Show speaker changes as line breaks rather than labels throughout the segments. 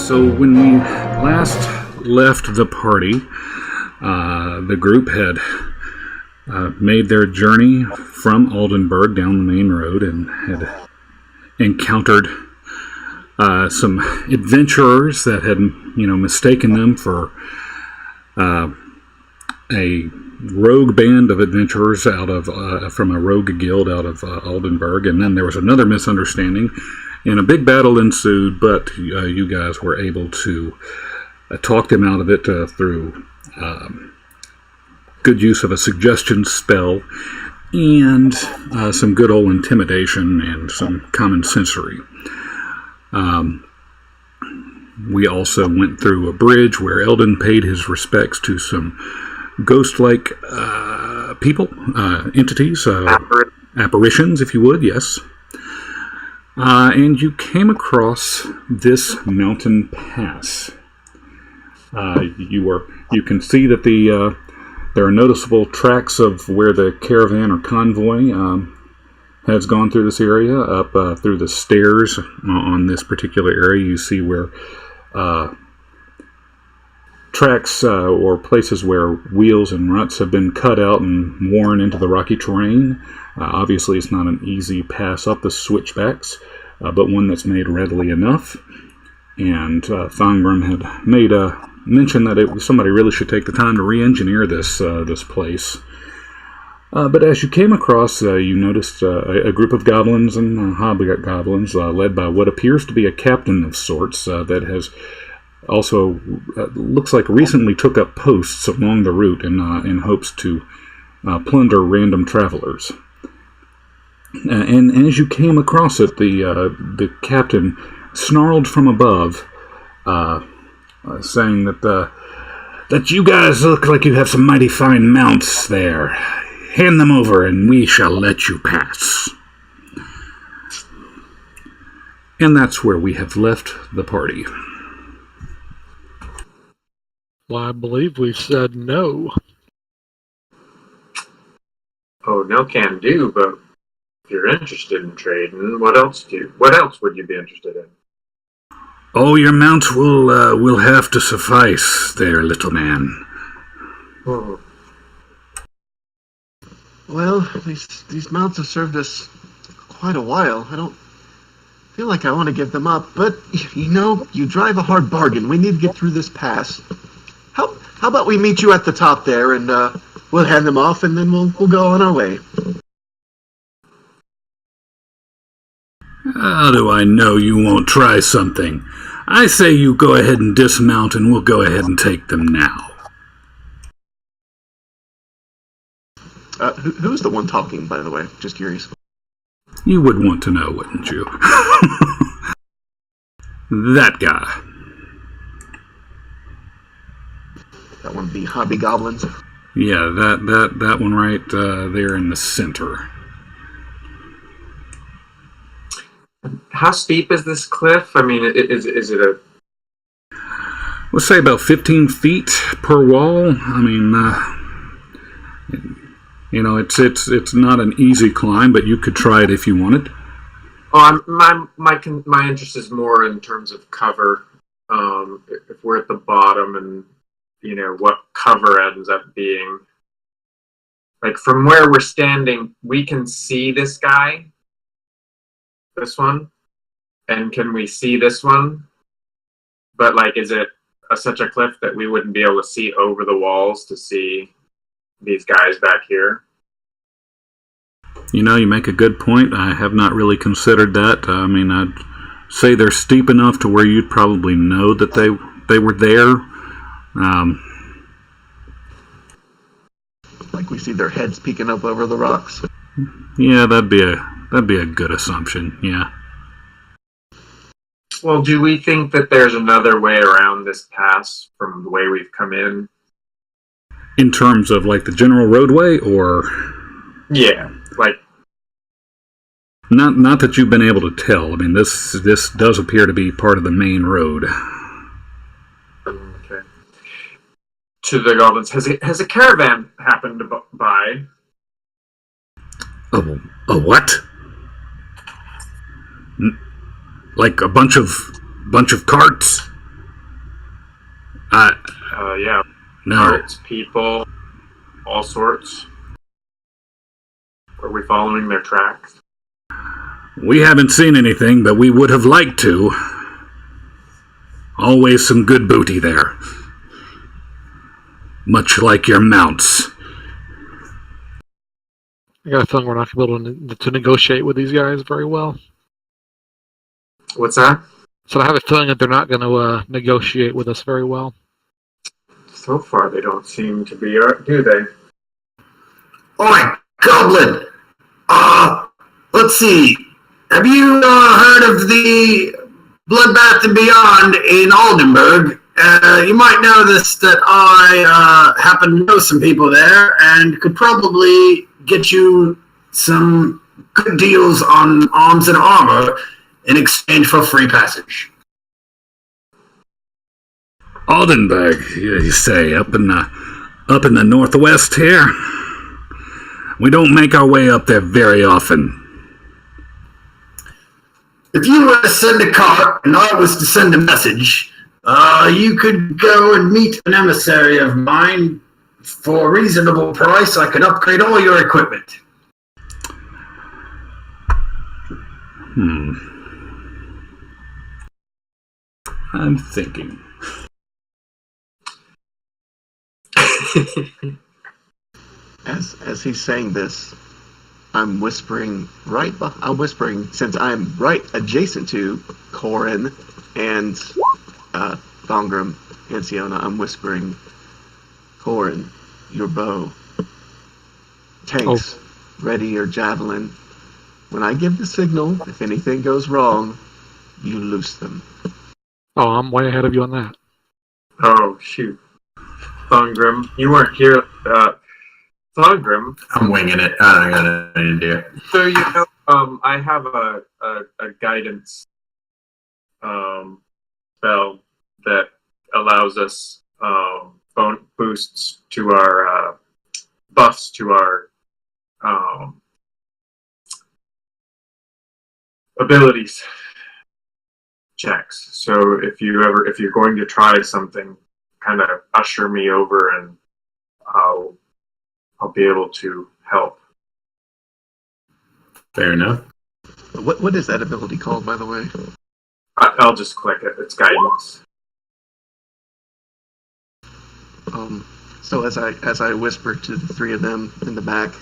So when we last left the party, the group had made their journey from Aldenburg down the main road and had encountered some adventurers that had, mistaken them for a rogue band of adventurers out of from a rogue guild out of Aldenburg, and then there was another misunderstanding, and a big battle ensued. But you guys were able to talk them out of it through good use of a suggestion spell and some good old intimidation and some common sensory. We also went through a bridge where Eldon paid his respects to some ghost-like people, entities, apparitions, if you would, yes. And you came across this mountain pass. You can see that there are noticeable tracks of where the caravan or convoy has gone through this area. Up through the stairs on this particular area, you see where tracks or places where wheels and ruts have been cut out and worn into the rocky terrain. Obviously, it's not an easy pass up the switchbacks, but one that's made readily enough. And Thongrim had made a mention that somebody really should take the time to re-engineer this place. But as you came across, you noticed a group of goblins and hobgoblins led by what appears to be a captain of sorts that has also looks like recently took up posts along the route in hopes to plunder random travelers. And as you came across it, the captain snarled from above, saying that you guys look like you have some mighty fine mounts there. Hand them over, and we shall let you pass. And that's where we have left the party.
Well, I believe we've said no.
Oh, no can do, but if you're interested in trading, what else would you be interested in?
Oh, your mount will have to suffice there, little man.
Oh.
Well, these mounts have served us quite a while. I don't feel like I want to give them up, but, you drive a hard bargain. We need to get through this pass. How about we meet you at the top there, and we'll hand them off, and then we'll go on our way.
How do I know you won't try something? I say you go ahead and dismount, and we'll go ahead and take them now.
Who's the one talking, by the way? Just curious.
You would want to know, wouldn't you? That guy.
That one of the hobgoblins?
Yeah, that one right there in the center.
How steep is this cliff? I mean, is it a...
Let's say about 15 feet per wall. I mean, it's not an easy climb, but you could try it if you wanted.
Oh, my interest is more in terms of cover. If we're at the bottom and what cover ends up being. Like, from where we're standing, we can see this guy. This one. And can we see this one? But, is it such a cliff that we wouldn't be able to see over the walls to see these guys back here?
You make a good point. I have not really considered that. I mean, I'd say they're steep enough to where you'd probably know that they were there.
Like we see their heads peeking up over the rocks.
Yeah, that'd be a good assumption. Yeah.
Well, do we think that there's another way around this pass from the way we've come in?
In terms of the general roadway, or?
Yeah,
Not that you've been able to tell. I mean, this does appear to be part of the main road.
Okay. To the goblins, has a caravan happened by?
A what? Like a bunch of carts?
Yeah,
No.
parts, people, all sorts. Are we following their tracks?
We haven't seen anything, but we would have liked to. Always some good booty there. Much like your mounts.
I got a feeling we're not going to be able to negotiate with these guys very well.
What's that?
So I have a feeling that they're not going to negotiate with us very well.
So far, they don't seem to be, do they?
Oi, Goblin! Let's see. Have you heard of the Bloodbath and Beyond in Oldenburg? You might know this, that I happen to know some people there and could probably get you some good deals on arms and armor in exchange for free passage.
Oldenburg, you say, up in the northwest here? We don't make our way up there very often.
If you were to send a cart and I was to send a message, you could go and meet an emissary of mine for a reasonable price. I could upgrade all your equipment.
I'm thinking.
As he's saying this, I'm whispering since I'm right adjacent to Corin and Thongrim and Siona. I'm whispering, Corin, your bow. Tanks, ready your javelin. When I give the signal, if anything goes wrong, you loose them.
Oh, I'm way ahead of you on that.
Oh, shoot. Thongrim, you weren't here. Thongrim.
I'm winging it. I don't got anything to do.
So, I have a guidance spell that allows us boosts to our buffs to our abilities checks. So if you're going to try something, kind of usher me over and I'll be able to help.
Fair enough.
What is that ability called, by the way?
I'll just click it. It's guidance.
So as I whisper to the three of them in the back,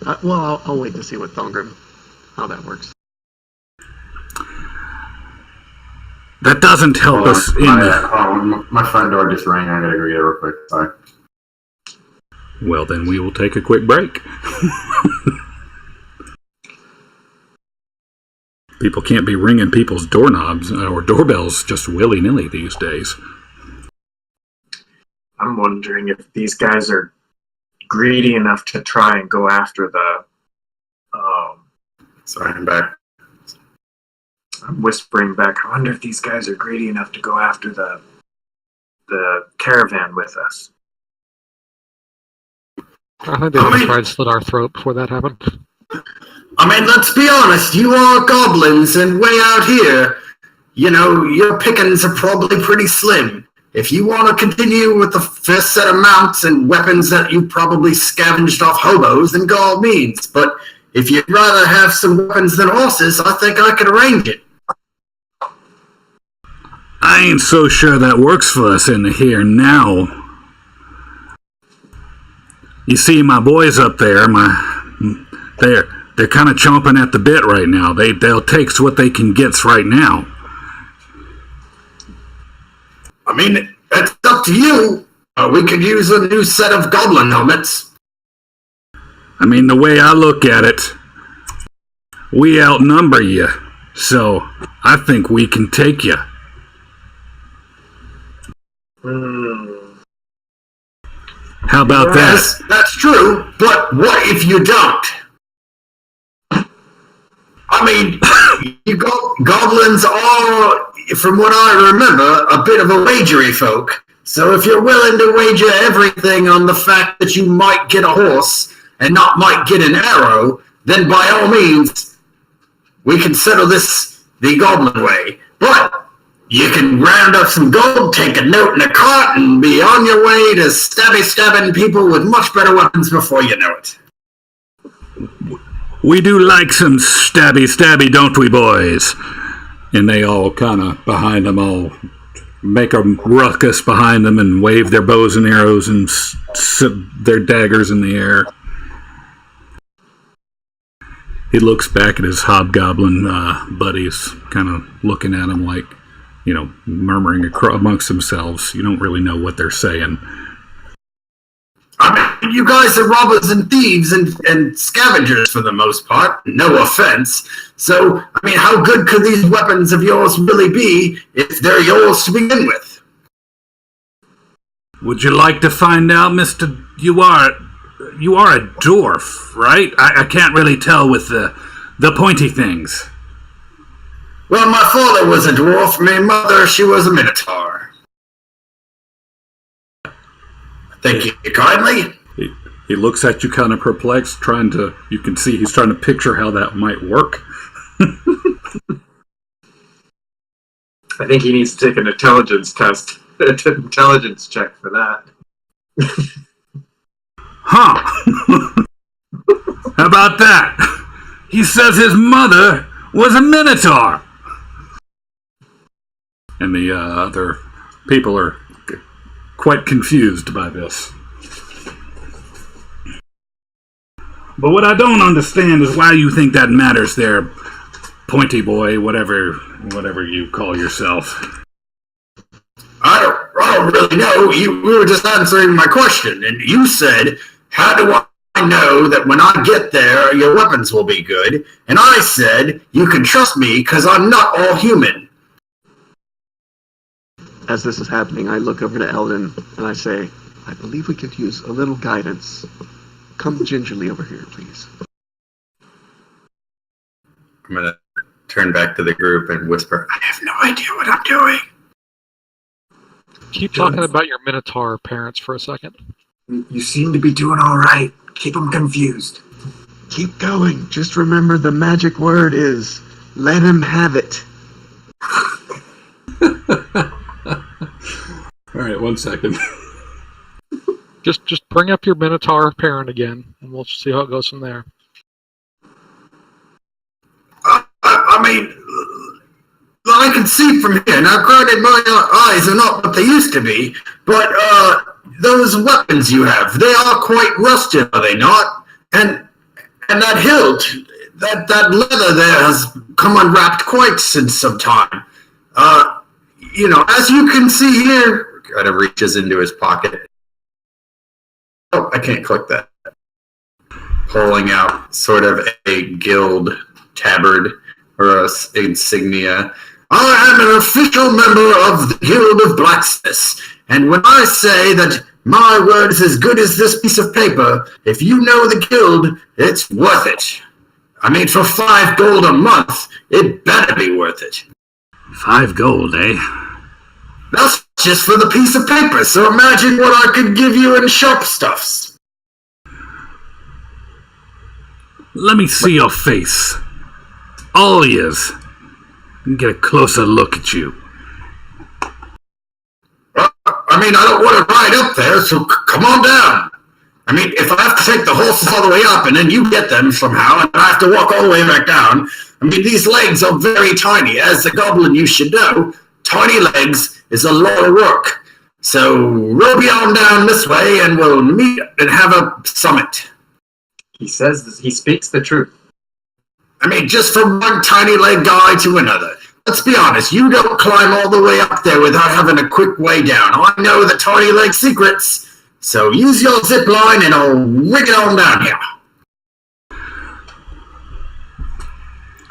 I'll wait to see what how that works.
That doesn't help us in
my front door just rang. I gotta go get it real quick. Sorry.
Well, then we will take a quick break. People can't be ringing people's doorknobs or doorbells just willy-nilly these days.
I'm wondering if these guys are greedy enough to try and go after the...
Sorry, I'm back.
I'm whispering back, I wonder if these guys are greedy enough to go after the caravan with us.
I think they would have tried to slit our throat before that happened.
I mean, let's be honest. You are goblins, and way out here, your pickings are probably pretty slim. If you want to continue with the first set of mounts and weapons that you probably scavenged off hobos, then by all means. But if you'd rather have some weapons than horses, I think I could arrange it.
I ain't so sure that works for us in the here and now. You see, my boys up there, they're kind of chomping at the bit right now. They'll take what they can get right now.
I mean, it's up to you. We could use a new set of goblin helmets.
I mean, the way I look at it, we outnumber you, so I think we can take you. How about that?
That's true, but what if you don't? I mean, goblins are, from what I remember, a bit of a wagery folk. So if you're willing to wager everything on the fact that you might get a horse and not might get an arrow, then by all means, we can settle this the goblin way. But You can round up some gold, take a note in a cart, and be on your way to stabbing people with much better weapons before you know it.
We do like some stabby, don't we, boys? And they all kind of behind them all make a ruckus behind them and wave their bows and arrows and their daggers in the air. He looks back at his hobgoblin buddies, kind of looking at him like, murmuring amongst themselves. You don't really know what they're saying.
I mean, you guys are robbers and thieves and scavengers for the most part. No offense. So, I mean, how good could these weapons of yours really be if they're yours to begin with?
Would you like to find out, Mr. You are a dwarf, right? I can't really tell with the pointy things.
Well, my father was a dwarf. My mother, she was a minotaur. Thank you kindly.
He looks at you kind of perplexed, you can see he's trying to picture how that might work.
I think he needs to take an intelligence test, an intelligence check for that.
Huh. How about that? He says his mother was a minotaur. And the other people are quite confused by this. But what I don't understand is why you think that matters there, pointy boy, whatever you call yourself.
I don't really know. We were just answering my question, and you said, how do I know that when I get there, your weapons will be good? And I said, you can trust me because I'm not all human.
As this is happening, I look over to Eldon and I say, I believe we could use a little guidance. Come gingerly over here, please.
I'm going to turn back to the group and whisper, I have no idea what I'm doing.
Keep talking about your Minotaur parents for a second.
You seem to be doing all right. Keep them confused.
Keep going. Just remember the magic word is, let him have it.
All right, 1 second.
Just bring up your Minotaur parent again, and we'll see how it goes from there.
I mean, I can see from here. Now, granted, my eyes are not what they used to be, but those weapons you have, they are quite rusted, are they not? And that hilt, that leather there has come unwrapped quite since some time. As you can see here, kind of reaches into his pocket. Oh, I can't click that. Pulling out sort of a guild tabard or a insignia. I am an official member of the Guild of Blacksmiths, and when I say that my word is as good as this piece of paper, if you know the guild, it's worth it. I mean, for 5 gold a month, it better be worth it.
5 gold, eh?
That's just for the piece of paper, so imagine what I could give you in shop stuffs.
Let me see your face. All ears. Get a closer look at you.
I mean, I don't want to ride up there, so come on down. I mean, if I have to take the horses all the way up and then you get them somehow and I have to walk all the way back down, I mean, these legs are very tiny. As a goblin, you should know, tiny legs is a lot of work. So row me on down this way and we'll meet and have a summit.
He says this, he speaks the truth.
I mean, just from one tiny leg guy to another. Let's be honest, you don't climb all the way up there without having a quick way down. I know the tiny leg secrets, so use your zip line and I'll rig it on down here.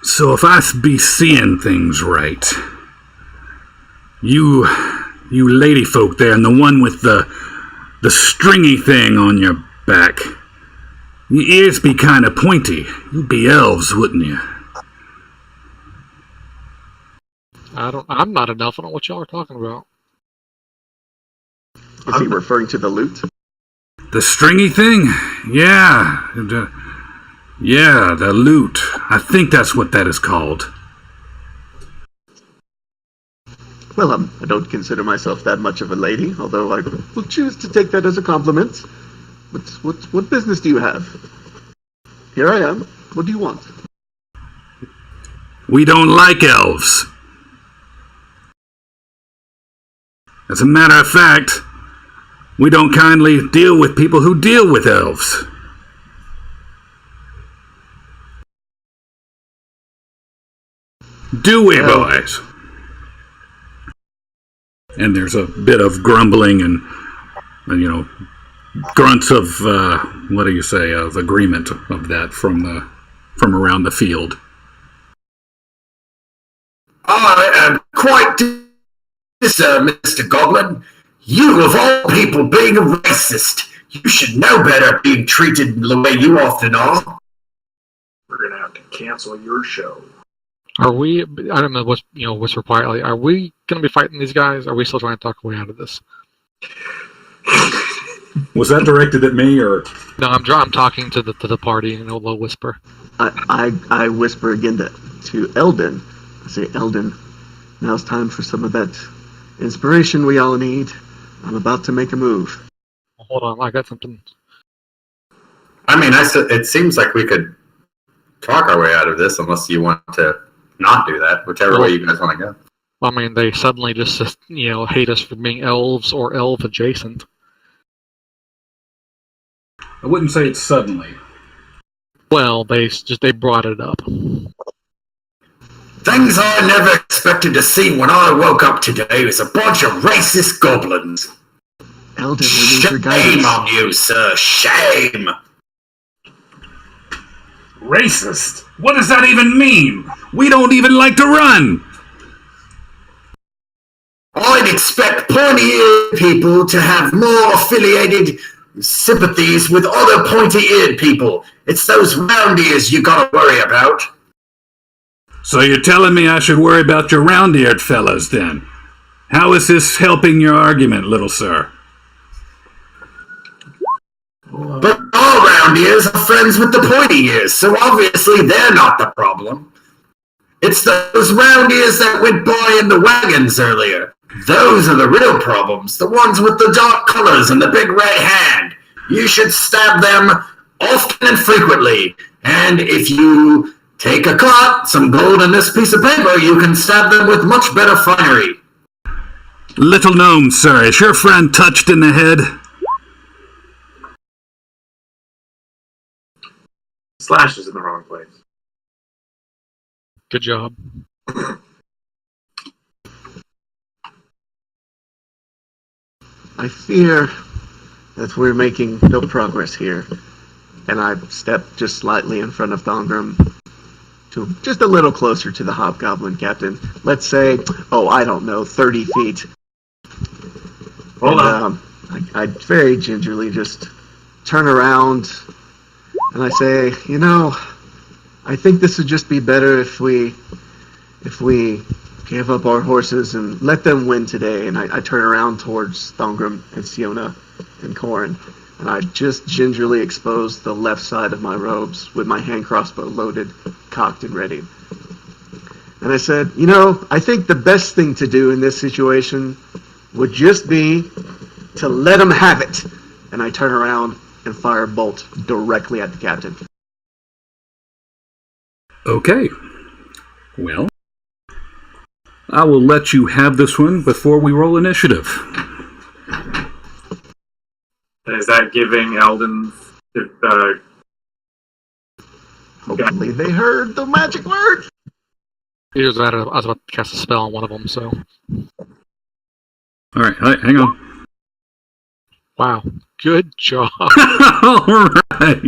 So if I be seeing things right, you lady folk there and the one with the stringy thing on your back, your ears be kind of pointy. You'd be elves, wouldn't you?
I'm not an elf. I don't know what y'all are talking about.
Is he referring to the loot?
The stringy thing? Yeah. The lute. I think that's what that is called.
Well, I don't consider myself that much of a lady, although I will choose to take that as a compliment. What business do you have? Here I am. What do you want?
We don't like elves. As a matter of fact, we don't kindly deal with people who deal with elves. Do we, boys? And there's a bit of grumbling and grunts of, of agreement of that from around the field.
I am quite Mr. Goblin. You, of all people, being a racist. You should know better being treated the way you often are.
We're going to have to cancel your show.
Are we? I don't know what's required. Like, are we going to be fighting these guys? Or are we still trying to talk our way out of this?
Was that directed at me or?
No, I'm talking to the party in a low whisper.
I whisper again to Eldon. I say, Eldon, now's time for some of that inspiration we all need. I'm about to make a move.
Hold on, I got something.
I mean, it seems like we could talk our way out of this, unless you want to not do that, whichever way you guys want to go.
I mean, they suddenly just hate us for being elves or elf adjacent.
I wouldn't say it's suddenly.
Well, they brought it up.
Things I never expected to see when I woke up today was a bunch of racist goblins.
Eldon, we need your guidance.
Shame on you, sir. Shame.
Racist? What does that even mean? We don't even like to run!
I'd expect pointy-eared people to have more affiliated sympathies with other pointy-eared people. It's those round ears you gotta worry about.
So you're telling me I should worry about your round-eared fellas, then? How is this helping your argument, little sir?
But all round ears are friends with the pointy ears, so obviously they're not the problem. It's those round ears that went by in the wagons earlier. Those are the real problems, the ones with the dark colors and the big red hand. You should stab them often and frequently, and if you take a cut, some gold and this piece of paper, you can stab them with much better finery.
Little gnome, sir, is your friend touched in the head?
Slash is in the wrong place.
Good job.
I fear that we're making no progress here. And I step just slightly in front of Thongrum to just a little closer to the hobgoblin captain. Let's say, I don't know, 30 feet.
Hold on.
I very gingerly just turn around and I say, I think this would just be better if we give up our horses and let them win today. And I turn around towards Thongrum and Siona and Corin, and I just gingerly expose the left side of my robes with my hand crossbow loaded, cocked and ready. And I said, I think the best thing to do in this situation would just be to let them have it. And I turn around and fire a bolt directly at the captain.
Okay. Well, I will let you have this one before we roll initiative.
Is that giving Eldon...
Hopefully they heard the magic word.
I was about to cast a spell on one of them, so...
Alright, hang on.
Wow. Good job.
Alright.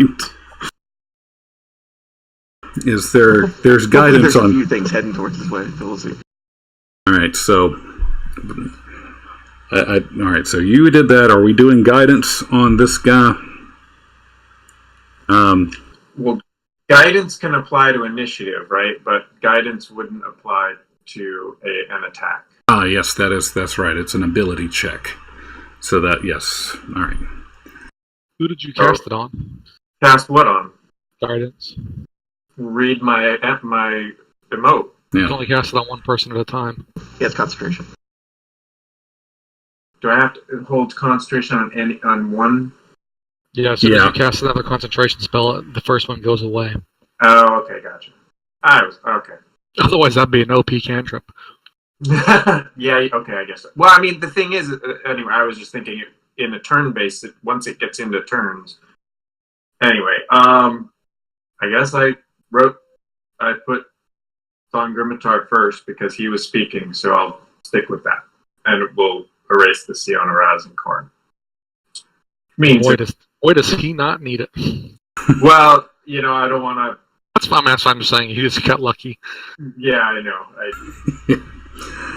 There's guidance
there's
on...
a few things heading towards this way, so we'll see.
Alright, so... Alright, so you did that. Are we doing guidance on this guy?
Well, guidance can apply to initiative, right? But guidance wouldn't apply to an attack.
Ah, yes, that's right. It's an ability check. So that, yes. Alright.
Who did you cast it on?
Cast what on?
Guidance.
Read my emote.
You
Yeah.
can only cast it on one person at a time.
Yeah, it's concentration.
Do I have to hold concentration on one?
Yeah, as soon as you cast another concentration spell, the first one goes away.
Oh, okay, gotcha. Okay.
Otherwise, that'd be an OP cantrip.
Yeah, okay, I guess. Well, I mean, the thing is, anyway, I was just thinking in a turn-based, once it gets into turns. Anyway, I guess I put Thon Grimitar first because he was speaking, so I'll stick with that. And we'll erase the Siona Raz and Korn.
Boy, does he not need it.
Well, I don't want to...
That's fine, man. I'm just saying, he just got lucky.
Yeah, I know.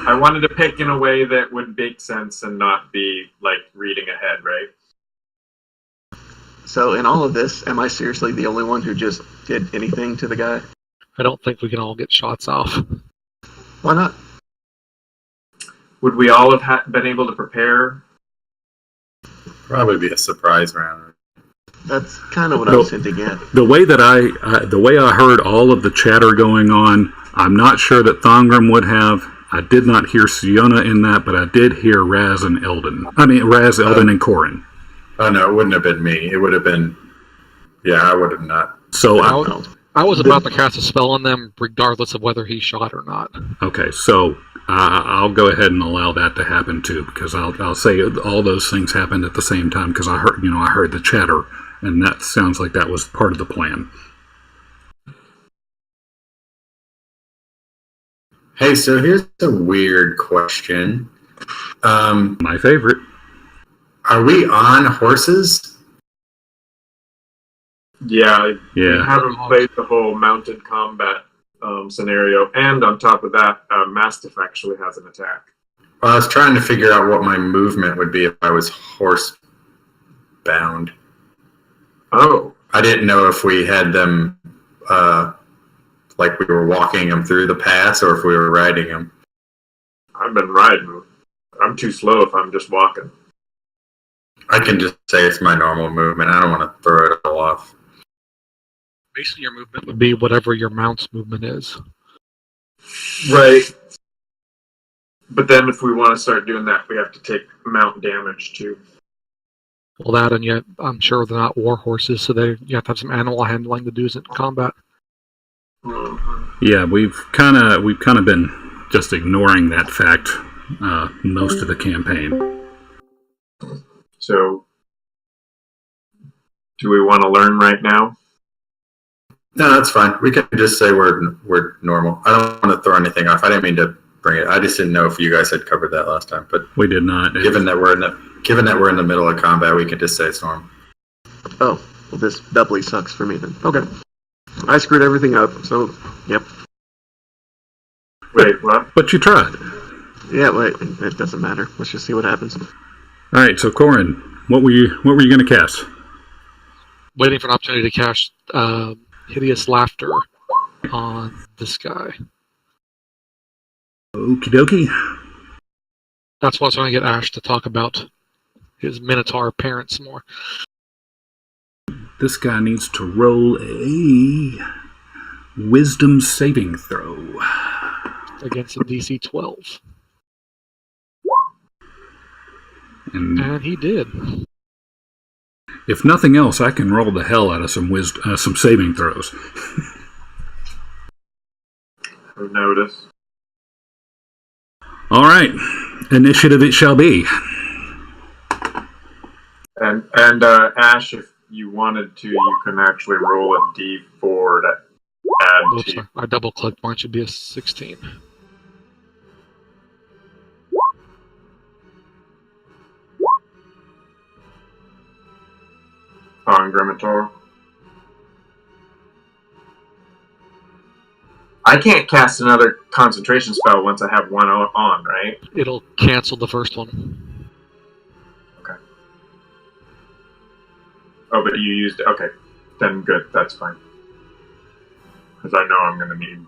I wanted to pick in a way that would make sense and not be, like, reading ahead, right?
So in all of this, am I seriously the only one who just did anything to the guy?
I don't think we can all get shots off.
Why not?
Would we all have been able to prepare?
Probably be a surprise round.
That's kind of what I was hinting at.
The way that I heard all of the chatter going on, I'm not sure that Thongrim would have. I did not hear Siona in that, but I did hear Raz, Eldon, and Corin.
Oh no, it wouldn't have been me. It would have been. Yeah, I would have not.
So
I was about to cast a spell on them, regardless of whether he shot or not.
Okay, so I'll go ahead and allow that to happen too, because I'll say all those things happened at the same time because I heard the chatter, and that sounds like that was part of the plan.
Hey, so here's a weird question.
My favorite.
Are we on horses?
Yeah. I haven't played the whole mounted combat scenario, and on top of that, Mastiff actually has an attack.
Well, I was trying to figure out what my movement would be if I was horse bound.
Oh.
I didn't know if we had them like we were walking them through the pass or if we were riding them.
I've been riding. I'm too slow if I'm just walking.
I can just say it's my normal movement. I don't want to throw it all off.
Basically, your movement would be whatever your mount's movement is.
Right. But then if we want to start doing that, we have to take mount damage too.
Well, that, and yet I'm sure they're not war horses, so you have to have some animal handling to do in combat.
Yeah, we've kind of been just ignoring that fact most of the campaign.
So, do we want to learn right now?
No, that's fine. We can just say we're normal. I don't want to throw anything off. I didn't mean to bring it. I just didn't know if you guys had covered that last time. But
we did not.
Given that we're in the middle of combat, we can just say it's normal.
Oh, well, this doubly sucks for me then. Okay. I screwed everything up, so, yep.
Wait, what?
But you tried.
Yeah, wait, it doesn't matter. Let's just see what happens.
All right, so Corin, what were you going to cast?
Waiting for an opportunity to cast Hideous Laughter on this guy.
Okie dokie.
That's why I was trying to get Ash to talk about his Minotaur parents more.
This guy needs to roll a Wisdom saving throw.
Against a DC 12.
And
he did.
If nothing else, I can roll the hell out of some saving throws.
I've noticed.
All right, initiative it shall be.
And Ash, if you wanted to, you can actually roll a D4 to add
Oops,
to.
I double clicked. Mine should be a 16.
On Grimitor. I can't cast another concentration spell once I have one on, right?
It'll cancel the first one.
Okay. Oh, but you used it. Okay. Then good. That's fine. Because I know I'm going to need...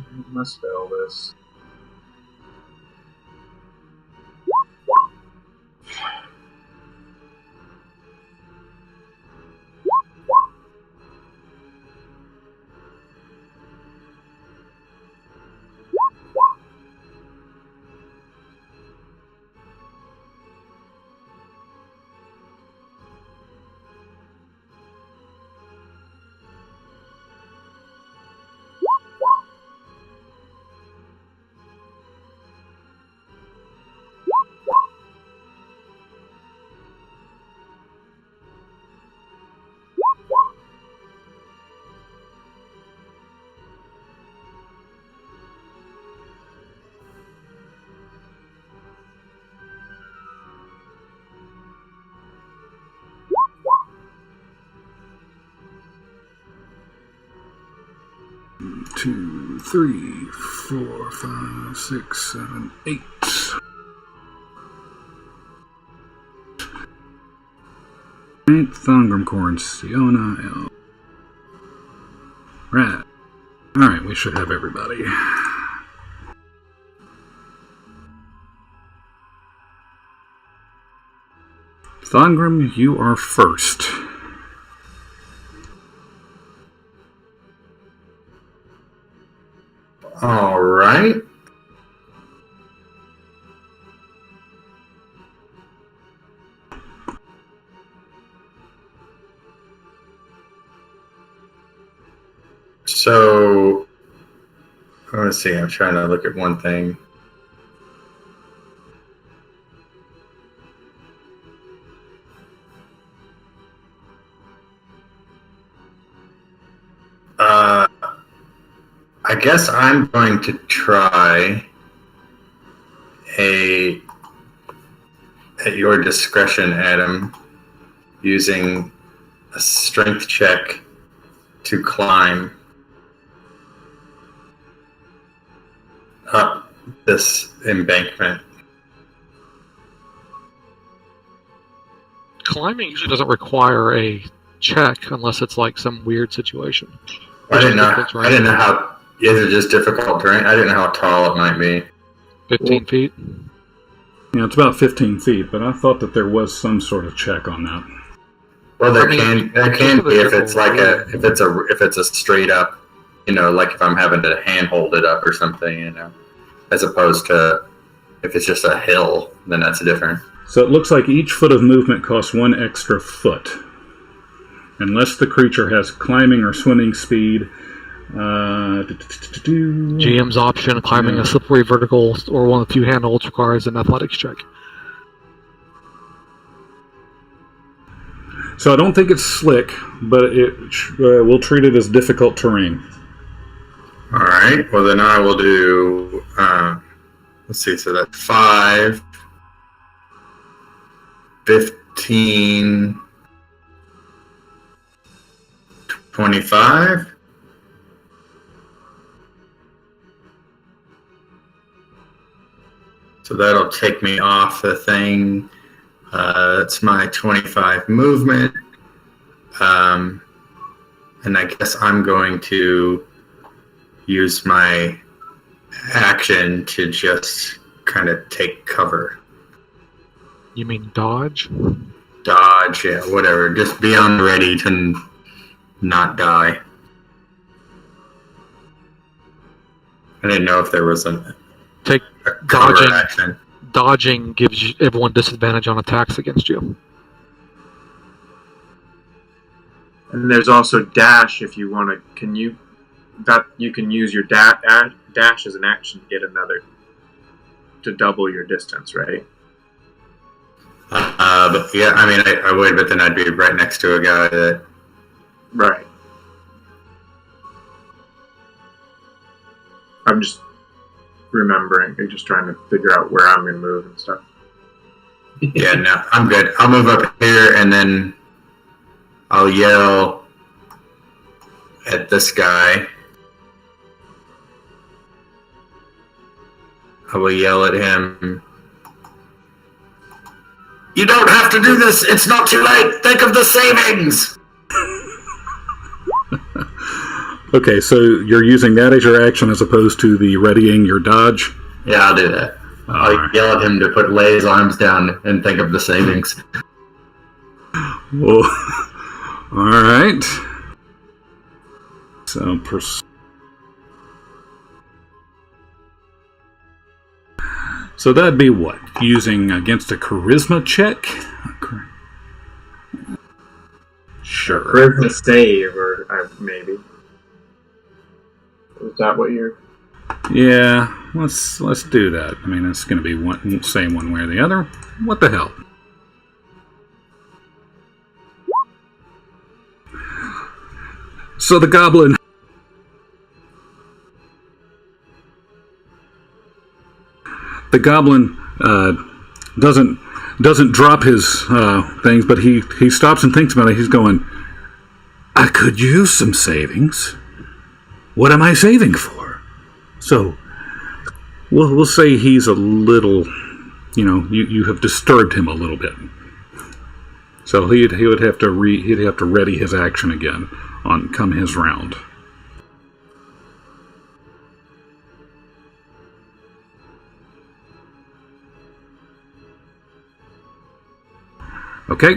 I must spell this.
2, 3, 4, 5, 6, 7, 8. Thongrum Corn, Siona, L. Right. Alright, we should have everybody. Thongrum, you are first.
All right. So, let's see. I'm trying to look at one thing. I guess I'm going to try at your discretion, Adam, using a strength check to climb up this embankment.
Climbing usually doesn't require a check unless it's like some weird situation.
I didn't know how. Is it just difficult terrain? I didn't know how tall it might be.
15 feet.
Yeah, it's about 15 feet, but I thought that there was some sort of check on that.
Well, there can be if it's like if it's a straight up, like if I'm having to hand hold it up or something, as opposed to if it's just a hill, then that's different.
So it looks like each foot of movement costs 1 extra foot, unless the creature has climbing or swimming speed.
GM's option, climbing a slippery vertical or one of the few handholds requires an athletics check.
So I don't think it's slick, but we'll treat it as difficult terrain.
All right. Well, then I will do. Let's see. So that's 5, 15, 25. So that'll take me off the thing. That's my 25 movement. And I guess I'm going to use my action to just kind of take cover.
You mean dodge?
Dodge, yeah, whatever. Just be on the ready to not die. I didn't know if there was a
dodging.
Action.
Dodging gives everyone disadvantage on attacks against you.
And there's also dash if you want to. You can use your dash as an action to get another to double your distance, right?
But yeah, I mean, I would, but then I'd be right next to a guy that.
Right. I'm just remembering, just trying to figure out where I'm going to move and stuff.
Yeah, no, I'm good. I'll move up here and then I'll yell at this guy. I will yell at him. You don't have to do this. It's not too late. Think of the savings.
Okay, so you're using that as your action as opposed to the readying your dodge?
Yeah, I'll do that. I'll yell at him to lay his arms down and think of the savings.
Well, all right. So, so that'd be what? Using against a charisma check? Sure.
Charisma save, or maybe. Is that what you're...
Yeah, let's do that. I mean, it's going to be one, same one way or the other. What the hell? So the goblin doesn't drop his things, but he stops and thinks about it. He's going, I could use some savings. what am I saving for? So, we'll say he's a little, you have disturbed him a little bit. So he would have to ready his action again on come his round. Okay.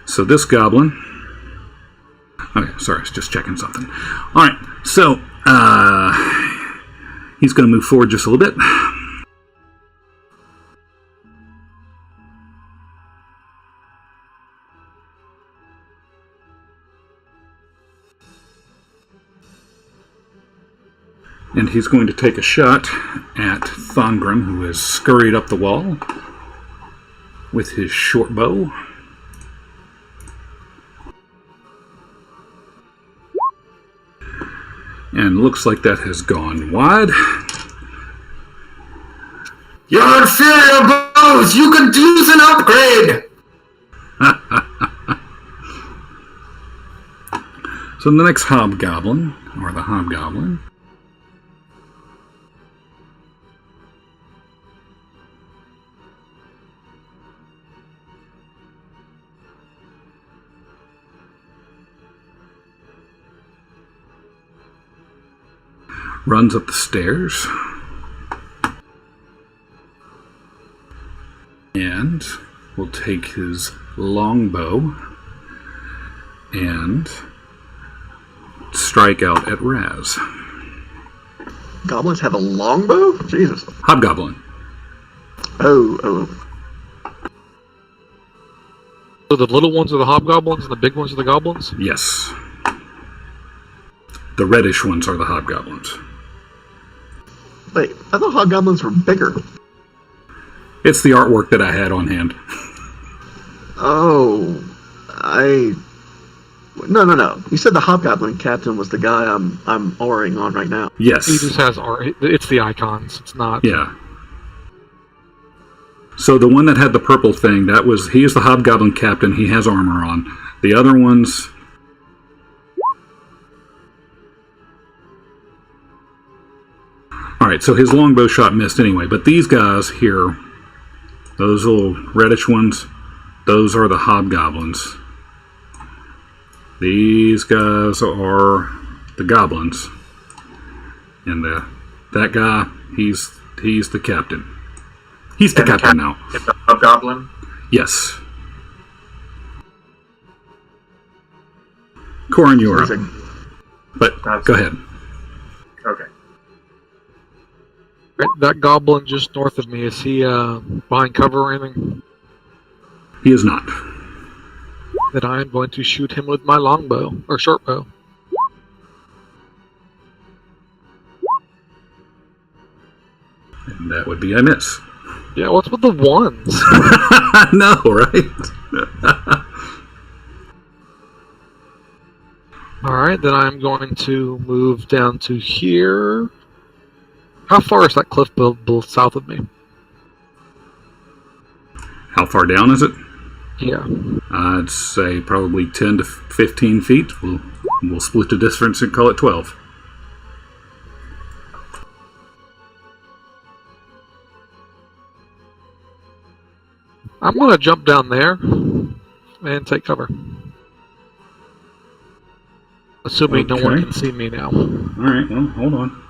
So this goblin. Okay, sorry, I was just checking something. All right, so he's going to move forward just a little bit. And he's going to take a shot at Thongrim, who has scurried up the wall with his short bow. And looks like that has gone wide.
Your inferior bows! You could use an upgrade!
So the next hobgoblin, or the hobgoblin, runs up the stairs and will take his longbow and strike out at Raz.
Goblins have a longbow? Jesus.
Hobgoblin.
Oh.
So the little ones are the hobgoblins and the big ones are the goblins?
Yes. The reddish ones are the hobgoblins.
Wait, I thought hobgoblins were bigger.
It's the artwork that I had on hand.
Oh, No. You said the hobgoblin captain was the guy I'm oaring on right now.
Yes.
He just has art. It's the icons. It's not.
Yeah. So the one that had the purple thing, he is the hobgoblin captain. He has armor on. The other ones. Alright, so his longbow shot missed anyway, but these guys here, those little reddish ones, those are the hobgoblins. These guys are the goblins. And that guy, he's the captain. He's the captain now.
It's a hobgoblin?
Yes. Corin, you're up. But go ahead.
Okay.
That goblin just north of me, is he behind cover or anything?
He is not.
Then I am going to shoot him with my longbow, or short bow.
And that would be a miss.
Yeah, what's with the ones?
No, right?
Alright, then I'm going to move down to here. How far is that cliff south of me?
How far down is it?
Yeah.
I'd say probably 10 to 15 feet. We'll split the difference and call it 12.
I'm going to jump down there and take cover. Assuming no one can see me now.
Alright, well, hold on.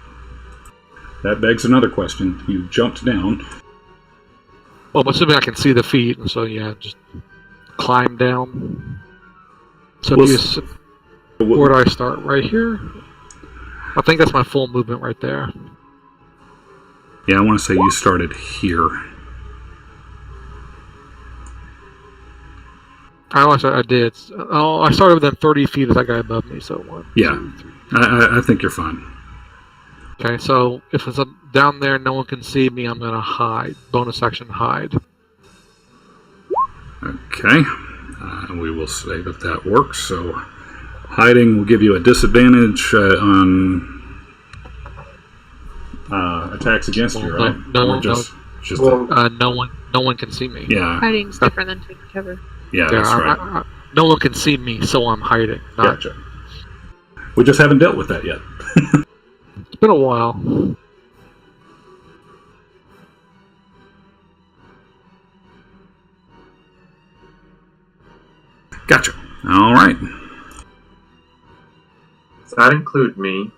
That begs another question. You jumped down.
Well, assuming I can see the feet, and so yeah, just climb down. So where do I start? Right here? I think that's my full movement right there.
Yeah, I want to say you started here.
I did. Oh, I started within 30 feet of that guy above me, so 1,
Yeah.
2, 3.
I think you're fine.
Okay, so if it's down there and no one can see me, I'm going to hide. Bonus action, hide.
Okay. We will say that works. So hiding will give you a disadvantage on attacks against you, right?
No,
or just
no one can see me.
Yeah.
Hiding's different than taking cover.
Yeah, that's right.
No one can see me, so I'm hiding.
Gotcha. We just haven't dealt with that yet.
It's been a while.
Gotcha. All right.
Does that include me?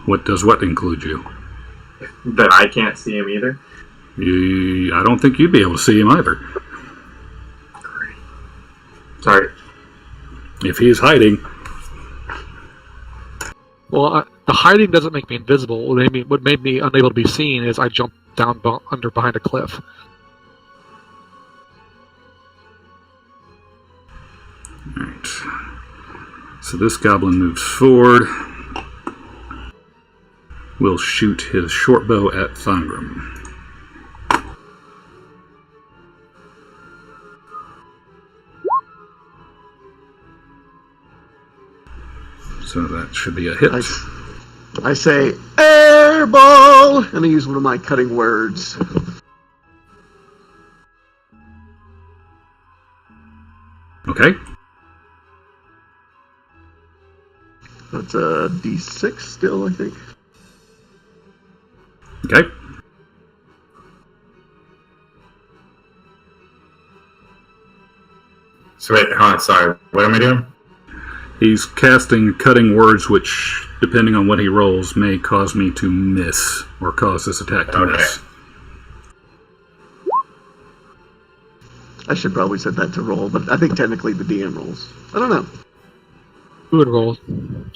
What does what include you?
That I can't see him either?
I don't think you'd be able to see him either.
Sorry.
If he's hiding. Well, the hiding doesn't make me invisible. What made me unable to be seen is I jumped down behind a cliff.
Alright. So this goblin moves forward. Will shoot his short bow at Thangram. So that should be a hit.
I say, airball! And I use one of my cutting words.
Okay.
That's a D6 still, I think.
Okay.
So wait, hold on, sorry. What am I doing?
He's casting cutting words, which, depending on what he rolls, may cause me to miss, or cause this attack to miss.
I should probably set that to roll, but I think technically the DM rolls. I don't know.
Who would roll?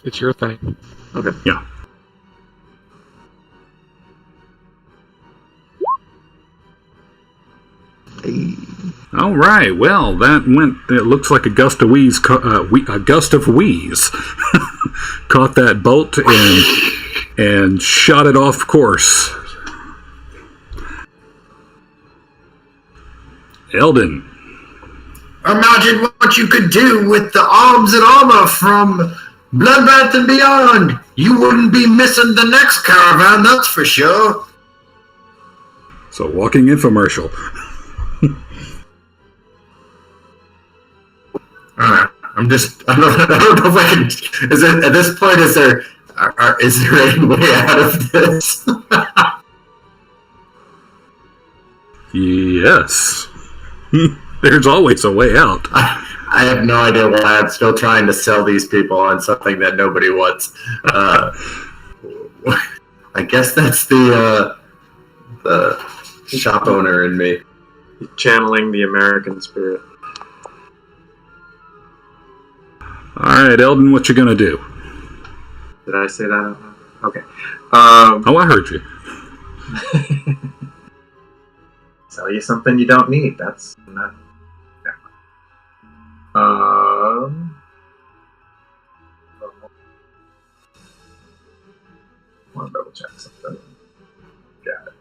It's your thing.
Okay.
Yeah.
Hey.
All right. Well, that went. It looks like a gust of wheeze. A gust of wheeze caught that bolt and shot it off course. Eldon.
Imagine what you could do with the arms and armor from Bloodbath and Beyond. You wouldn't be missing the next caravan, that's for sure.
So, walking infomercial.
I'm just. I don't know if I can. Is it at this point? Is there any way out of this?
Yes. There's always a way out.
I have no idea why I'm still trying to sell these people on something that nobody wants. I guess that's the shop owner in me.
Channeling the American spirit.
All right, Eldon, what you gonna do?
Did I say that? Okay.
Oh, I heard you.
Sell you something you don't need. That's not. Yeah. I want to double check something. Got it.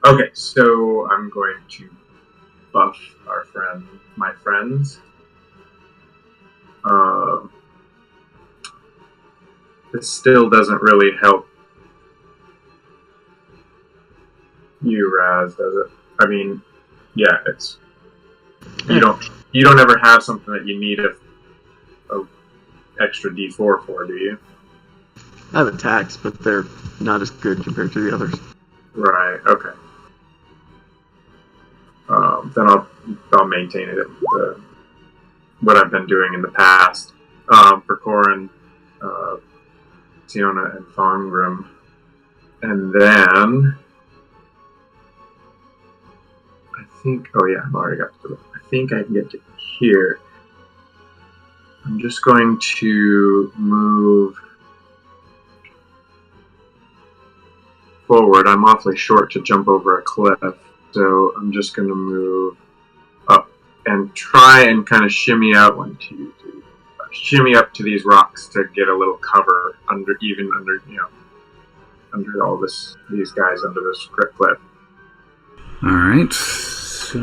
Okay, so I'm going to buff my friends. This still doesn't really help you, Raz, does it? I mean, yeah, it's you don't ever have something that you need a extra D4 for, do you?
I have attacks, but they're not as good compared to the others.
Right. Okay. Then I'll maintain it at what I've been doing in the past for Corin, Tiona, and Thongrim, and then I think. Oh yeah, I've already got to. I think I can get to here. I'm just going to move forward. I'm awfully short to jump over a cliff, so I'm just going to move up and try and kind of shimmy out. 1, 2, 3. Shimmy up to these rocks to get a little cover under all these guys under this cliff.
All right. So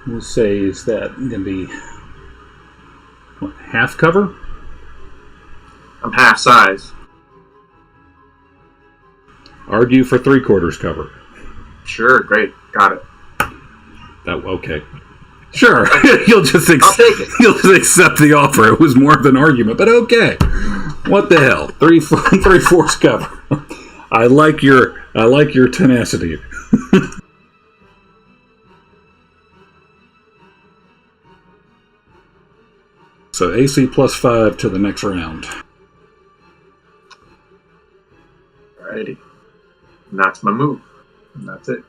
we'll say, is that going to be half cover?
I'm half size.
Argue for 3/4 cover.
Sure, great, got it.
Okay. Sure, you'll just
I'll take it.
you'll just accept the offer. It was more of an argument, but okay. What the hell? 3/4 cover. I like your tenacity. So AC +5 to the next round.
Alrighty. And that's my move. And that's it.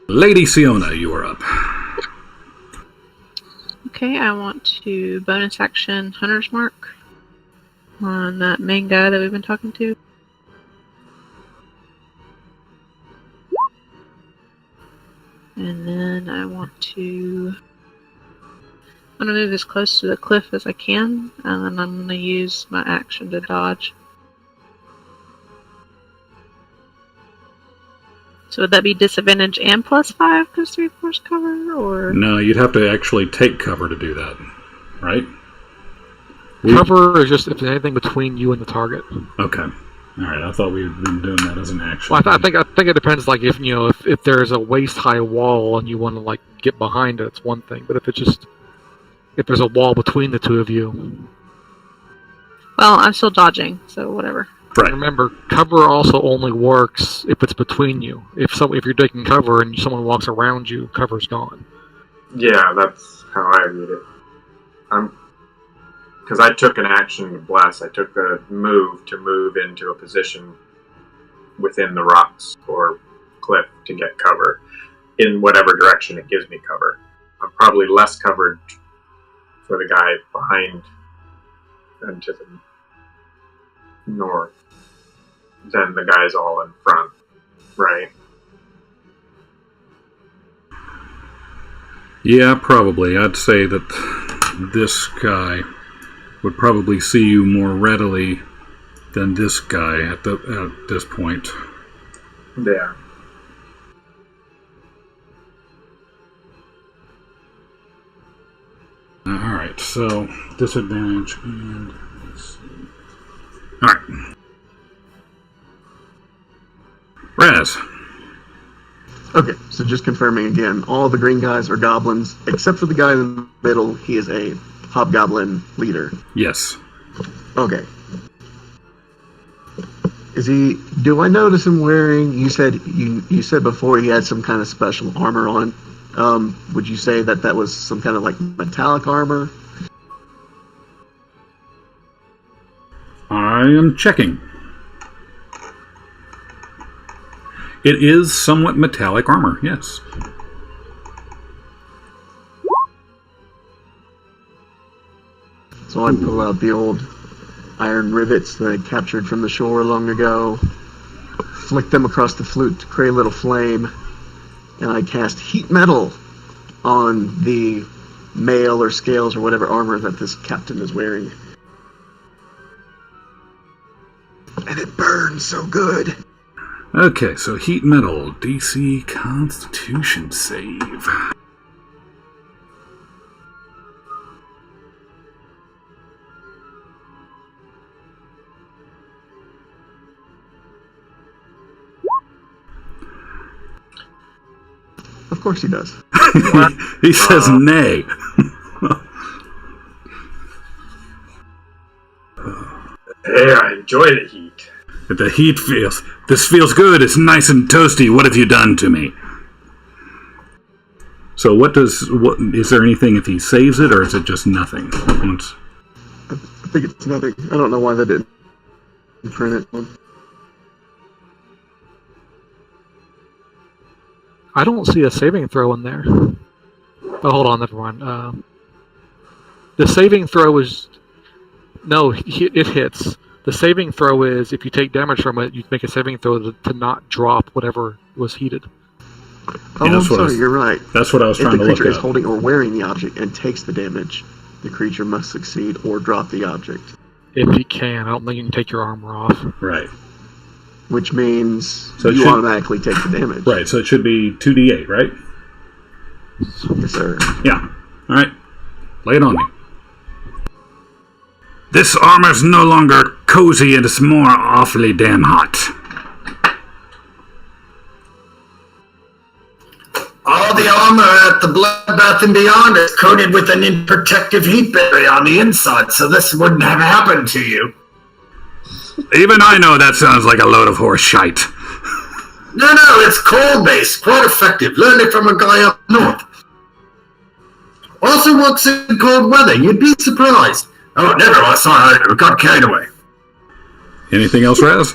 Lady Siona, you are up.
Okay, I want to bonus action Hunter's Mark on that main guy that we've been talking to. And then I want to... I'm going to move as close to the cliff as I can, and then I'm going to use my action to dodge. So would that be disadvantage and +5 because 3/4 cover, or...?
No, you'd have to actually take cover to do that, right?
Cover is just if there's anything between you and the target.
Okay. All right. I thought we had been doing that as an action.
Well, I think it depends. Like if if there's a waist high wall and you want to like get behind it, it's one thing. But if there's a wall between the two of you,
Well, I'm still dodging, so whatever.
Right.
Remember, cover also only works if it's between you. If you're taking cover and someone walks around you, cover's gone.
Yeah, that's how I read it. Because I took an action to bless. I took a move to move into a position within the rocks or cliff to get cover in whatever direction it gives me cover. I'm probably less covered for the guy behind and to the north than the guys all in front, right?
Yeah, probably. I'd say that this guy would probably see you more readily than this guy at this point.
Yeah.
All right, so disadvantage and let's see. All right, Raz.
Okay, so just confirming again, all the green guys are goblins, except for the guy in the middle. He is a hobgoblin leader.
Yes.
Okay. Is he? Do I notice him wearing? You said before he had some kind of special armor on. Would you say that was some kind of like metallic armor?
I am checking. It is somewhat metallic armor, yes.
So I pull out the old iron rivets that I captured from the shore long ago, flick them across the flute to create a little flame, and I cast heat metal on the mail or scales or whatever armor that this captain is wearing. And it burns so good.
Okay, so heat metal, DC Constitution save.
Of course he does.
He says nay.
Hey, I enjoy the heat.
The heat feels... This feels good. It's nice and toasty. What have you done to me? So what is there anything if he saves it, or is it just nothing?
I think it's nothing. I don't know why they didn't print it.
I don't see a saving throw in there. Oh, hold on, never mind. The saving throw is... No, it hits. The saving throw is, if you take damage from it, you make a saving throw to not drop whatever was heated.
Oh, I'm sorry, you're right.
That's what I was trying to look
up. If the creature is
up.
holding or wearing the object and takes the damage, the creature must succeed or drop the object.
If you can. I don't think you can take your armor off.
Right.
Which means
so
you automatically take the damage.
Right, so it should be 2d8, right?
Yes, sir.
Yeah. All right. Lay it on me. This armor's no longer cozy, and it's more awfully damn hot.
All the armor at the Bloodbath and Beyond is coated with an protective heat barrier on the inside, so this wouldn't have happened to you.
Even I know that sounds like a load of horse shite.
No, it's coal-based, quite effective. Learned it from a guy up north. Also works in cold weather, you'd be surprised. Oh, never, I saw it, got carried away.
Anything else, Raz?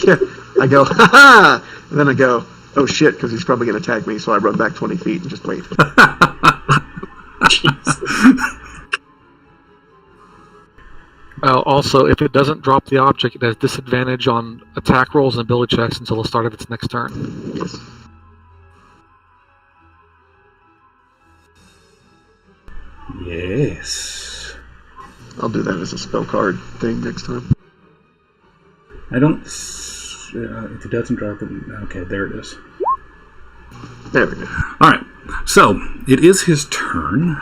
Yeah, I go, ha-ha! And then I go, oh shit, because he's probably going to tag me, so I run back 20 feet and just wait.
Also, if it doesn't drop the object, it has disadvantage on attack rolls and ability checks until the start of its next turn.
Yes.
Yes.
I'll do that as a spell card thing next time.
I don't... if it doesn't drop it... Okay, there it is.
There we go.
Alright, so, it is his turn.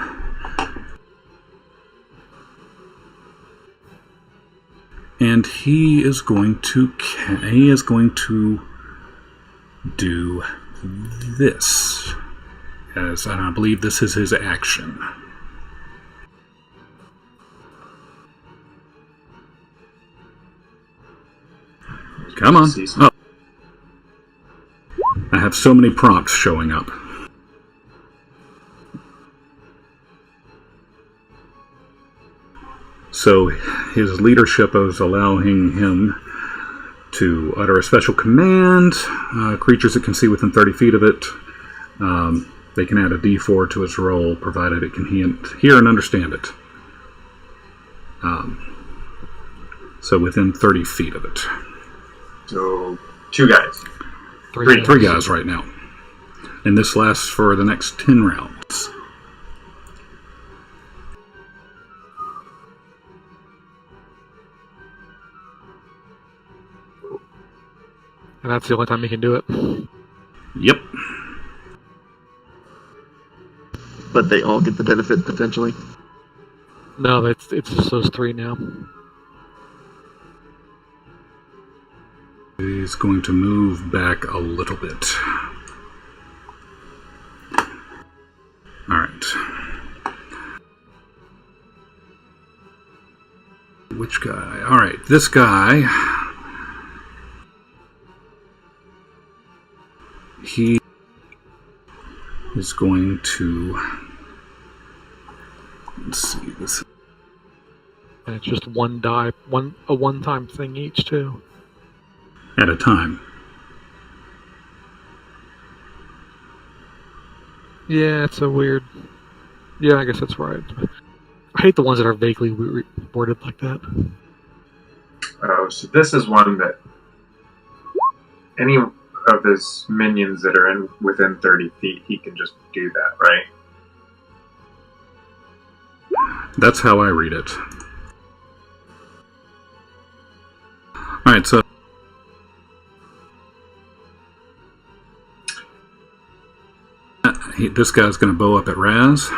And he is going to do this. And I believe this is his action. Come on. Oh. I have so many prompts showing up. So his leadership is allowing him to utter a special command. Creatures that can see within 30 feet of it, they can add a d4 to its roll, provided it can hear and understand it. So within 30 feet of it.
So, 2 guys.
Three guys right now. And this lasts for the next 10 rounds.
And that's the only time he can do it.
Yep.
But they all get the benefit, potentially?
No, it's just those 3 now.
He's going to move back a little bit. Alright. Which guy? Alright, this guy. He is going to... Let's see this.
And it's just one die, a one-time thing each, too.
At a time.
Yeah, it's a weird... Yeah, I guess that's right. I hate the ones that are vaguely worded like that.
Oh, so this is one that any of his minions that are within 30 feet, he can just do that, right?
That's how I read it. Alright, so... this guy's going to bow up at Raz.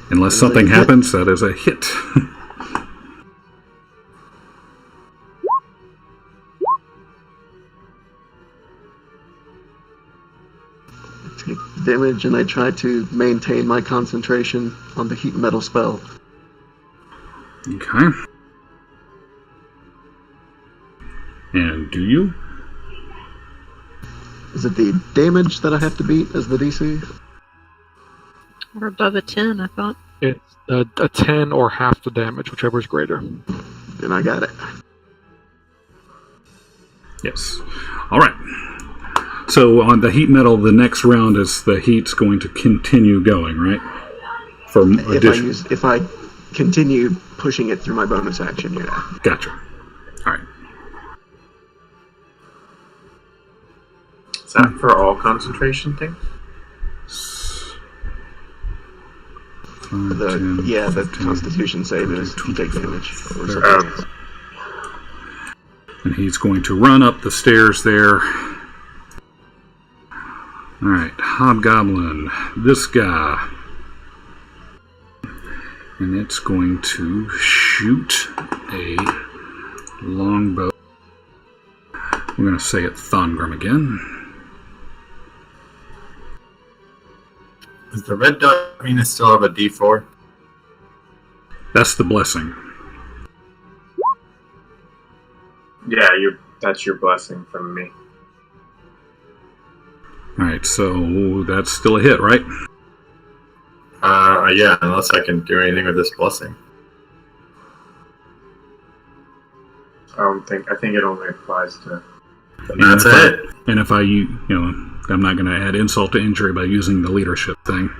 Unless something happens, that is a hit.
I take damage and I try to maintain my concentration on the heat metal spell.
Okay. And do you?
Is it the damage that I have to beat as the DC?
Or above a 10, I thought.
It's a 10 or half the damage, whichever is greater.
Then I got it.
Yes. All right. So on the heat metal, the next round is the heat's going to continue going, right? For addition.
If I continue pushing it through my bonus action, yeah.
Gotcha. All right.
Is that for all concentration things?
The Constitution save is you take damage or something.
And he's going to run up the stairs there. Alright, Hobgoblin. This guy. And it's going to shoot a longbow. We're going to say it Thongrim again.
Does the red dot mean it still have a D4?
That's the blessing.
Yeah, that's your blessing from me.
Alright, so that's still a hit, right?
Yeah, unless I can do anything with this blessing.
I think it only applies to...
And that's it.
And if I'm not going to add insult to injury by using the leadership thing.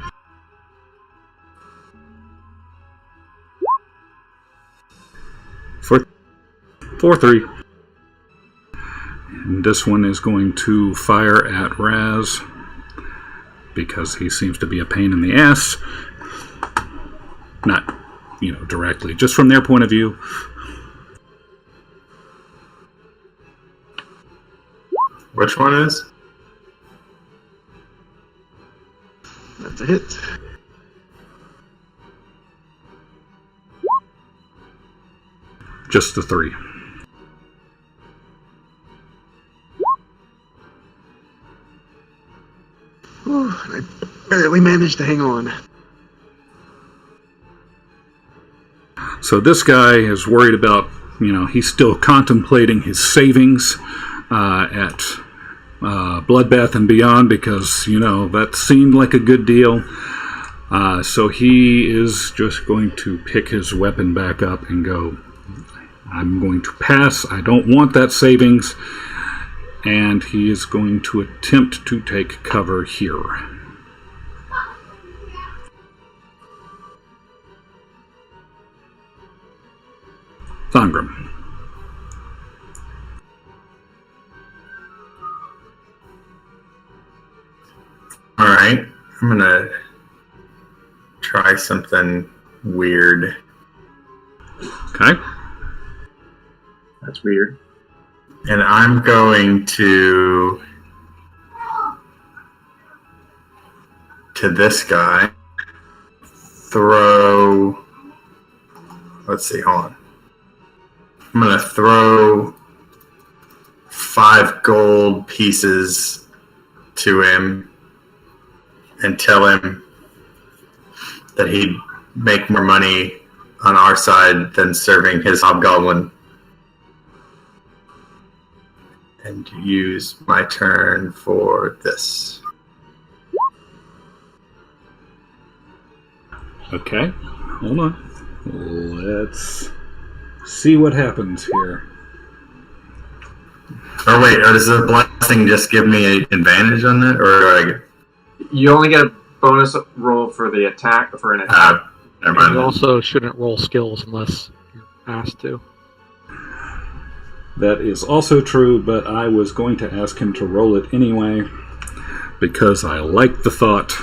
For 3. And this one is going to fire at Raz because he seems to be a pain in the ass. Not, directly, just from their point of view.
Which one is?
That's a hit.
Just the 3.
Whew, I barely managed to hang on.
So this guy is worried about, he's still contemplating his savings at Bloodbath and Beyond because, that seemed like a good deal. So he is just going to pick his weapon back up and go, I'm going to pass. I don't want that savings. And he is going to attempt to take cover here. Thongrim.
Alright, I'm gonna try something weird.
Okay.
That's weird.
And I'm going to this guy throw, let's see, hold on. I'm going to throw 5 gold pieces to him and tell him that he'd make more money on our side than serving his hobgoblin. And use my turn for this.
Okay, hold on. Let's see what happens here.
Oh wait, or does the blessing just give me an advantage on that, or do I get...
You only get a bonus roll for the attack, for an attack.
Never mind.
You also shouldn't roll skills unless you're asked to.
That is also true, but I was going to ask him to roll it anyway because I like the thought.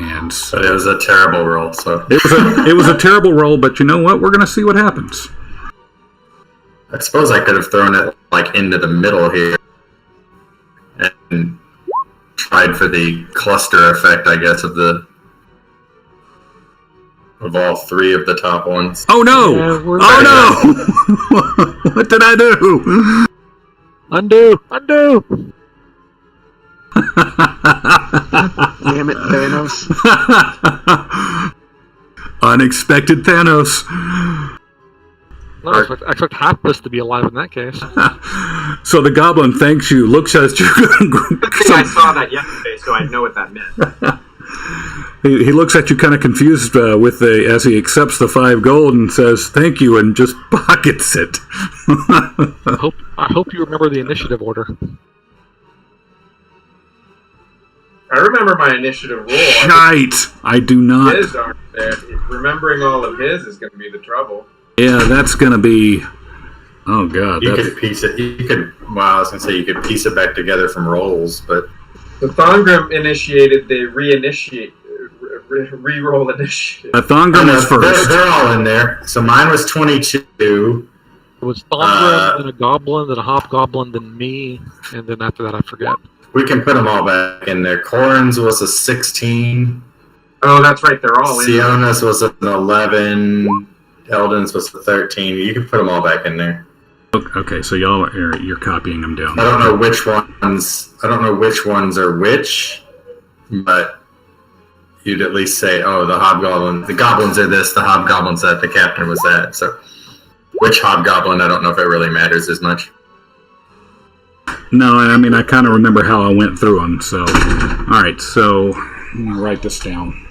And so
But it was a terrible roll, so...
it was a terrible roll, but you know what? We're going to see what happens.
I suppose I could have thrown it, into the middle here. And tried for the cluster effect, I guess, of all 3 of the top ones.
Oh no!
Yeah,
Oh no! What did I do?
Undo!
Damn it, Thanos.
Unexpected Thanos.
No, I expect half this to be alive in that case.
So the goblin thanks you, looks at you.
I saw that yesterday, so I know what that meant.
He looks at you kind of confused as he accepts the 5 gold and says thank you and just pockets it.
I hope you remember the initiative order.
I remember my initiative roll.
Shite! I do not.
His aren't there. Remembering all of his is going to be the trouble.
Yeah, that's going to be... Oh, God.
You could piece it... I was going to say you could piece it back together from rolls, but...
The Thongrim initiated the re-roll initiative.
Thongrim was first.
They're all in there. So mine was 22.
It was Thongrim, then a goblin, then a hobgoblin, then me, and then after that I forget.
We can put them all back in there. Corin's was a 16.
Oh, that's right. They're all in.
Siona's was an 11. Eldon's was a 13. You can put them all back in there.
Okay, so you're copying them down.
I don't know which ones. I don't know which ones are which, but you'd at least say, "Oh, the hobgoblin, the goblins are this, the hobgoblins that, the captain was that." So, which hobgoblin? I don't know if it really matters as much.
No, I mean I kind of remember how I went through them. So, all right, so I'm gonna write this down.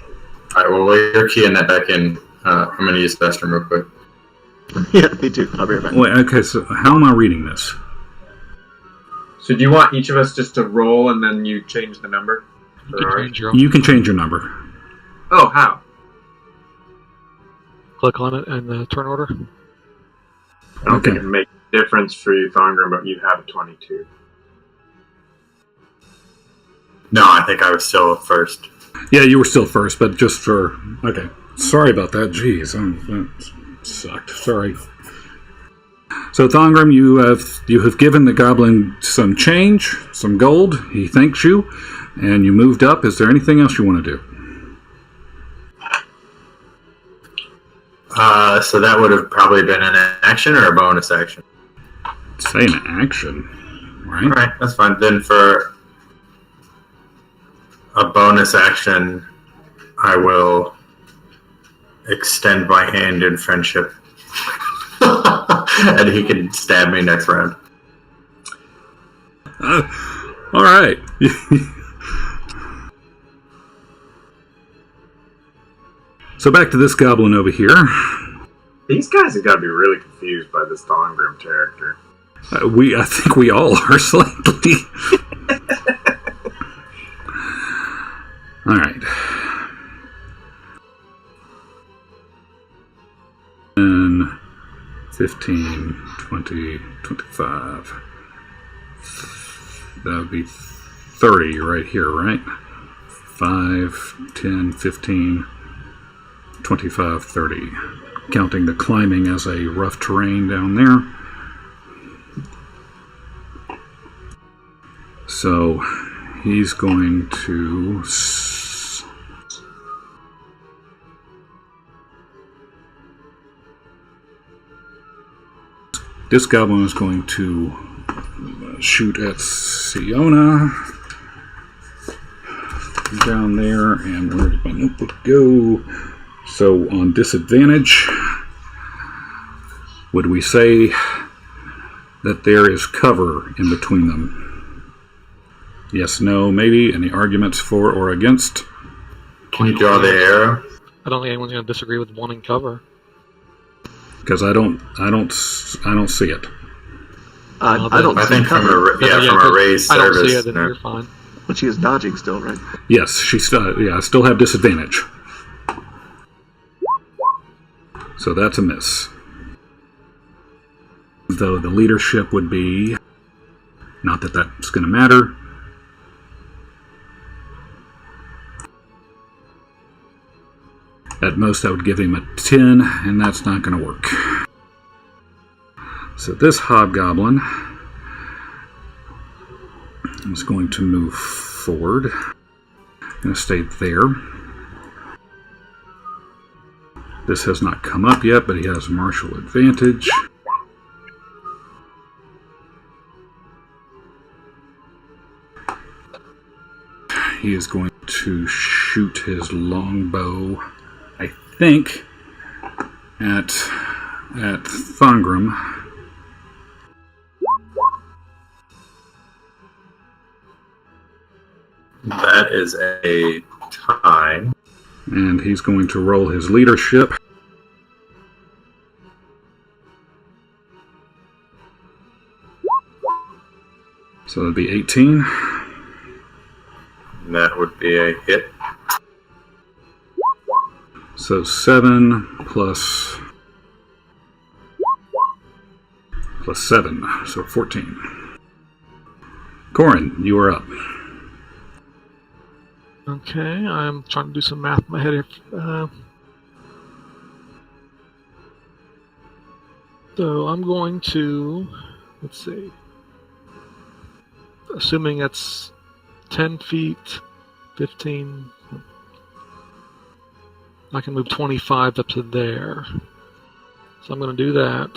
All right. Well, while you're keying that back in, I'm going to use the restroom real quick.
Yeah, me too. I'll be right back.
Wait, okay, so how am I reading this?
So do you want each of us just to roll and then you change the number?
You can change your number.
Oh, how?
Click on it and the turn order.
I don't think it makes a difference for you, Thongren, but you have a 22.
No, I think I was still first.
Yeah, you were still first, but just for... Okay. Sorry about that. Jeez, that sucked. Sorry. So, Thongren, you have given the goblin some change, some gold. He thanks you, and you moved up. Is there anything else you want to do?
So that would have probably been an action or a bonus action.
Say an action, right?
All right, that's fine. Then for a bonus action, I will extend my hand in friendship. And he can stab me next round.
All right. So back to this goblin over here.
These guys have got to be really confused by this Thongren character.
I think we all are slightly. All right. And 15, 20, 25. That would be 30 right here, right? 5, 10, 15, 25, 30. Counting the climbing as a rough terrain down there. So he's going to... This goblin is going to shoot at Siona down there, and where did my notebook go? So on disadvantage, would we say that there is cover in between them? Yes, no, maybe. Any arguments for or against?
Can you draw the arrow?
I don't think anyone's going to disagree with wanting cover.
Because I don't see it.
I don't
I
see
think from
cover.
a raised
I don't
service.
see it, then you're fine.
But she is dodging still, right?
Yes, I still have disadvantage. So that's a miss. Though the leadership would be... Not that that's going to matter. At most, I would give him a 10, and that's not going to work. So this hobgoblin is going to move forward. Going to stay there. This has not come up yet, but he has martial advantage. He is going to shoot his longbow, I think, at Thongren.
That is a tie.
And he's going to roll his leadership. So that'd be 18.
That would be a hit.
So 7 plus 7, so 14. Corin, you are up.
Okay, I'm trying to do some math in my head here. So I'm going to, let's see, assuming it's 10 feet, 15, I can move 25 up to there. So I'm going to do that.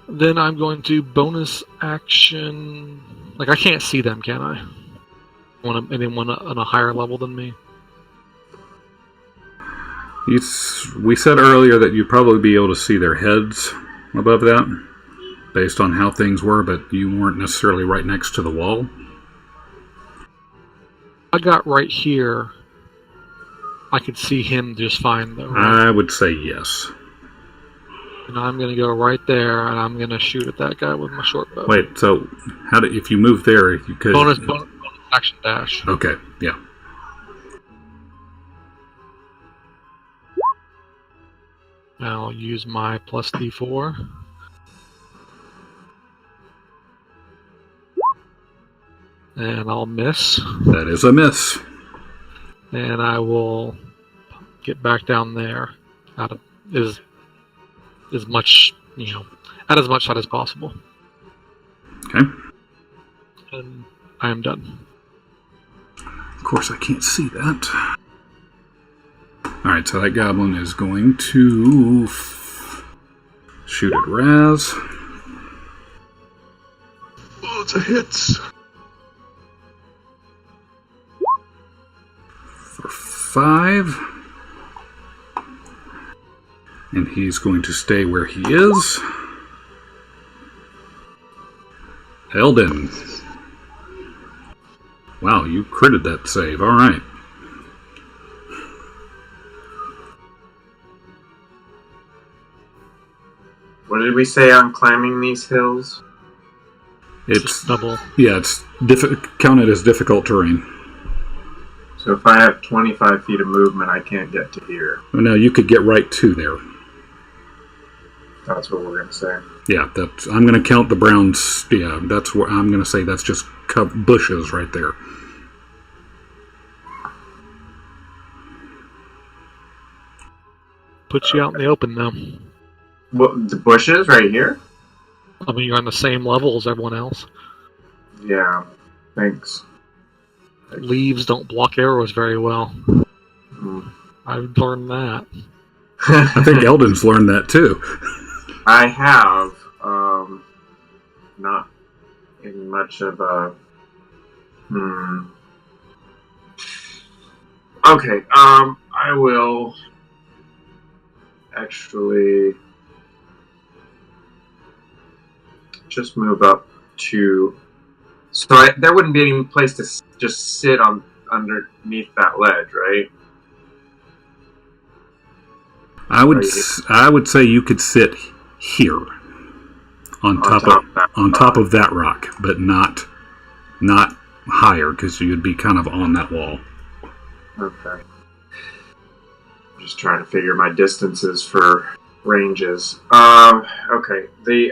Then I'm going to bonus action. Like, I can't see them, can I? Anyone on a higher level than me?
We said earlier that you'd probably be able to see their heads above that, based on how things were, but you weren't necessarily right next to the wall.
I got right here. I could see him just fine, though. Right?
I would say yes.
And I'm going to go right there, and I'm going to shoot at that guy with my short bow.
Wait, so if you move there, you could...
Bonus action dash.
Okay, yeah.
I'll use my plus D4. And I'll miss.
That is a miss.
And I will get back down there out of as much, at as much shot as possible.
Okay.
And I am done.
Of course, I can't see that. Alright, so that goblin is going to shoot at Raz.
Oh, it's a hit.
For 5. And he's going to stay where he is. Eldon. Wow, you critted that save. Alright.
What did we say on climbing these hills?
It's
double.
Yeah, it's counted as difficult terrain.
So if I have 25 feet of movement, I can't get to here.
No, you could get right to there.
That's what we're going to say.
Yeah, I'm going to count the browns. Yeah, that's what I'm going to say. That's just bushes right there.
Put you out in the open now.
What, the bushes right here?
I mean, you're on the same level as everyone else.
Yeah, thanks.
Leaves don't block arrows very well.
Mm.
I've learned that.
I think Eldon's learned that too.
I have, not in much of a, Okay, I will actually just move up to, so there wouldn't be any place to just sit on underneath that ledge, right?
I would say you could sit here on top of that rock, but not higher, because you'd be kind of on that wall.
Okay. I'm just trying to figure my distances for ranges. Okay. The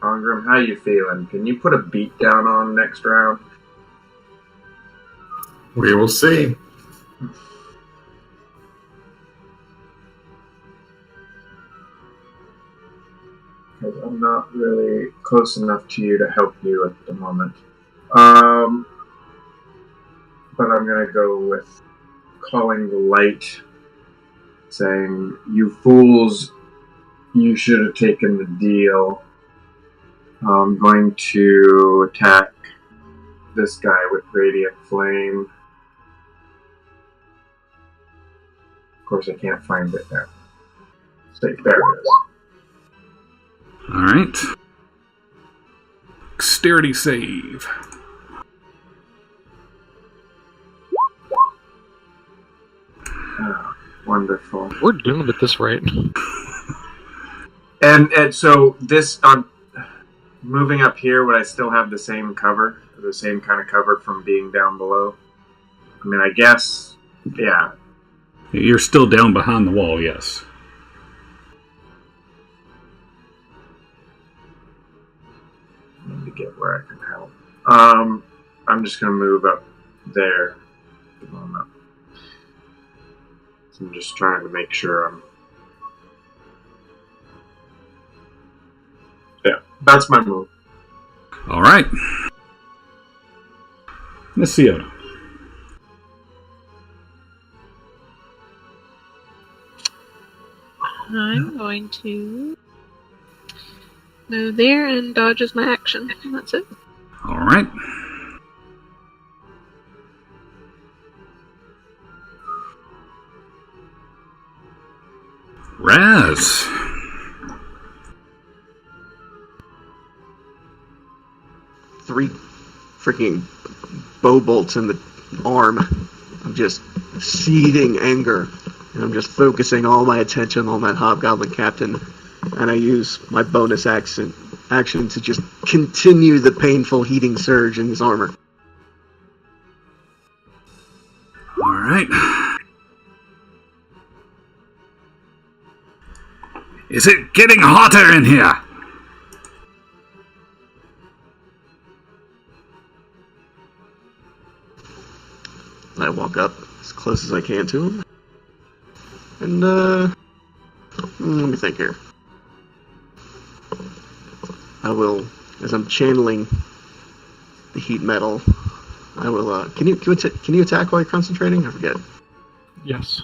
Ongram, how you feeling? Can you put a beat down on next round?
We will see.
Because I'm not really close enough to you to help you at the moment. But I'm going to go with calling the light, saying, "You fools, you should have taken the deal. I'm going to attack this guy with Radiant Flame." Of course, I can't find it now. There it is.
Alright. Dexterity save.
Oh, wonderful.
We're doing it at this rate.
And so this, moving up here, would I still have the same cover? The same kind of cover from being down below? I mean, I guess, yeah.
You're still down behind the wall, yes.
I need to get where I can help. I'm just going to move up there at the moment. So I'm just trying to make sure I'm... Yeah, that's my move.
All right. Miss Siona.
I'm going to move there and dodge as my action. And that's it.
All right. Raz.
Three freaking bow bolts in the arm. I'm just seething anger, and I'm just focusing all my attention on that hobgoblin captain. And I use my bonus action to just continue the painful heating surge in his armor.
All right. Is it getting hotter in here?
And I walk up as close as I can to him. And, let me think here. I will, as I'm channeling the heat metal, I will, can you attack while you're concentrating? I forget.
Yes.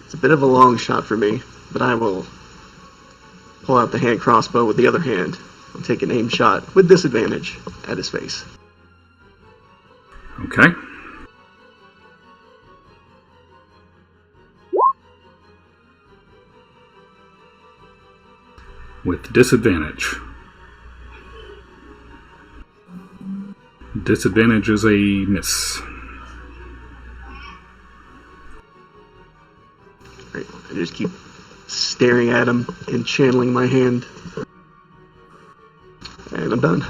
It's a bit of a long shot for me, but I will pull out the hand crossbow with the other hand and take an aim shot with disadvantage at his face.
Okay. With disadvantage. Disadvantage is a miss.
Right. I just keep staring at him and channeling my hand. And I'm done.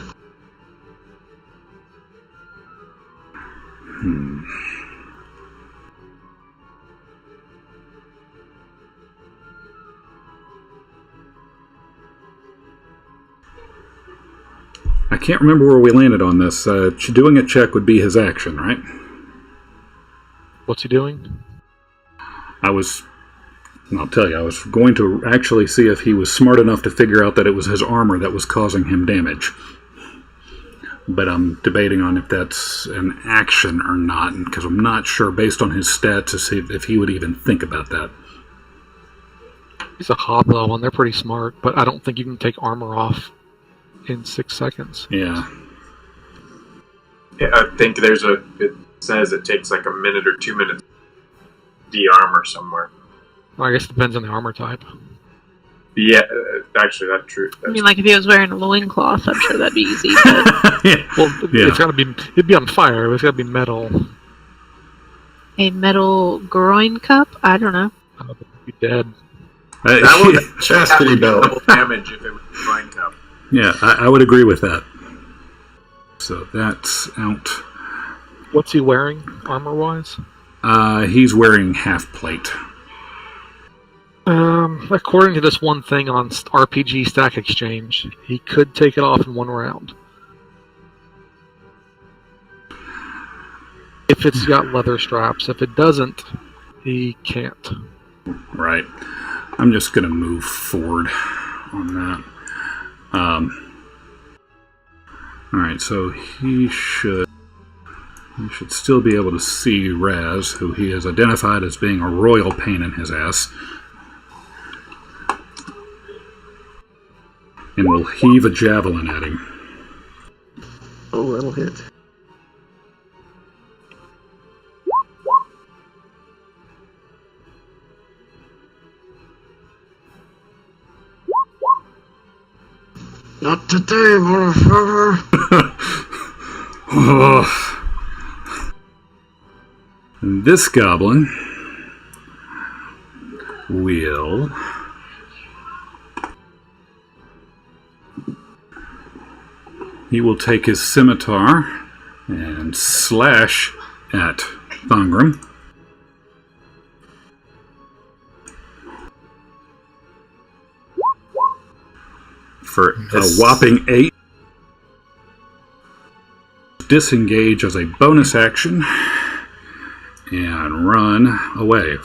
I can't remember where we landed on this. Doing a check would be his action, right?
What's he doing?
I'll tell you, I was going to actually see if he was smart enough to figure out that it was his armor that was causing him damage. But I'm debating on if that's an action or not, because I'm not sure, based on his stats, to see if he would even think about that.
He's a hobgoblin. They're pretty smart, but I don't think you can take armor off in 6 seconds.
Yeah.
Yeah, I think it says it takes like a minute or 2 minutes to de-armor somewhere.
Well, I guess it depends on the armor type.
Yeah, actually, that's true.
I mean, like if he was wearing a loincloth, I'm sure that'd be easy. But
Yeah.
Well,
Yeah.
it'd be on fire. It's got to be metal.
a metal groin cup? I don't know.
It'd be dead.
That was a chastity belt.
Double damage if it was a groin cup.
Yeah, I would agree with that. So that's out.
What's he wearing, armor-wise?
He's wearing half plate.
According to this one thing on RPG Stack Exchange, he could take it off in one round. If it's got leather straps. If it doesn't, he can't.
Right. I'm just going to move forward on that. Alright, so he should still be able to see Raz, who he has identified as being a royal pain in his ass. And will heave a javelin at him.
Oh, that'll hit. Not today, motherfucker.
And this goblin will take his scimitar and slash at Thongrim. For a whopping 8. Disengage as a bonus action and run away.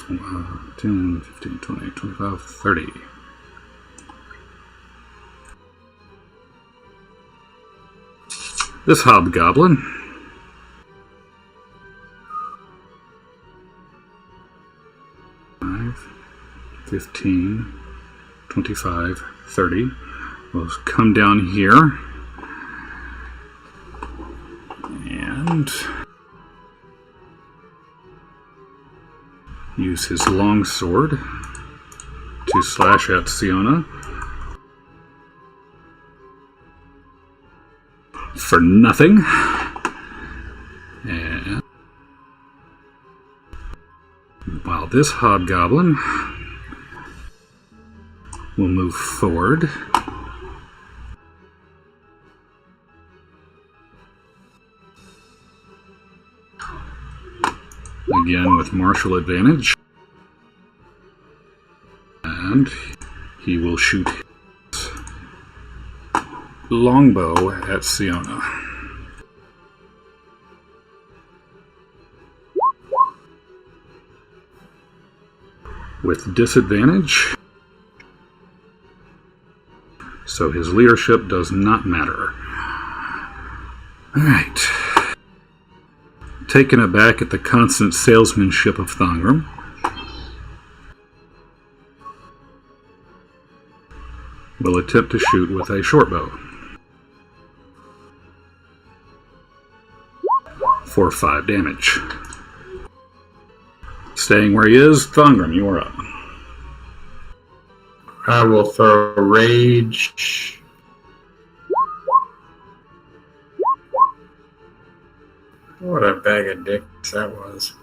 10, 15, 20, 25, 30. This hobgoblin 15, 25, 30. We'll come down here and use his long sword to slash at Siona for nothing. And while this hobgoblin will move forward, again with martial advantage, and he will shoot his longbow at Siona. With disadvantage, so his leadership does not matter. Alright. Taken aback at the constant salesmanship of Thongram, will attempt to shoot with a short bow for 5 damage. Staying where he is, Thongram, you are up.
I will throw rage. What a bag of dicks that was.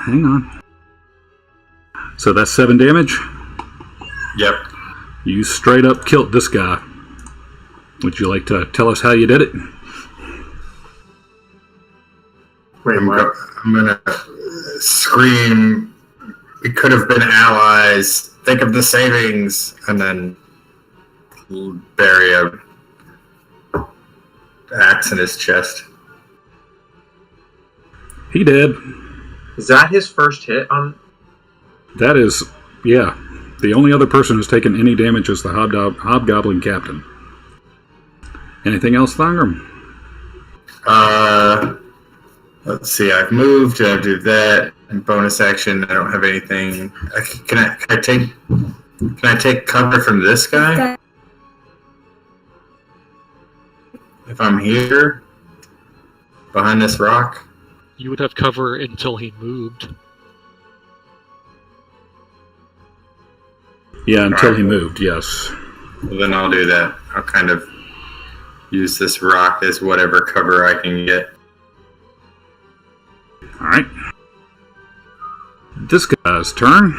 Hang on. So that's 7 damage?
Yep.
You straight up killed this guy. Would you like to tell us how you did it?
Wait, what?
I'm gonna scream, we could have been allies, think of the savings, and then bury a axe in his chest.
He did.
Is that his first hit on?
That is, yeah. The only other person who's taken any damage is the Hobgoblin Captain. Anything else, Thongram?
Let's see, I've moved, I do that, and bonus action, I don't have anything. Can I take cover from this guy? If I'm here, behind this rock?
You would have cover until he moved.
Yeah, until he moved, yes.
Well, then I'll do that. I'll kind of use this rock as whatever cover I can get.
Alright. This guy's turn.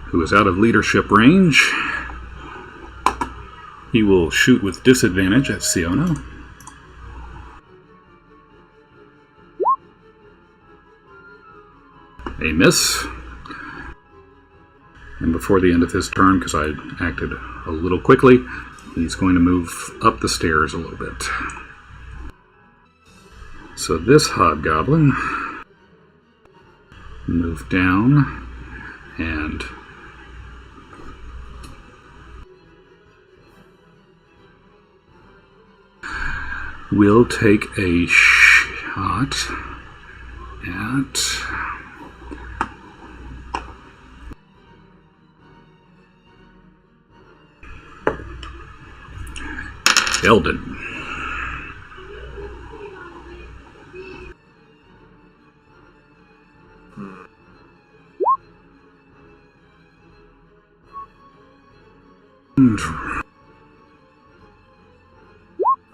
Who is out of leadership range. He will shoot with disadvantage at Siona. A miss. And before the end of his turn, because I acted a little quickly, he's going to move up the stairs a little bit. So this hobgoblin move down and will take a shot at Eldon.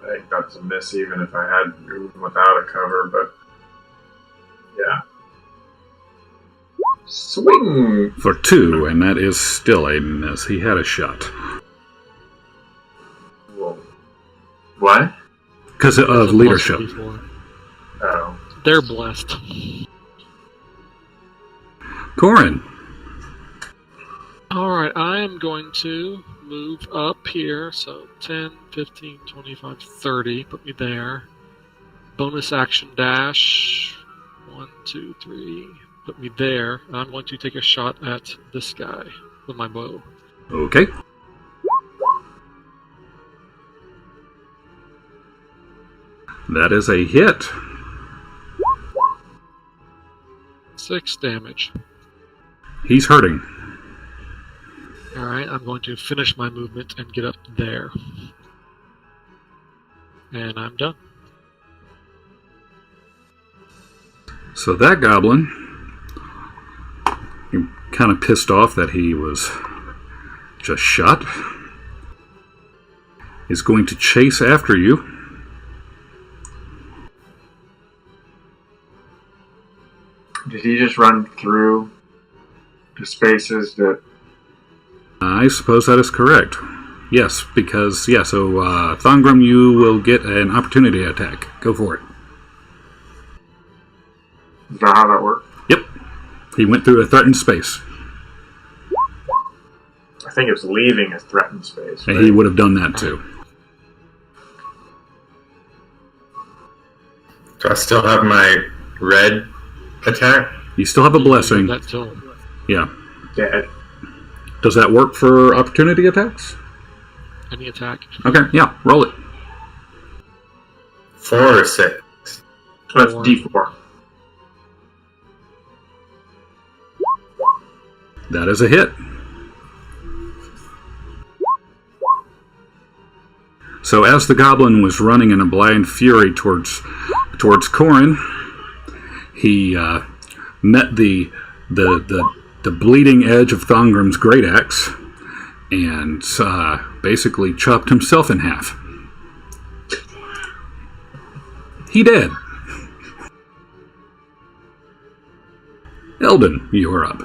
I think that's a miss even if I had moved without a cover, but yeah. Swing!
For 2, and that is still a miss. He had a shot.
Whoa. What?
Because of leadership.
Oh.
They're blessed.
Corin.
Alright, I am going to move up here. So 10, 15, 25, 30. Put me there. Bonus action dash. 1, 2, 3. Put me there. I'm going to take a shot at this guy with my bow.
Okay. That is a hit.
6 damage.
He's hurting.
Alright, I'm going to finish my movement and get up there. And I'm done.
So that goblin, kind of pissed off that he was just shot, is going to chase after you.
Did he just run through the spaces that...
I suppose that is correct. Yes, because, so Thongrum, you will get an opportunity attack. Go for it.
Is that how that works?
Yep. He went through a threatened space.
I think it was leaving a threatened space.
And he would have done that too.
Do I still have my red attack?
You still have a blessing.
That's all.
Yeah.
Dead.
Does that work for opportunity attacks?
Any attack.
Okay, yeah, roll it.
4 or 6?
That's D4.
That is a hit. So as the goblin was running in a blind fury towards Corin, he met the bleeding edge of Thongrum's great axe and basically chopped himself in half. He dead. Eldon, you are up.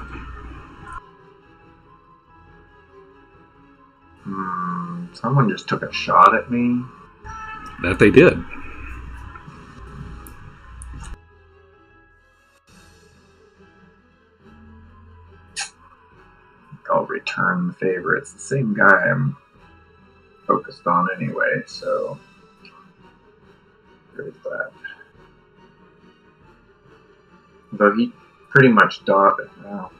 Someone just took a shot at me.
That they did.
I'll return the favor. It's the same guy I'm focused on anyway, so there's that. Though he pretty much dodged it now.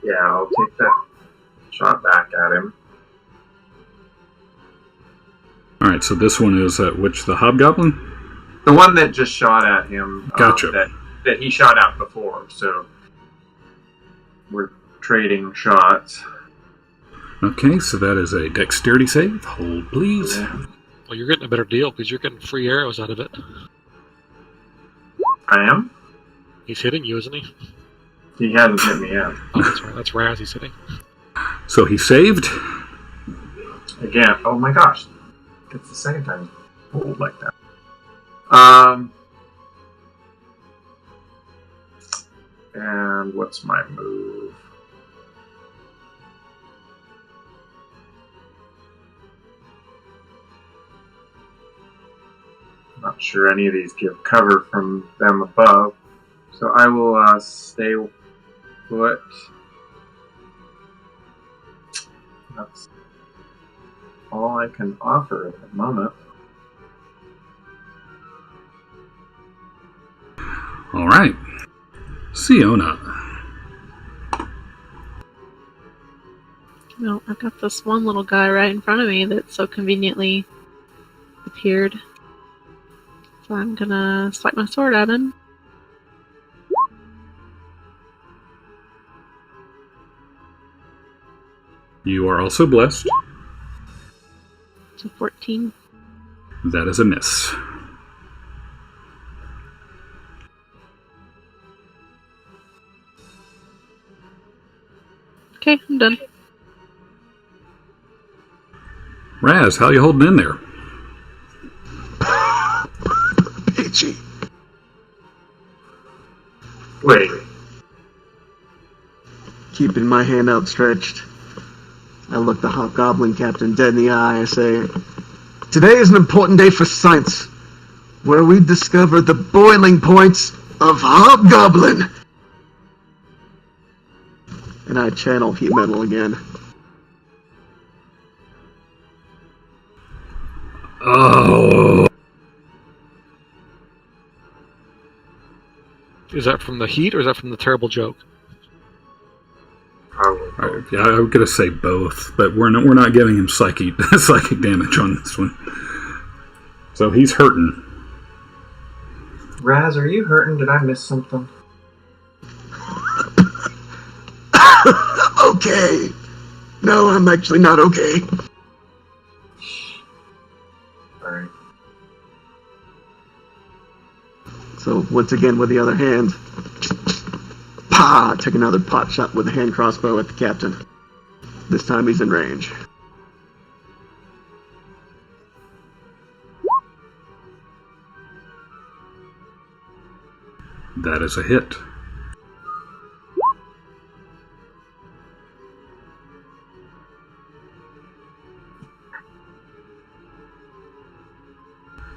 Yeah, I'll take that shot back at him.
Alright, so this one is which, the hobgoblin?
The one that just shot at him.
Gotcha.
That he shot at before, so we're trading shots.
Okay, so that is a dexterity save. Hold, please.
Yeah.
Well, you're getting a better deal because you're getting free arrows out of it.
I am?
He's hitting you, isn't he?
He hasn't hit me yet.
Oh, that's right. That's Raz he's hitting.
So he saved.
Again. Oh my gosh. It's the second time he's pulled like that. And what's my move? Not sure any of these give cover from them above. So I will stay put. That's all I can offer at the moment.
All right. Siona.
No, I've got this one little guy right in front of me that so conveniently appeared. So I'm gonna swipe my sword at him.
You are also blessed.
So 14.
That is a miss.
Okay, I'm done.
Raz, how you holding in there?
Peachy.
Wait.
Keeping my hand outstretched, I look the hobgoblin captain dead in the eye. I say, "Today is an important day for science, where we discover the boiling points of hobgoblin." And I channel heat metal again.
Oh.
Is that from the heat or is that from the terrible joke?
Probably.
Yeah, I was gonna say both, but we're not giving him psychic damage on this one. So he's hurting.
Raz, are you hurting? Did I miss something?
Okay. No, I'm actually not okay.
Alright.
So once again with the other hand, take another pot shot with a hand crossbow at the captain. This time he's in range.
That is a hit.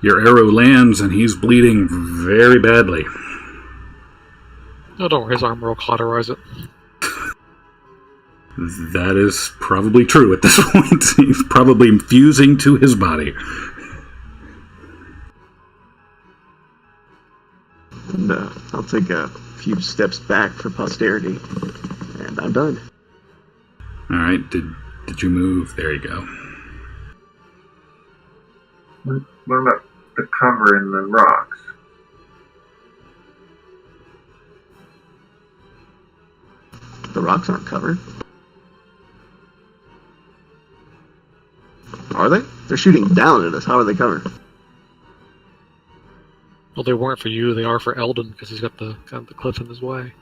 Your arrow lands and he's bleeding very badly.
No, don't worry, his armor will cauterize it.
That is probably true at this point. He's probably fusing to his body.
And I'll take a few steps back for posterity, and I'm done.
All right, did you move? There you go.
What about the cover in the rocks?
The rocks aren't covered. Are they? They're shooting down at us. How are they covered?
Well, they weren't for you. They are for Eldon because he's got the cliff in his way.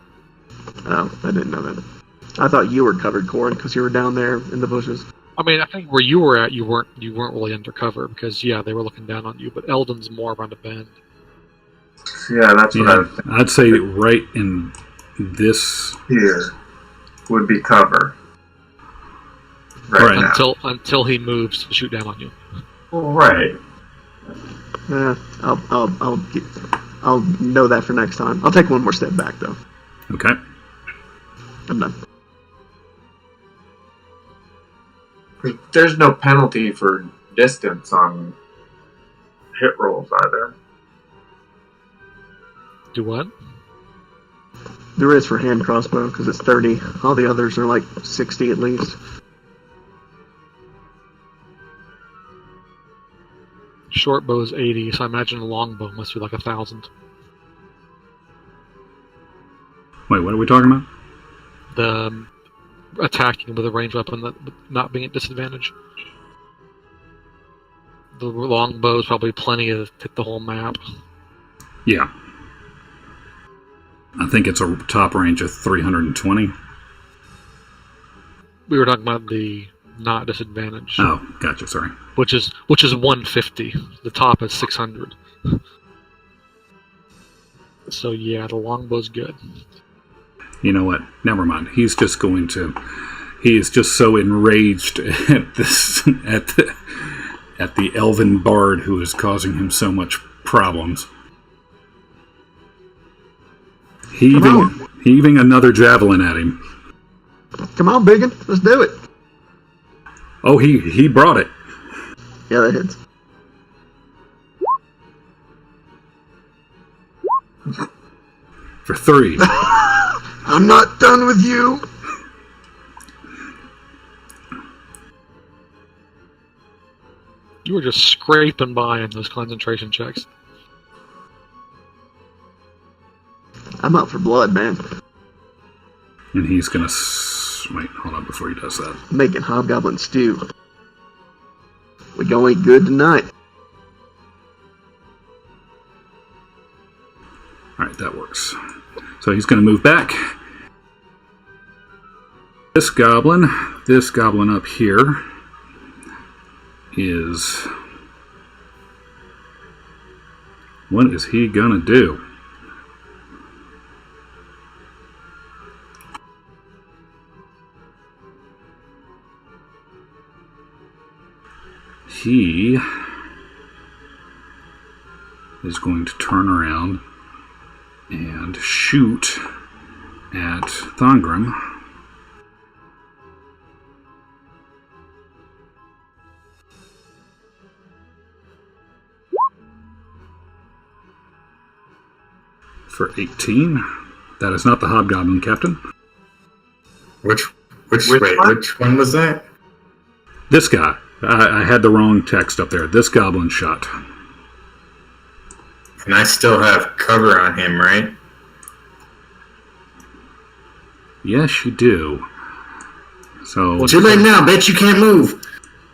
Oh, I didn't know that. I thought you were covered, Corin, because you were down there in the bushes.
I mean, I think where you were at, you weren't really undercover because they were looking down on you. But Eldon's more around a bend.
Yeah, that's what I was thinking.
I'd say right in this
Here would be cover.
Right.
Now.
Until he moves to shoot down on you.
Well, right.
I'll know that for next time. I'll take one more step back though.
Okay.
I'm done.
There's no penalty for distance on hit rolls either.
Do what?
There is for hand crossbow because it's 30. All the others are like 60 at least.
Short bow is 80, so I imagine a long bow must be like 1,000.
Wait, what are we talking about?
The attacking with a ranged weapon that not being at disadvantage. The long bow is probably plenty to hit the whole map.
Yeah. I think it's a top range of 320.
We were talking about the not disadvantage.
Oh, gotcha, sorry.
Which is 150. The top is 600. So yeah, the longbow's good.
You know what? Never mind. He is just so enraged at this at the elven bard who is causing him so much problems. Heaving another javelin at him.
Come on, biggin, let's do it.
Oh, he brought it.
Yeah, that hits.
For 3.
I'm not done with you.
You were just scraping by in those concentration checks.
I'm out for blood, man.
And he's gonna wait. Hold on before he does that.
Making hobgoblin stew. We gonna eat good tonight.
All right, that works. So he's gonna move back. This goblin up here is. What is he gonna do? He is going to turn around and shoot at Thongrim. For 18. That is not the hobgoblin, Captain.
Which one was that?
This guy. I had the wrong text up there. This goblin shot.
And I still have cover on him, right?
Yes, you do. So
Too late now, bitch. You can't move.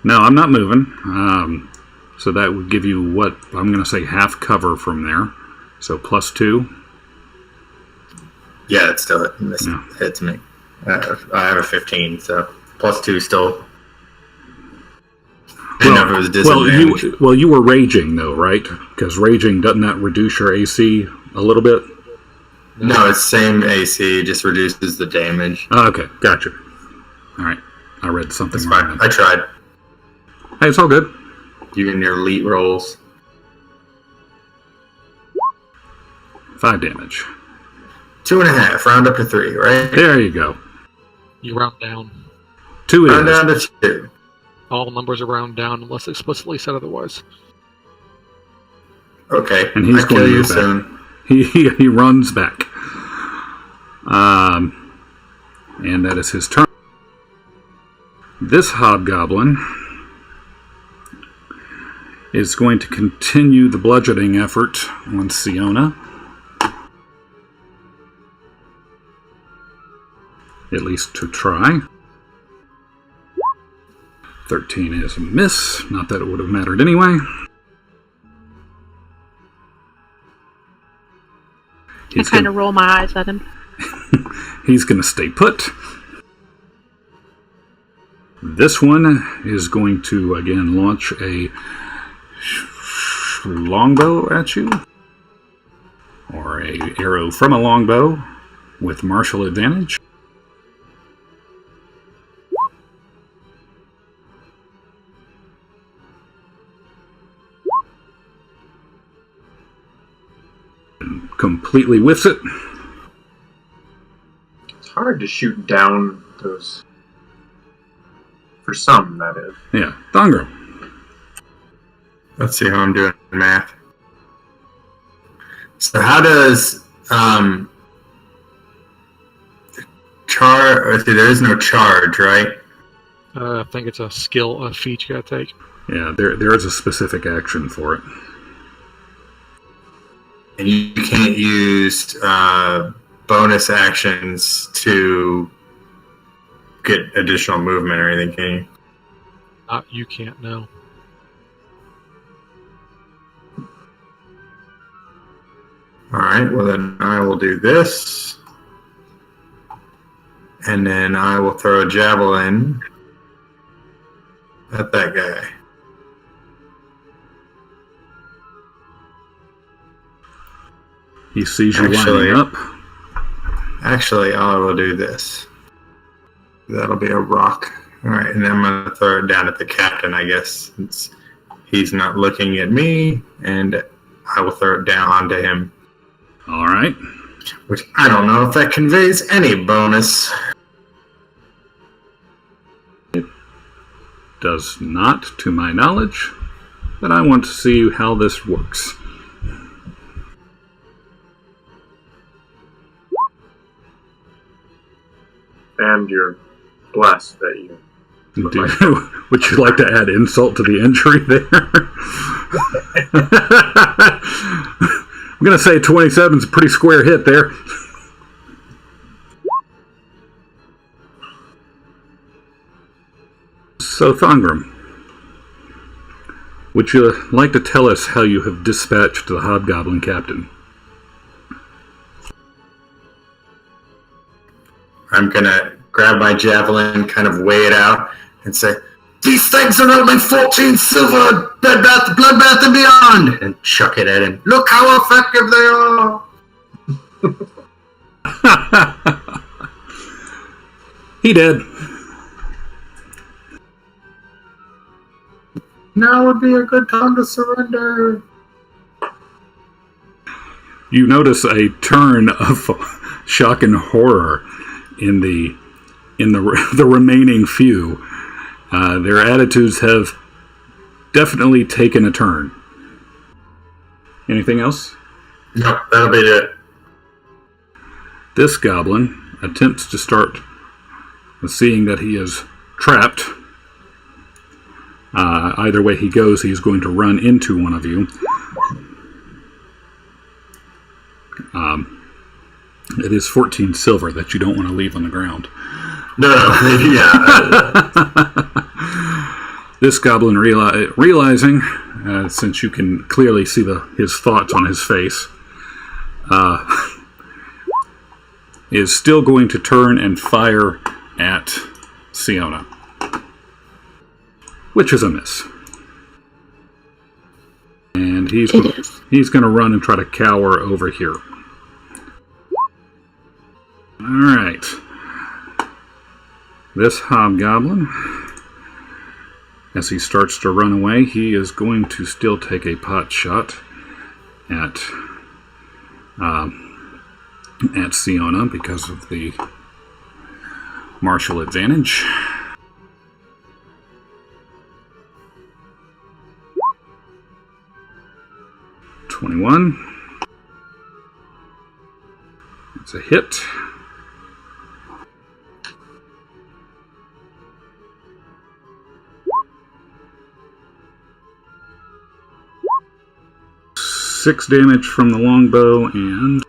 no, I'm not moving. So that would give you what I'm going to say half cover from there. So +2.
Yeah, it still hits me. I have a 15, so +2 still. I know if it was disadvantage.
Well, you were raging though, right? Because raging, doesn't that reduce your AC a little bit?
No, it's same AC, just reduces the damage.
Oh, okay, gotcha. All right, I read something
It's
wrong.
fine. I tried.
Hey, it's all good.
You and your elite rolls.
5 damage.
2.5. Round up to 3, right?
There you go.
You round down.
2
Round
is.
down to 2.
All numbers are round down unless explicitly said otherwise.
Okay.
And he's
I'll
going
kill
to
you
move back.
soon.
He runs back. And that is his turn. This hobgoblin is going to continue the bludgeoning effort on Siona. At least to try. 13 is a miss. Not that it would have mattered anyway.
I kind of roll my eyes at him.
He's going to stay put. This one is going to again launch a longbow at you, or a arrow from a longbow with martial advantage. Completely whiffs it.
It's hard to shoot down those. For some, that is.
Yeah, Thongro.
Let's see how I'm doing in math. So how does there is no charge, right?
I think it's a feat you gotta take.
Yeah, there is a specific action for it.
And you can't use bonus actions to get additional movement or anything, can you?
You can't know.
Alright, well then I will do this. And then I will throw a javelin at that guy.
He sees you lining up.
Actually, I will do this. That'll be a rock. Alright, and then I'm going to throw it down at the captain, I guess, since he's not looking at me, and I will throw it down onto him.
Alright.
Which I don't know if that conveys any bonus.
It does not, to my knowledge, but I want to see how this works.
And you're blessed that you.
Would you like to add insult to the injury there? I'm going to say 27 is a pretty square hit there. So, Thongrim, would you like to tell us how you have dispatched the Hobgoblin Captain?
I'm going to grab my javelin, kind of weigh it out, and say, "These things are only 14 silver, bloodbath and beyond!" And chuck it at him. Look how effective they are!
He did.
Now would be a good time to surrender.
You notice a turn of shock and horror in the remaining few. Their attitudes have definitely taken a turn. Anything else?
No, that'll be it.
This goblin attempts to start seeing that he is trapped. Either way he goes, he's going to run into one of you. It is 14 silver that you don't want to leave on the ground.
No, yeah.
This goblin realizing, since you can clearly see his thoughts on his face, is still going to turn and fire at Siona, which is a miss. And he's going to run and try to cower over here. Alright. This hobgoblin, as he starts to run away, he is going to still take a pot shot at Siona because of the martial advantage. $21. It's a hit. Six damage from the longbow and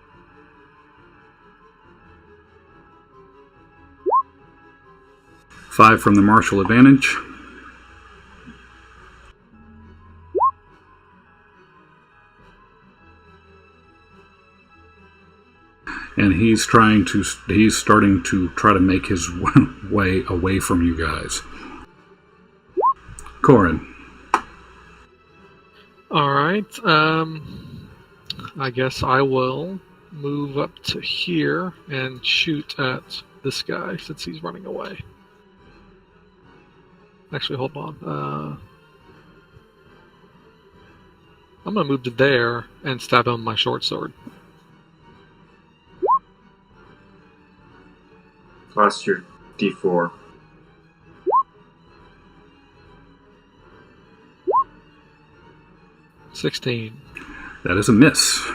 5 from the martial advantage. And he's starting to try to make his way away from you guys. Corin.
Alright, I guess I will move up to here and shoot at this guy since he's running away. Actually, hold on. I'm going to move to there and stab him with my short sword.
Plus your D4.
$16.
That is a miss.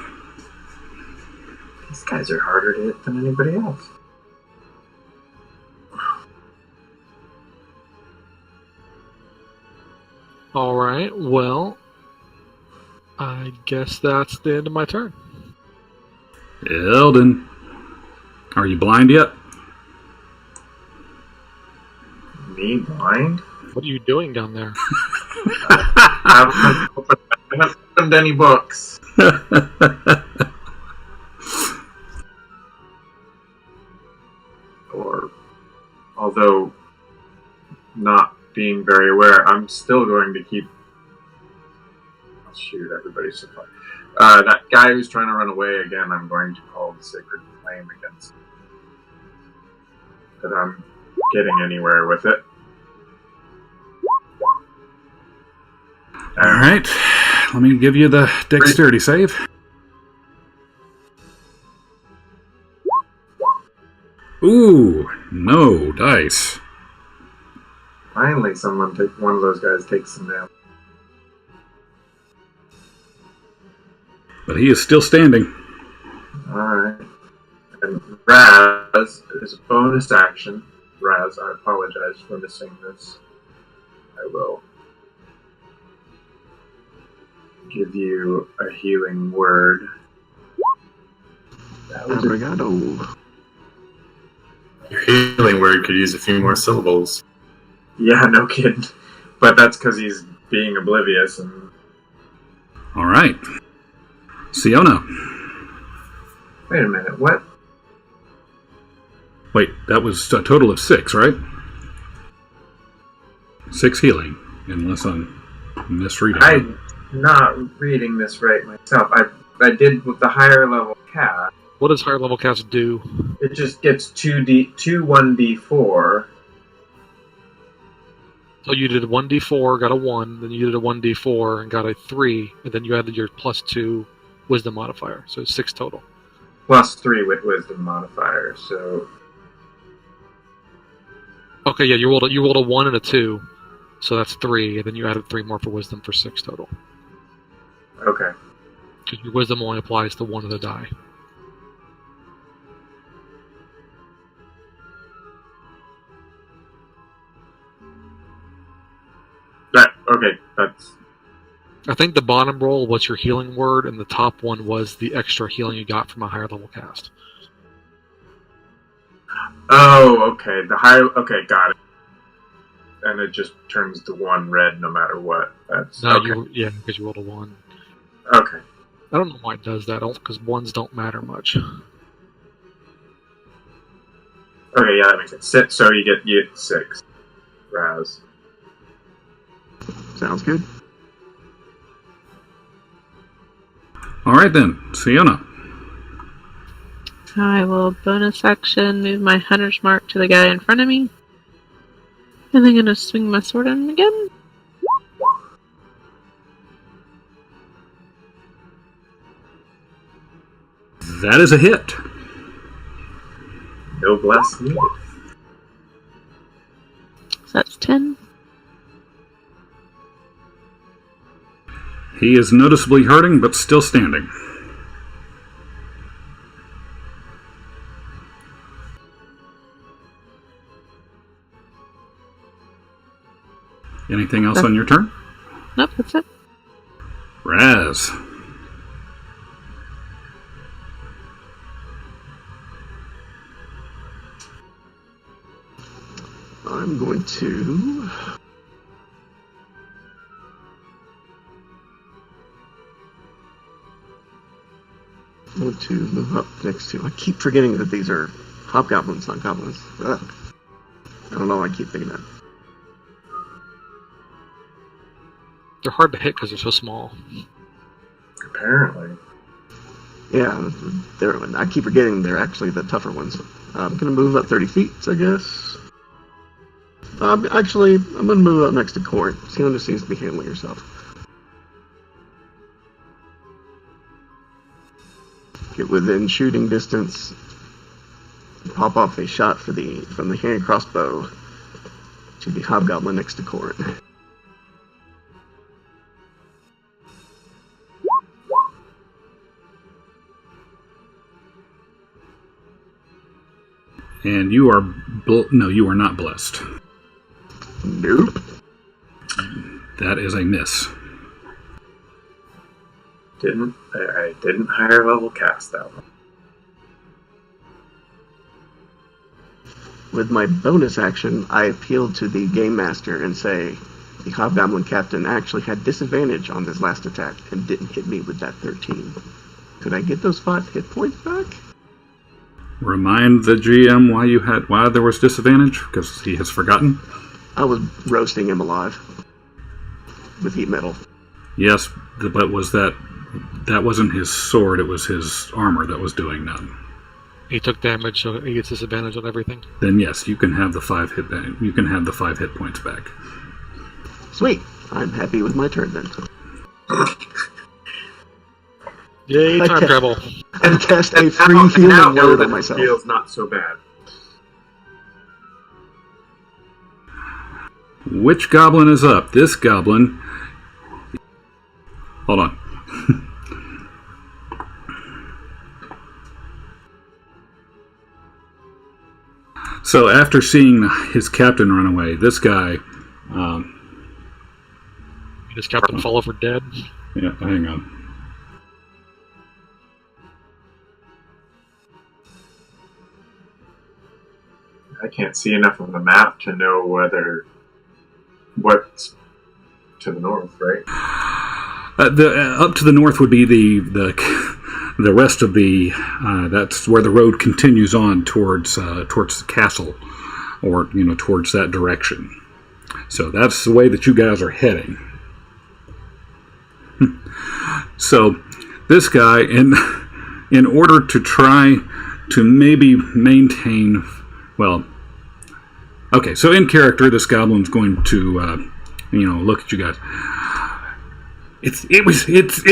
These guys are harder to hit than anybody else.
Alright, well, I guess that's the end of my turn.
Eldon. Are you blind yet?
Me blind?
What are you doing down there?
I haven't opened any books. Or, although not being very aware, I'm still going to keep. Oh, shoot, everybody's so far. That guy who's trying to run away again, I'm going to call the Sacred Flame against. But I'm getting anywhere with it.
Alright. Let me give you the dexterity save. Ooh, no dice.
Finally, one of those guys takes some damage.
But he is still standing.
Alright. And Raz is a bonus action. Raz, I apologize for missing this. I will give you a healing word.
Obrigado.
Your healing word could use a few more syllables.
Yeah, no kidding. But that's because he's being oblivious and...
Alright. Siona.
Wait a minute, what?
Wait, that was a total of 6, right? 6 healing, unless I'm misreading.
I'm not reading this right myself. I did with the higher level cast.
What does higher level cast do?
It just gets 1d4.
So you did 1d4, got a 1, then you did a 1d4 and got a 3, and then you added your +2 wisdom modifier. So it's 6 total.
Plus 3 with wisdom modifier, so...
Okay, yeah, you rolled a 1 and a 2, so that's 3, and then you added 3 more for wisdom for 6 total.
Okay.
Because your wisdom only applies to one of the die.
Okay, that's
I think the bottom roll was your healing word, and the top one was the extra healing you got from a higher level cast.
Oh, okay. Okay, got it. And it just turns to 1 red no matter what. That's
No,
okay.
because you rolled a 1.
Okay.
I don't know why it does that, because 1s don't matter much.
Okay, yeah, that makes sense. So you get 6. Raz.
Sounds good.
All right then, Sienna.
I will bonus action move my hunter's mark to the guy in front of me. And then gonna swing my sword at him again.
That is a hit.
No blast needed.
So that's 10.
He is noticeably hurting, but still standing. Anything else on your turn?
Nope, that's it.
Raz.
I'm going to... move up next to... I keep forgetting that these are hobgoblins, not goblins. Ugh. I don't know why I keep thinking that.
They're hard to hit because they're so small.
Apparently.
Yeah, I keep forgetting they're actually the tougher ones. I'm going to move up 30 feet, I guess. Actually, I'm going to move up next to Court. Sienna seems to be handling herself. Get within shooting distance. Pop off a shot from the hand crossbow to the hobgoblin next to Court.
And you are... no, you are not blessed.
Nope.
That is a miss.
I didn't higher level cast that one.
With my bonus action, I appeal to the game master and say, the hobgoblin captain actually had disadvantage on this last attack and didn't hit me with that 13. Could I get those 5 hit points back?
Remind the GM why there was disadvantage, because he has forgotten.
I was roasting him alive with heat metal.
Yes, but that wasn't his sword, it was his armor that was doing that.
He took damage, so he gets disadvantage on everything.
Then yes, you can have the 5 hit points back.
Sweet. I'm happy with my turn then.
Yay, time travel.
And cast a free healing word on myself.
Feels not so bad.
Which goblin is up? This goblin... Hold on. So after seeing his captain run away, this guy...
His captain fall over dead.
Yeah, hang on.
I can't see enough of the map to know what's to the north, right?
Up to the north would be the rest of the. That's where the road continues on towards the castle, or towards that direction. So that's the way that you guys are heading. So this guy, in order to try to maybe maintain, well, okay. So in character, this goblin's going to, look at you guys. It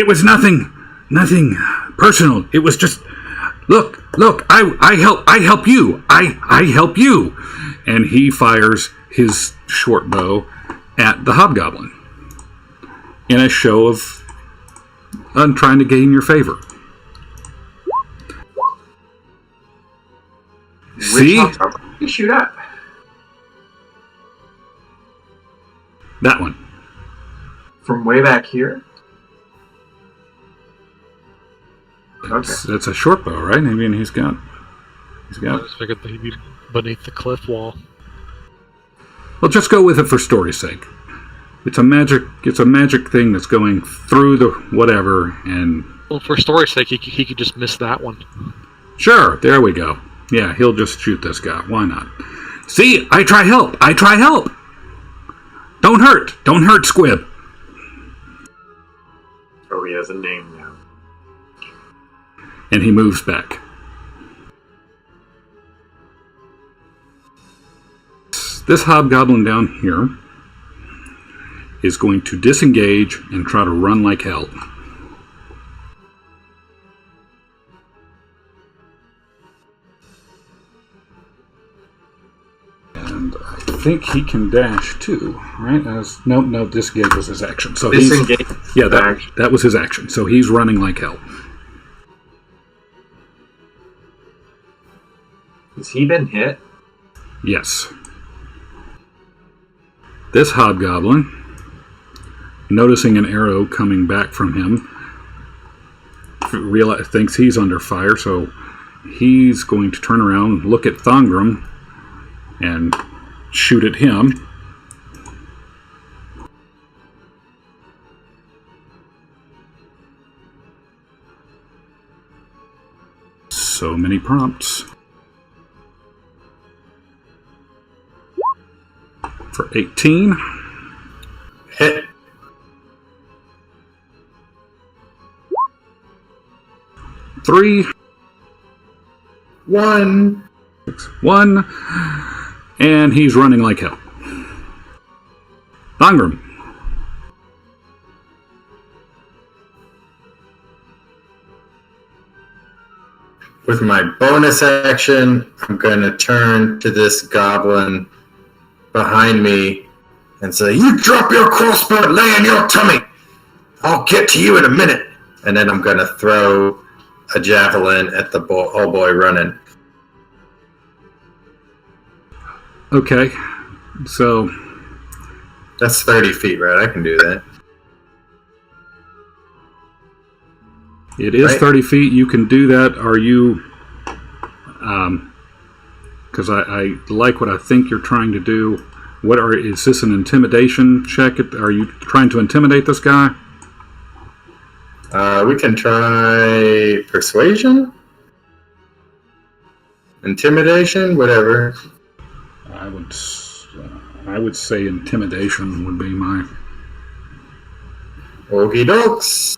was nothing personal. It was just, look, I help you. I help you. And he fires his short bow at the hobgoblin in a show of trying to gain your favor. See?
You shoot at
That one.
from way back here.
It's a short bow, right? I mean, he's got.
I just figured that he'd be beneath the cliff wall.
Well, just go with it for story's sake. It's a magic thing that's going through the whatever, and
Well, for story's sake, he could just miss that one.
sure, there we go. Yeah, he'll just shoot this guy. Why not? See, I try help. Don't hurt, Squib.
Oh, he has a name now.
And he moves back. This hobgoblin down here is going to disengage and try to run like hell. And I think he can dash too, right? No, disengage was his action. So
Disengage.
that was his action. So he's running like hell.
Has he been hit?
Yes. This hobgoblin, noticing an arrow coming back from him, thinks he's under fire, so he's going to turn around, look at Thongrum, and shoot at him. So many prompts. For 18.
Hit.
Three.
1.
1. And he's running like hell. Thongrum.
With my bonus action, I'm going to turn to this goblin behind me and say, "You drop your crossbow, lay on your tummy. I'll get to you in a minute." And then I'm going to throw a javelin at the old boy running.
Okay. So
That's 30 feet, right? I can do that.
it is
Right.
30 feet. You can do that. Are you... Because I like what I think you're trying to do. Is this an intimidation check? Are you trying to intimidate this guy?
We can try persuasion? Intimidation? Whatever.
I would say intimidation would be my...
Okie dokes.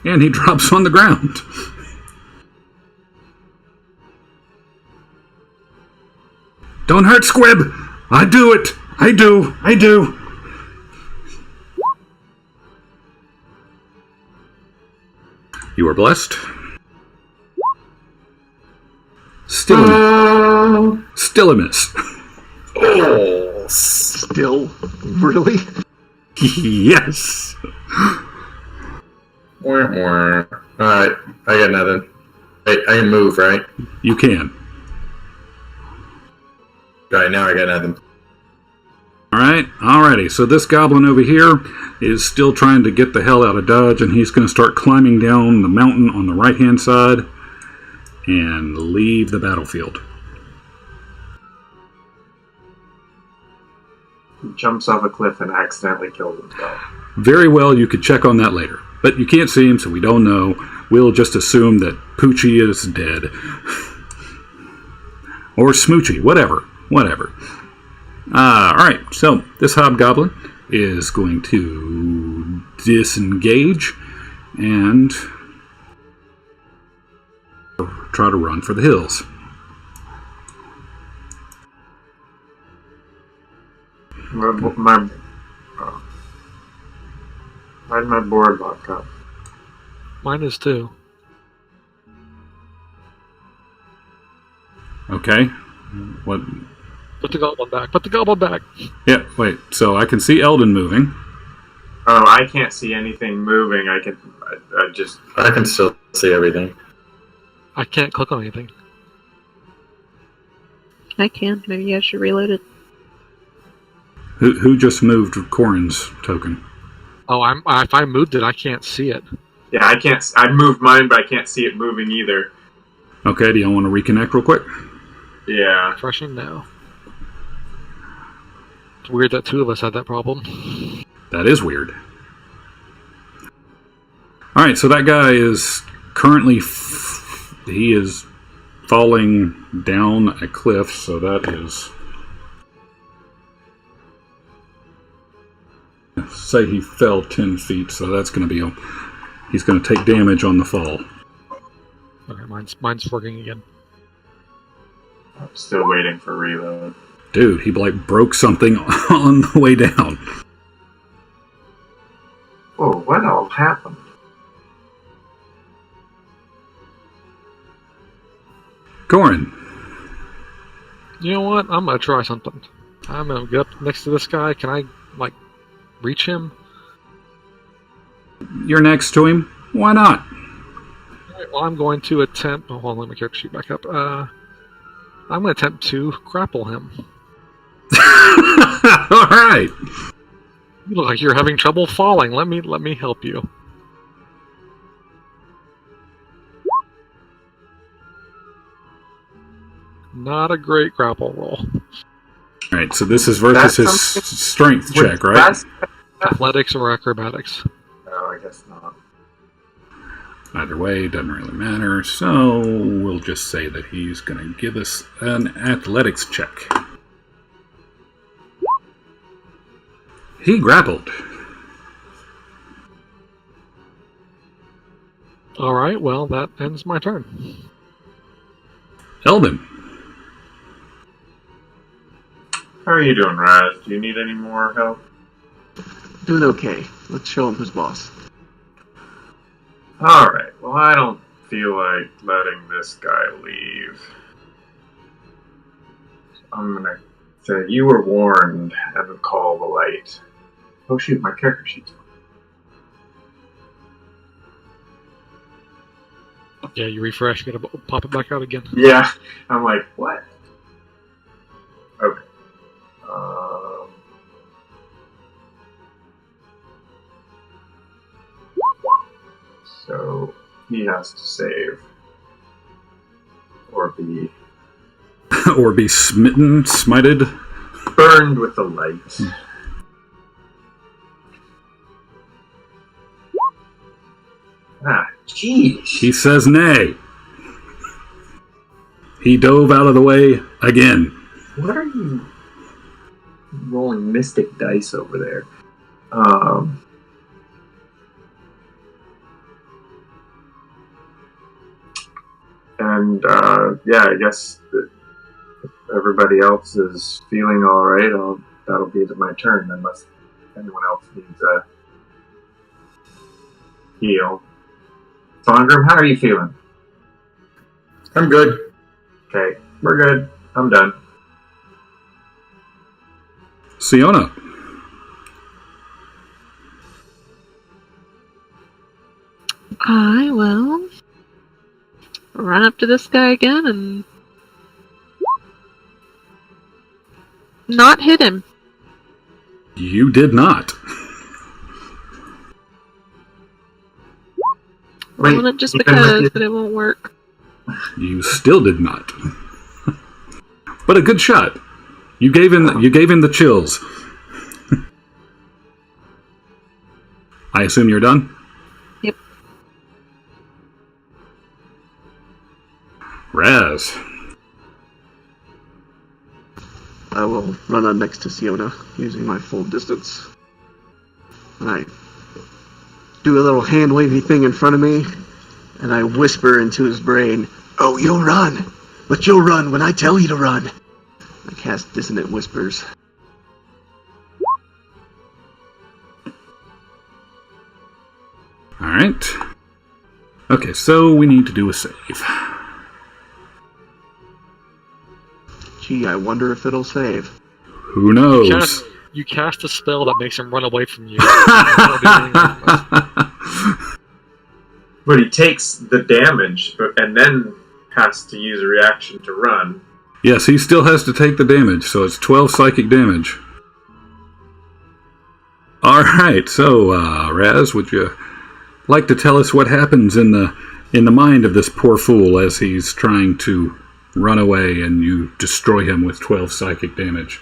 And he drops on the ground. Don't hurt, Squib! I do it! I do! You are blessed. Still a miss.
Oh,
Still, really?
Yes.
Alright, I got nothing. Wait, I can move, right?
You can.
Alright, now I got nothing.
Alrighty. So this goblin over here is still trying to get the hell out of Dodge, and he's going to start climbing down the mountain on the right-hand side and leave the battlefield.
He jumps off a cliff and accidentally kills himself.
Very well, you could check on that later. But you can't see him, so we don't know. We'll just assume that Poochie is dead. Or Smoochie, whatever. Alright, so this hobgoblin is going to disengage and try to run for the hills.
Why did my board lock up?
Mine is too.
Okay. What?
Put the goblin back. Put the goblin back.
Yeah, wait. So I can see Eldon moving.
Oh, I can't see anything moving. I
can still see everything.
I can't click on anything.
I can. Maybe I should reload it.
Who just moved Corin's token?
Oh, if I moved it, I can't see it.
Yeah, I can't. I moved mine, but I can't see it moving either.
Okay, do y'all want to reconnect real quick?
Yeah.
Refreshing now. It's weird that two of us had that problem.
That is weird. Alright, so that guy is currently... he is falling down a cliff, so that is... say he fell 10 feet, so that's going to be... he's going to take damage on the fall.
Okay, mine's working again.
I'm still waiting for reload.
Dude, he broke something on the way down.
Oh, what all happened?
Corin.
You know what? I'm gonna try something. I'm gonna get up next to this guy. Can I, reach him?
You're next to him. Why not?
Alright, well, I'm going to attempt... Oh, hold on, let me character sheet back up. I'm gonna attempt to grapple him.
Alright.
You look like you're having trouble falling. Let me help you. Not a great grapple roll.
Alright, so this is versus his strength check, right?
Athletics or acrobatics?
No, I guess not.
Either way, doesn't really matter. So we'll just say that he's going to give us an athletics check. He grappled.
Alright, well, that ends my turn.
Eldon.
How are you doing, Raz? Do you need any more help?
Doing okay. Let's show him who's boss.
Alright, well, I don't feel like letting this guy leave. I'm gonna say you were warned and call the light. Oh shoot, my character sheet's
Yeah, you refresh, you gotta pop it back out again.
Yeah, I'm like, what? Okay. So he has to save or be
Or be smited.
burned with the light. Ah, jeez.
He says nay. He dove out of the way again.
What are you rolling mystic dice over there? Yeah, I guess that if everybody else is feeling alright, that'll be my turn, unless anyone else needs a heal. Songrim, how are you feeling?
I'm good.
Okay, we're good. I'm done.
Siona.
I will run up to this guy again and not hit him.
You did not.
Wait,
Well, not just
you can
because,
repeat-
but it won't work.
You still did not. But a good shot. You gave him the chills. I assume you're done?
Yep.
Raz.
I will run on next to Siona, using my full distance. I do a little hand-wavy thing in front of me, and I whisper into his brain, "Oh, you'll run! But you'll run when I tell you to run!" I cast Dissonant Whispers.
Alright. Okay, so we need to do a save.
Gee, I wonder if it'll save.
Who knows?
You cast a spell that makes him run away from you.
But he takes the damage and then has to use a reaction to run.
Yes, he still has to take the damage, so it's 12 psychic damage. All right, so Raz, would you like to tell us what happens in the mind of this poor fool as he's trying to run away and you destroy him with 12 psychic damage?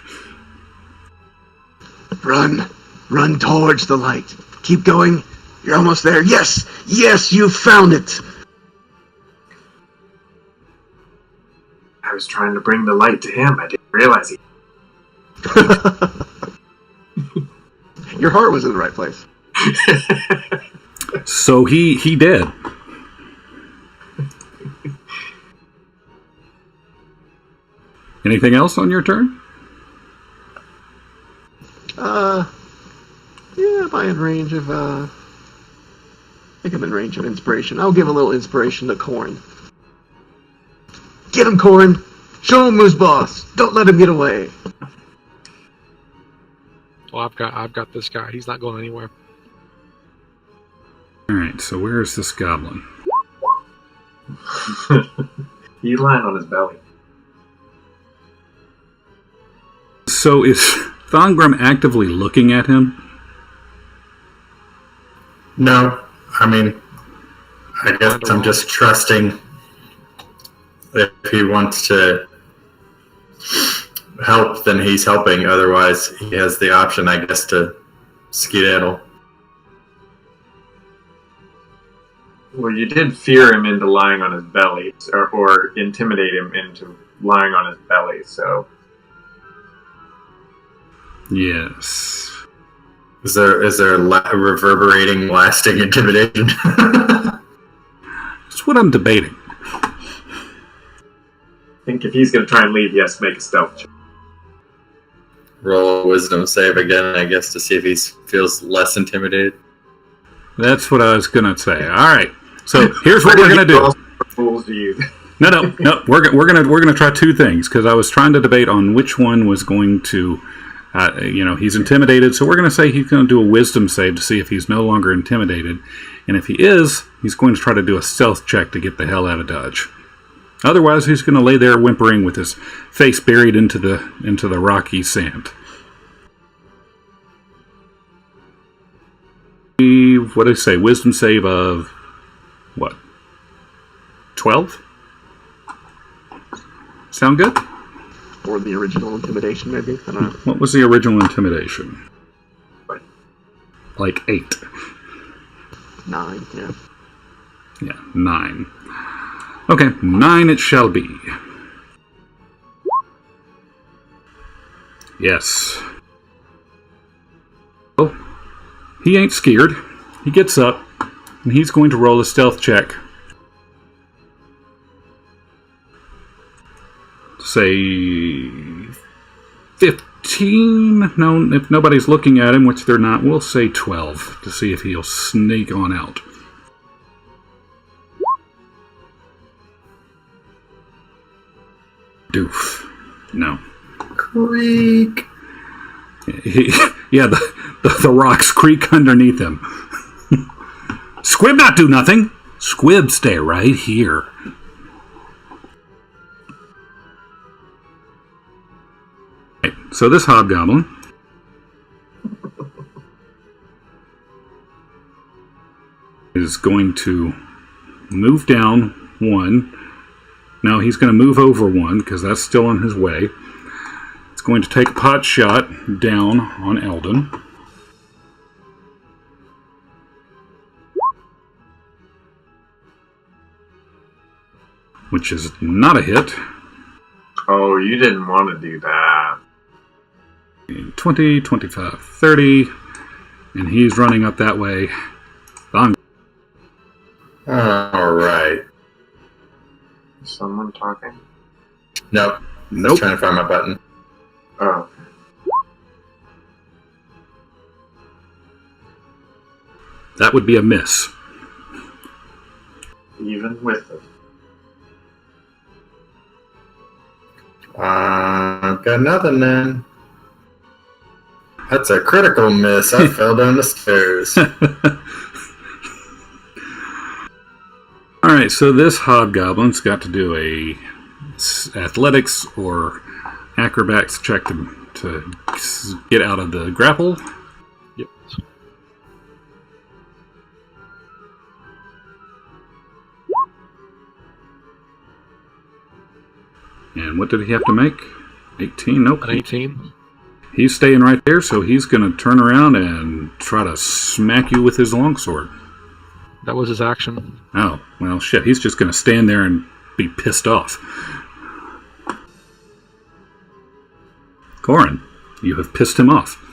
Run towards the light. Keep going. You're almost there. Yes, you found it.
I was trying to bring the light to him. I didn't realize he...
Your heart was in the right place.
So he did. Anything else on your turn?
Yeah, am I in range of, I think I'm in range of inspiration. I'll give a little inspiration to Corn. Get him, Corn! Show him who's boss! Don't let him get away!
Well, I've got this guy. He's not going anywhere.
Alright, so where is this goblin?
He's lying on his belly.
So is Thongrim actively looking at him?
No, I mean, I guess I'm just trusting if he wants to help, then he's helping. Otherwise, he has the option, I guess, to skedaddle.
Well, you did fear him into lying on his belly, or intimidate him into lying on his belly, so...
Yes.
Is there reverberating, lasting intimidation?
That's what I'm debating.
I think if he's going to try and leave, he has to make a stealth check.
Roll a wisdom save again, I guess, to see if he feels less intimidated.
That's what I was going to say. All right. So here's what we're going to do.
Fools to use.
No. We're gonna try two things because I was trying to debate on which one was going to, he's intimidated. So we're going to say he's going to do a wisdom save to see if he's no longer intimidated, and if he is, he's going to try to do a stealth check to get the hell out of Dodge. Otherwise, he's going to lay there whimpering with his face buried into the rocky sand. What did I say? Wisdom save of what? 12? Sound good?
Or the original intimidation, maybe? I don't know.
What was the original intimidation? Like 8.
9, yeah.
Yeah, 9. Okay, 9 it shall be. Yes. Oh, he ain't scared. He gets up, and he's going to roll a stealth check. Say 15? No, if nobody's looking at him, which they're not, we'll say 12 to see if he'll sneak on out. Doof. No.
Creak.
The rocks creak underneath him. Squib not do nothing. Squib stay right here. Right, so this hobgoblin is going to move down 1. Now he's going to move over 1 because that's still on his way. It's going to take a pot shot down on Eldon. Which is not a hit.
Oh, you didn't want to do that.
20, 25, 30. And he's running up that way.
Alright.
Is someone talking?
Nope.
Nope.
Trying to find my button.
Oh.
That would be a miss.
Even with it.
I've got nothing then. That's a critical miss. I fell down the stairs.
Alright, so this hobgoblin's got to do a athletics or acrobatics check to get out of the grapple.
Yep.
And what did he have to make? 18? Nope.
An 18.
He's staying right there, so he's going to turn around and try to smack you with his longsword.
That was his action.
Oh, well, shit. He's just going to stand there and be pissed off. Corin, you have pissed him off,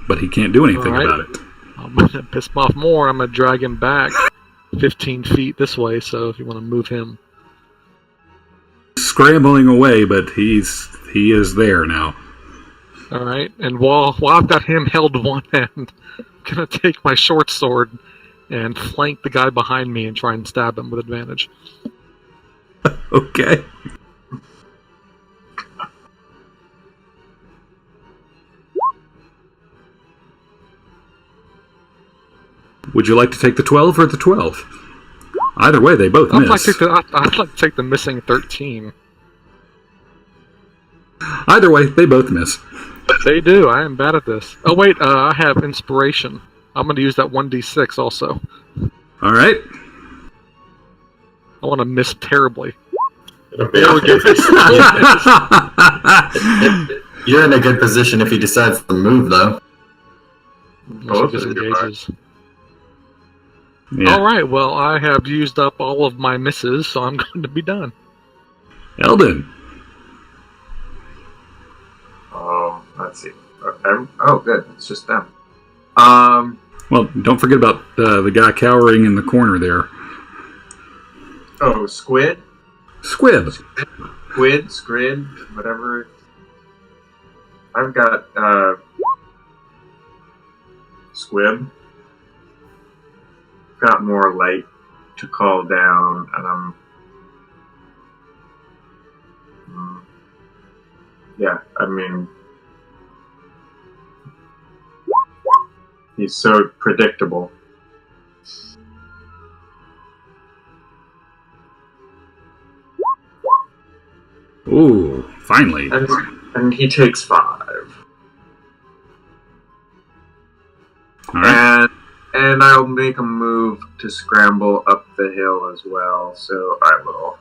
but he can't do anything about it.
I'm going to piss him off more. I'm going to drag him back 15 feet this way, so if you want to move him.
Scrambling away, but he is there now.
All right, and while I've got him held in one hand, I'm going to take my short sword and flank the guy behind me and try and stab him with advantage.
Okay. Would you like to take the 12 or the 12? Either way, they both miss.
I'd like to take the missing 13.
Either way, they both miss.
They do. I am bad at this. Oh, wait. I have inspiration. I'm going to use that 1d6 also.
All right.
I want to miss terribly.
You're in a good position if he decides to move, though.
She disengages.
Yeah.
All right. Well, I have used up all of my misses, so I'm going to be done.
Eldon.
Let's see. Oh, good. It's just them.
Well, don't forget about the guy cowering in the corner there.
Oh, Squid?
Squib.
Squid, whatever. I've got, Squib. Got more light to call down, and I'm... yeah, I mean... he's so predictable.
Ooh, finally.
And he takes 5.
All right.
And I'll make a move to scramble up the hill as well, so I will...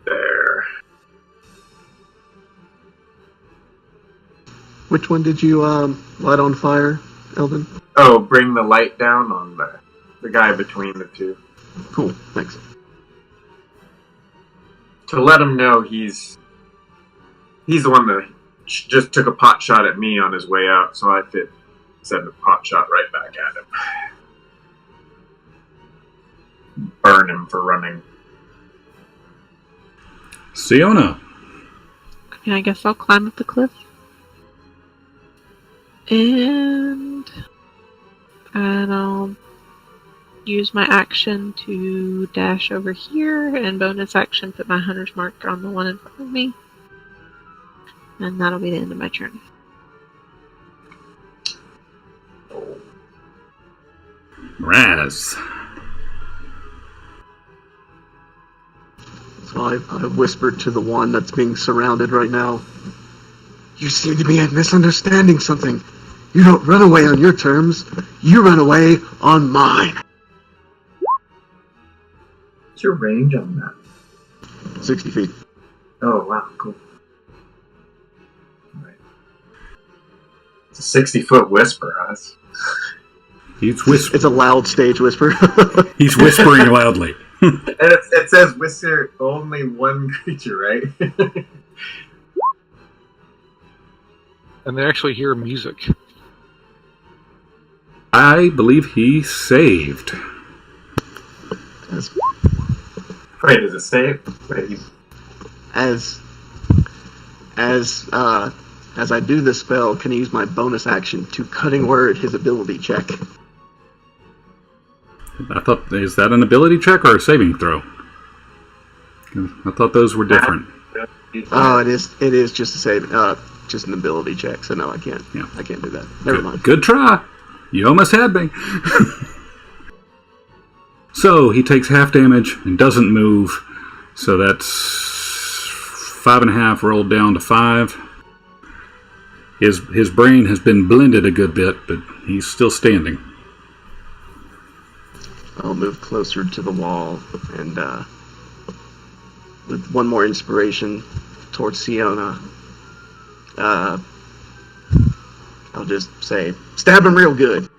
there.
Which one did you light on fire, Eldon?
Oh, bring the light down on the guy between the two.
Cool, thanks.
To let him know he's the one that just took a pot shot at me on his way out, so I did send a pot shot right back at him. Burn him for running.
Siona.
Okay, I guess I'll climb up the cliff. And I'll use my action to dash over here, and bonus action put my hunter's mark on the one in front of me. And that'll be the end of my turn.
Raz.
So I whispered to the one that's being surrounded right now. You seem to be misunderstanding something. You don't run away on your terms. You run away on mine.
What's your range on that?
60 feet.
Oh, wow, cool. Right. It's a 60-foot whisper, huh?
He's whispering.
It's a loud stage whisper.
He's whispering loudly.
And it says whisper only one creature, right?
And they actually hear music.
I believe he saved.
Wait, is it save? Wait,
As I do this spell, can I use my bonus action to cutting word his ability check?
I thought, is that an ability check or a saving throw? I thought those were different.
Oh, it is just a save, just an ability check. So no, I can't.
Yeah.
I can't do that. Never mind.
Good try. You almost had me. So he takes half damage and doesn't move. So that's 5.5 rolled down to 5. His brain has been blended a good bit, but he's still standing.
I'll move closer to the wall and with one more inspiration towards Siona, I'll just say, stab him real good.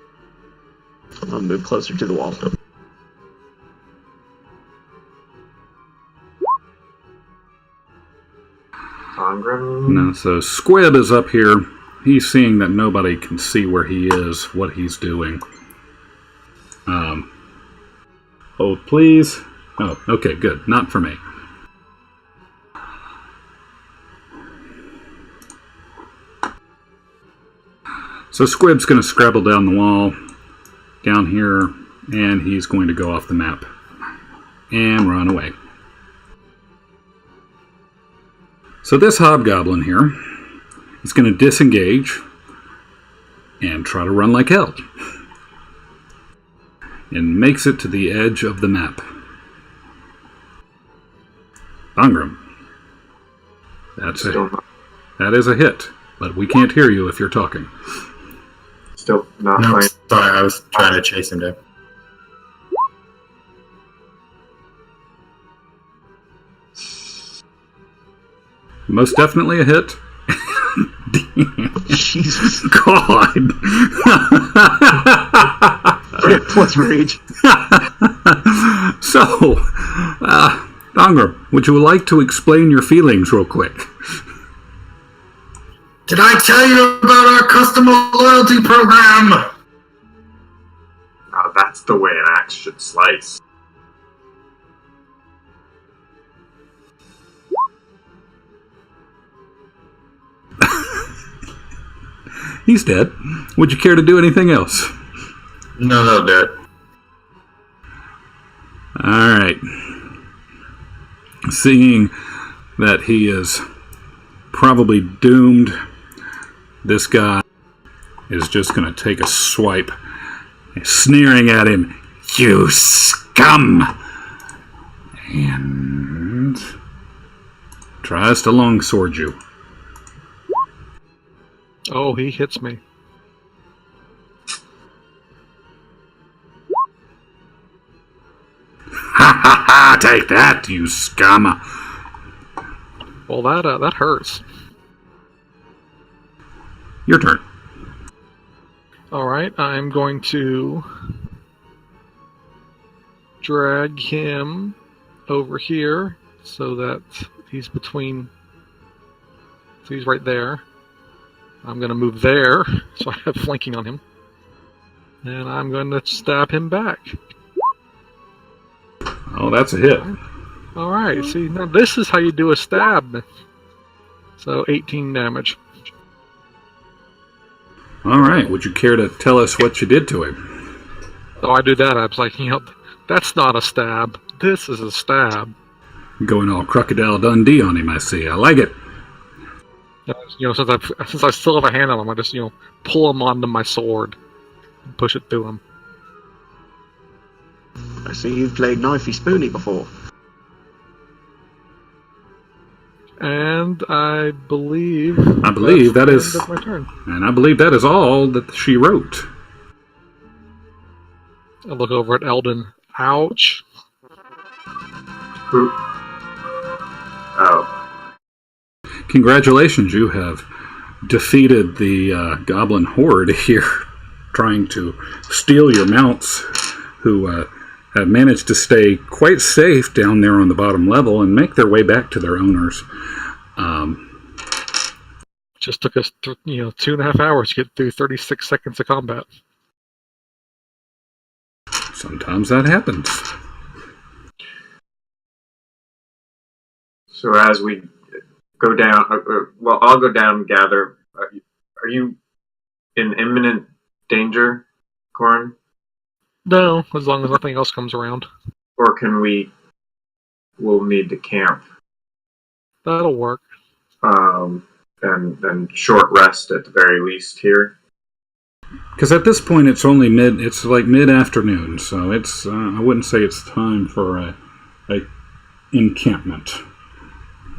I'll move closer to the wall.
No, so Squib is up here. He's seeing that nobody can see where he is, what he's doing. Oh, please. Oh, okay, good. Not for me. So Squib's going to scrabble down the wall, down here, and he's going to go off the map and run away. So this hobgoblin here is going to disengage and try to run like hell. And makes it to the edge of the map. Bangram. That is a hit, but we can't hear you if you're talking.
Still not
No,
playing.
sorry, I was trying to chase him down.
Most definitely a hit.
Jesus.
God.
Plus rage.
So, Bangram, would you like to explain your feelings real quick?
Did I tell you about our customer loyalty program?
That's the way an axe should slice.
He's dead. Would you care to do anything else?
No, that'll do it.
Alright. Seeing that he is probably doomed, this guy is just going to take a swipe, sneering at him. You scum! And tries to longsword you.
Oh, he hits me.
Ha ha ha! Take that, you scum!
Well, that hurts.
Your turn.
Alright, I'm going to drag him over here so that he's between. So he's right there. I'm going to move there so I have flanking on him. And I'm going to stab him back.
Oh, that's a hit.
Alright, see, now this is how you do a stab. So 18 damage.
Alright, would you care to tell us what you did to him?
So I do that, I was like, that's not a stab. This is a stab.
Going all Crocodile Dundee on him, I see. I like it.
Since I still have a hand on him, I just, pull him onto my sword and push it through him.
I see you've played Knifey Spoony before.
And I believe
that is
my turn.
And I believe that is all that she wrote.
I look over at Eldon. Ouch.
Who? Oh.
Congratulations, you have defeated the goblin horde here, trying to steal your mounts, who have managed to stay quite safe down there on the bottom level and make their way back to their owners.
Just took us, 2.5 hours to get through 36 seconds of combat.
Sometimes that happens.
So as we go down, I'll go down and gather. Are you in imminent danger, Corin?
No, as long as nothing else comes around.
Or we'll need to camp.
That'll work.
And short rest at the very least here.
Because at this point it's only mid-afternoon, so it's I wouldn't say it's time for a encampment.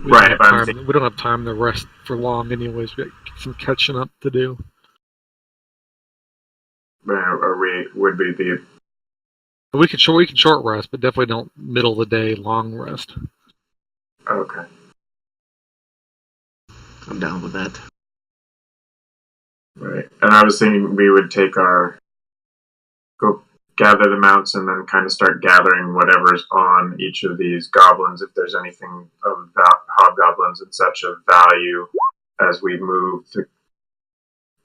We don't have time to rest for long anyways. We got some catching up to do. We can short rest, but definitely don't middle of the day long rest.
Okay.
I'm down with that.
Right. And I was thinking we would go gather the mounts and then kind of start gathering whatever's on each of these goblins, if there's anything of hobgoblins and such of value as we move the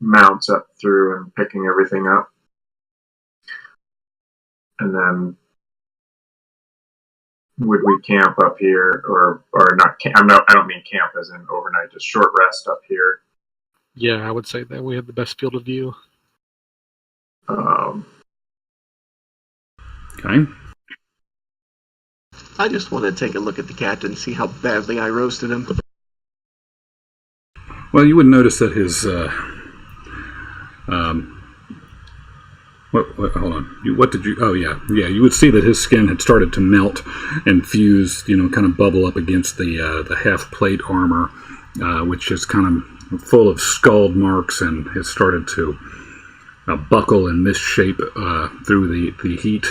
mounts up through and picking everything up. And then would we camp up here or not camp? I don't mean camp as in overnight, just short rest up here.
Yeah, I would say that we have the best field of view.
Okay.
I just want to take a look at the captain, see how badly I roasted him.
Well, you would notice that his hold on. What did you? Oh, yeah. You would see that his skin had started to melt and fuse. Kind of bubble up against the half plate armor, which is kind of full of scald marks and has started to buckle and misshape through the heat.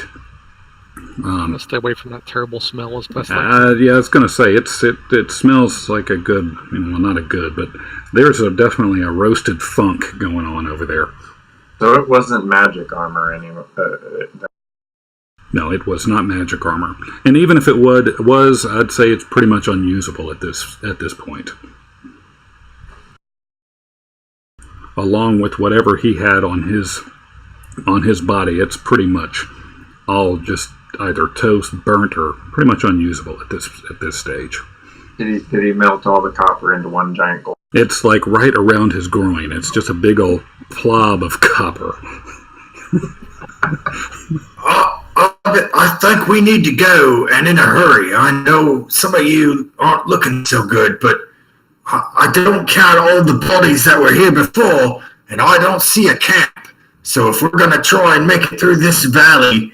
Stay away from that terrible smell as best
yeah, I was going to say it smells like a good, well, not a good, but there's definitely a roasted funk going on over there.
So it wasn't magic armor anyway.
No, it was not magic armor, and even if it was, I'd say it's pretty much unusable at this point. Along with whatever he had on his body, it's pretty much all just either toast, burnt, or pretty much unusable at this stage.
Did he melt all the copper into one giant gold?
It's like right around his groin. It's just a big old plob of copper.
I think we need to go, and in a hurry. I know some of you aren't looking so good, but I don't count all the bodies that were here before, and I don't see a camp. So if we're going to try and make it through this valley,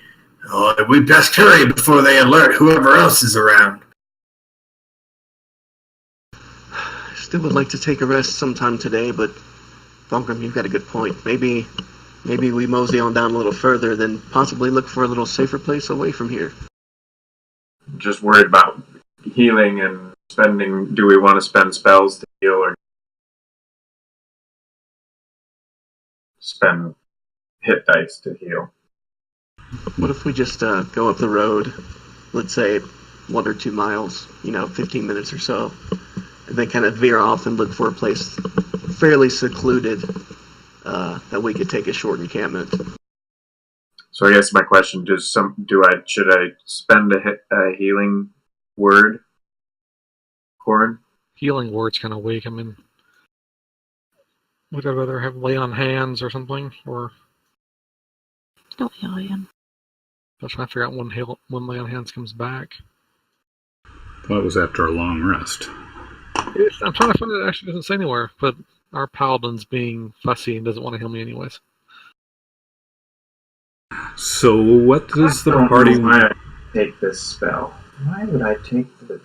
we best hurry before they alert whoever else is around.
Still would like to take a rest sometime today, but Bungram, you've got a good point. Maybe we mosey on down a little further, then possibly look for a little safer place away from here.
Just worried about healing and spending. Do we want to spend spells to heal or spend hit dice to heal?
What if we just go up the road, let's say 1 or 2 miles, 15 minutes or so, and then kind of veer off and look for a place fairly secluded that we could take a short encampment.
So I guess my question: should I spend a healing word, Corin?
Healing word's kind of weak. I mean, would I rather have lay on hands or something, or
Don't heal him.
I'm trying to figure out when lay on hands comes back.
Well, it was after a long rest.
I'm trying to find it. Actually doesn't say anywhere, but our paladin's being fussy and doesn't want to heal me anyways.
So what does the party...
I don't know why I take this spell. Why would I take the...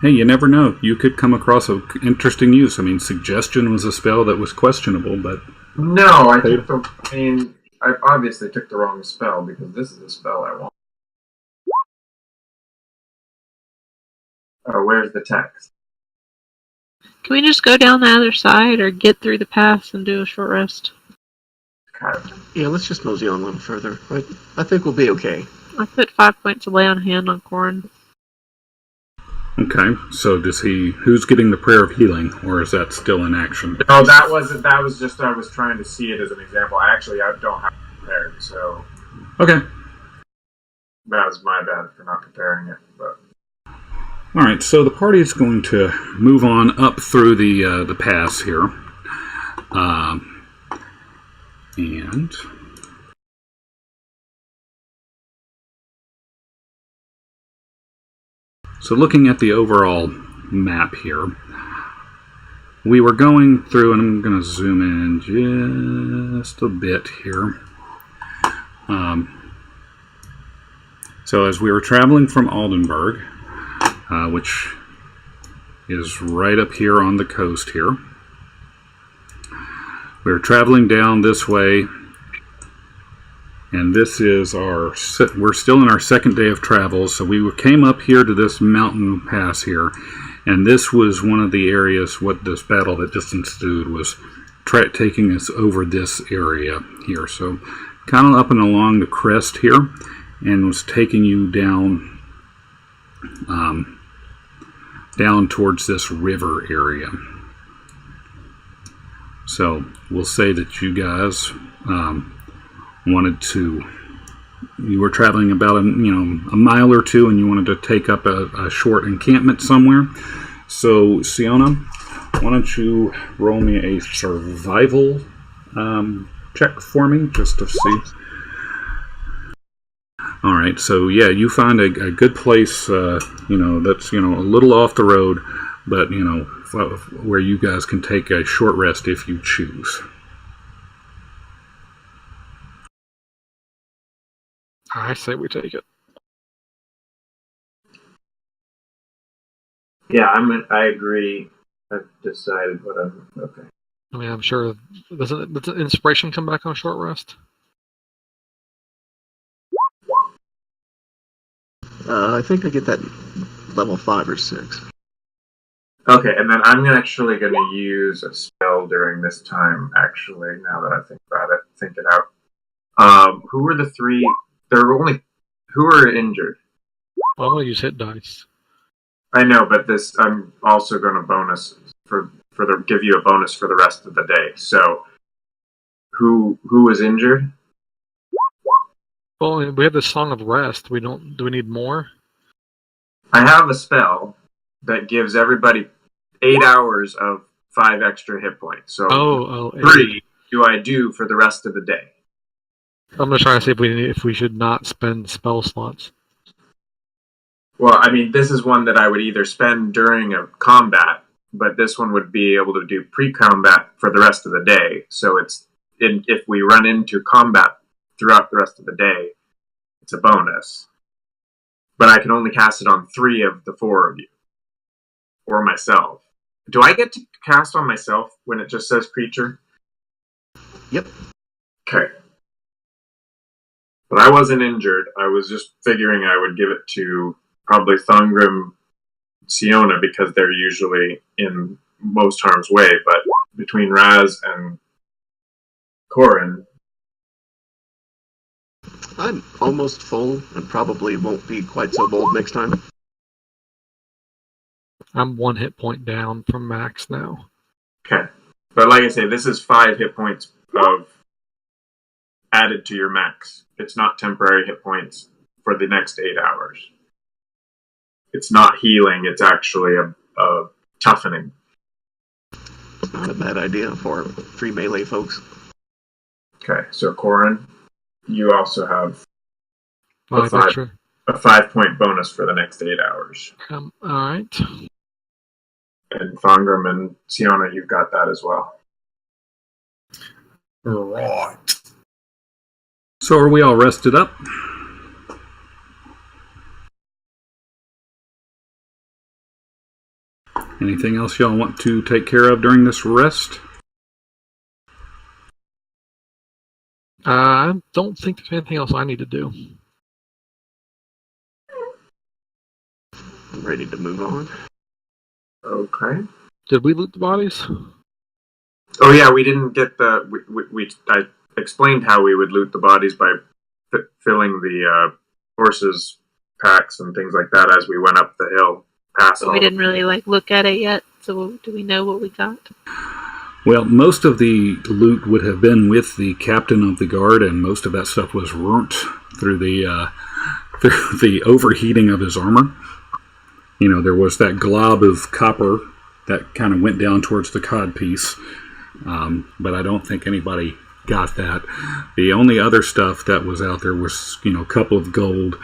Hey, you never know. You could come across an interesting use. I mean, suggestion was a spell that was questionable, but...
No, I obviously took the wrong spell because this is the spell I want. Oh, where's the text?
Can we just go down the other side or get through the pass and do a short rest?
Okay.
Yeah, let's just mosey on a little further. I think we'll be okay.
I put 5 points of lay on hand on Corin.
Okay, so who's getting the prayer of healing, or is that still in action?
No, that was just, I was trying to see it as an example. I don't have it prepared, so...
Okay.
That was my bad for not preparing it, but...
Alright, so the party is going to move on up through the pass here. And... So looking at the overall map here, we were going through, and I'm going to zoom in just a bit here. So as we were traveling from Oldenburg, which is right up here on the coast here, we were traveling down this way And this is we're still in our second day of travel, so we came up here to this mountain pass here, and this was one of the areas, what this battle that just ensued was taking us over this area here. So kind of up and along the crest here, and was taking you down, down towards this river area. So we'll say that you guys you were traveling about a mile or two, and you wanted to take up a short encampment somewhere. So Siona, why don't you roll me a survival check for me, just to see. All right, so yeah, you find a good place, that's a little off the road, but where you guys can take a short rest if you choose.
I say we take it.
Yeah, I agree. I've decided what I'm okay.
I mean, I'm sure. Doesn't inspiration come back on a short rest?
I think I get that level 5 or 6.
Okay, and then I'm actually going to use a spell during this time, actually, now that I think about it, think it out. Who were the three? Who are injured?
Well, I'm going to use hit dice.
I know, but I'm also going to give you a bonus for the rest of the day. So, who was injured?
Well, we have the Song of Rest. Do we need more?
I have a spell that gives everybody 8 hours of 5 extra hit points. So 3 do I do for the rest of the day.
I'm just trying to see if we should not spend spell slots.
Well, I mean, this is one that I would either spend during a combat, but this one would be able to do pre-combat for the rest of the day. So if we run into combat throughout the rest of the day, it's a bonus. But I can only cast it on 3 of the 4 of you. Or myself. Do I get to cast on myself when it just says creature?
Yep.
Okay. But I wasn't injured. I was just figuring I would give it to probably Thongrim, Siona, because they're usually in most harm's way. But between Raz and Corin,
I'm almost full and probably won't be quite so bold next time.
I'm 1 hit point down from max now.
okay. But like I say, this is 5 hit points of added to your max. It's not temporary hit points for the next 8 hours. It's not healing, it's actually a toughening.
Not a bad idea for 3 melee folks.
Okay, so Corin, you also have
5 extra.
a 5-point bonus for the next 8 hours.
Alright.
And Thongrim and Siona, you've got that as well.
Right.
So are we all rested up? Anything else y'all want to take care of during this rest?
I don't think there's anything else I need to do.
I'm ready to move on.
Okay.
Did we loot the bodies?
Oh yeah, we didn't get I explained how we would loot the bodies by filling the horses' packs and things like that as we went up the hill.
But we didn't really look at it yet, so do we know what we got?
Well, most of the loot would have been with the captain of the guard, and most of that stuff was ruined through the overheating of his armor. There was that glob of copper that kind of went down towards the codpiece, but I don't think anybody got that. The only other stuff that was out there was, a couple of gold.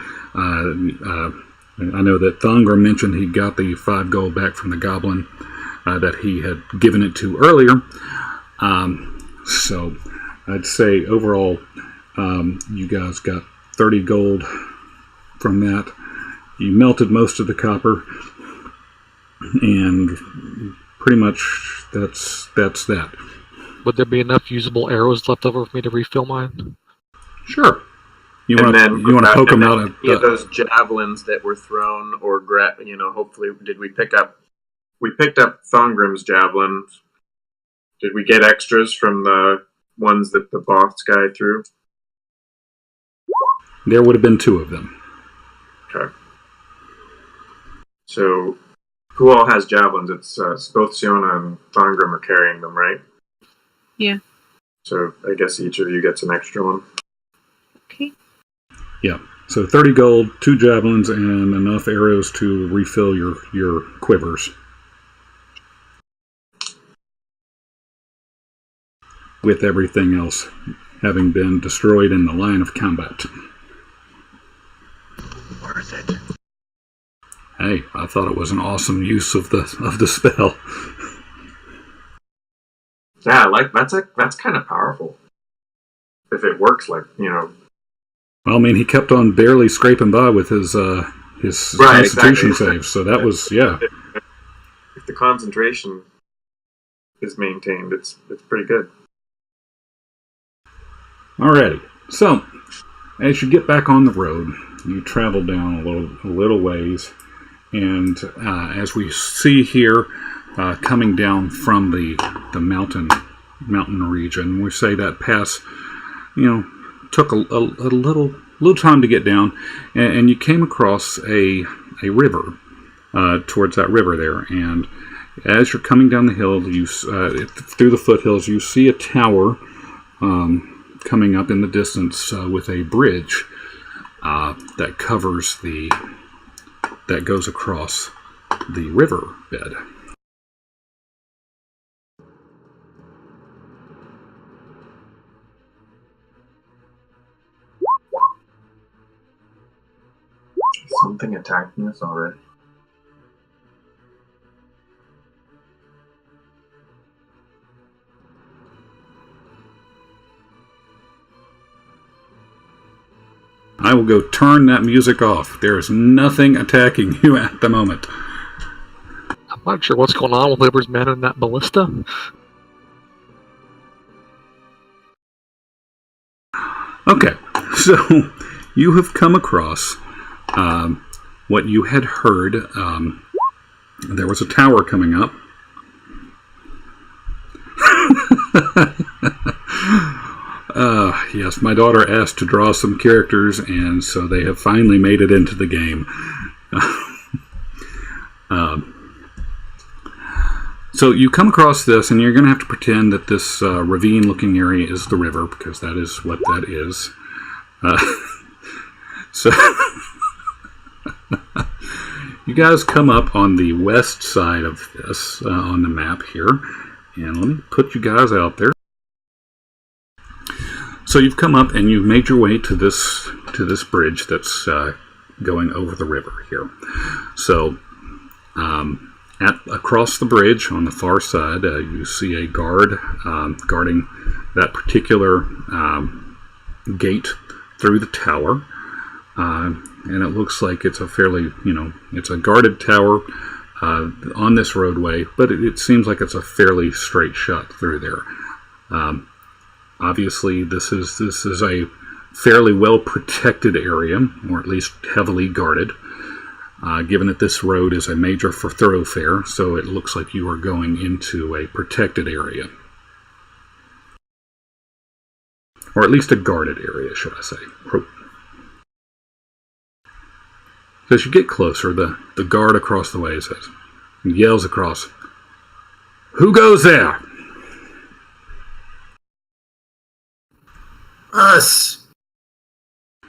I know that Thongrim mentioned he got the 5 gold back from the goblin that he had given it to earlier. So I'd say overall, you guys got 30 gold from that. You melted most of the copper, and pretty much that's that.
Would there be enough usable arrows left over for me to refill mine?
Sure. You want to poke them out at
those javelins that were thrown, or hopefully, did we pick up? We picked up Thongrim's javelins. Did we get extras from the ones that the boss guy threw?
There would have been 2 of them.
Okay. So, who all has javelins? It's both Siona and Thongrim are carrying them, right?
Yeah.
So, I guess each of you gets an extra one.
Okay.
Yeah. So 30 gold, 2 javelins, and enough arrows to refill your quivers. With everything else having been destroyed in the line of combat.
Worth it.
Hey, I thought it was an awesome use of the spell.
Yeah, that's kind of powerful. If it works,
Well, I mean, he kept on barely scraping by with his Constitution save, so that was
If the concentration is maintained, it's pretty good.
Alrighty. So, as you get back on the road, you travel down a little ways, and as we see here, coming down from the mountain region, we say that pass, took a little time to get down, and you came across a river, towards that river there, and as you're coming down the hill, through the foothills, you see a tower coming up in the distance with a bridge that goes across the river bed.
Something attacking us already.
I will go turn that music off. There is nothing attacking you at the moment.
I'm not sure what's going on with whoever's manning that ballista.
Okay, so you have come across what you had heard. There was a tower coming up. Yes, my daughter asked to draw some characters, and so they have finally made it into the game. So you come across this, and you're going to have to pretend that this ravine-looking area is the river, because that is what that is. So you guys come up on the west side of this on the map here, and let me put you guys out there. So you've come up and you've made your way to this bridge that's going over the river here. So across the bridge on the far side, you see a guard guarding that particular gate through the tower, and it looks like it's a fairly, it's a guarded tower on this roadway, but it seems like it's a fairly straight shot through there. Obviously, this is a fairly well protected area, or at least heavily guarded, given that this road is a major thoroughfare, so it looks like you are going into a protected area. Or at least a guarded area, should I say. As you get closer, the guard across the way says, yells across, "Who goes there?"
Us.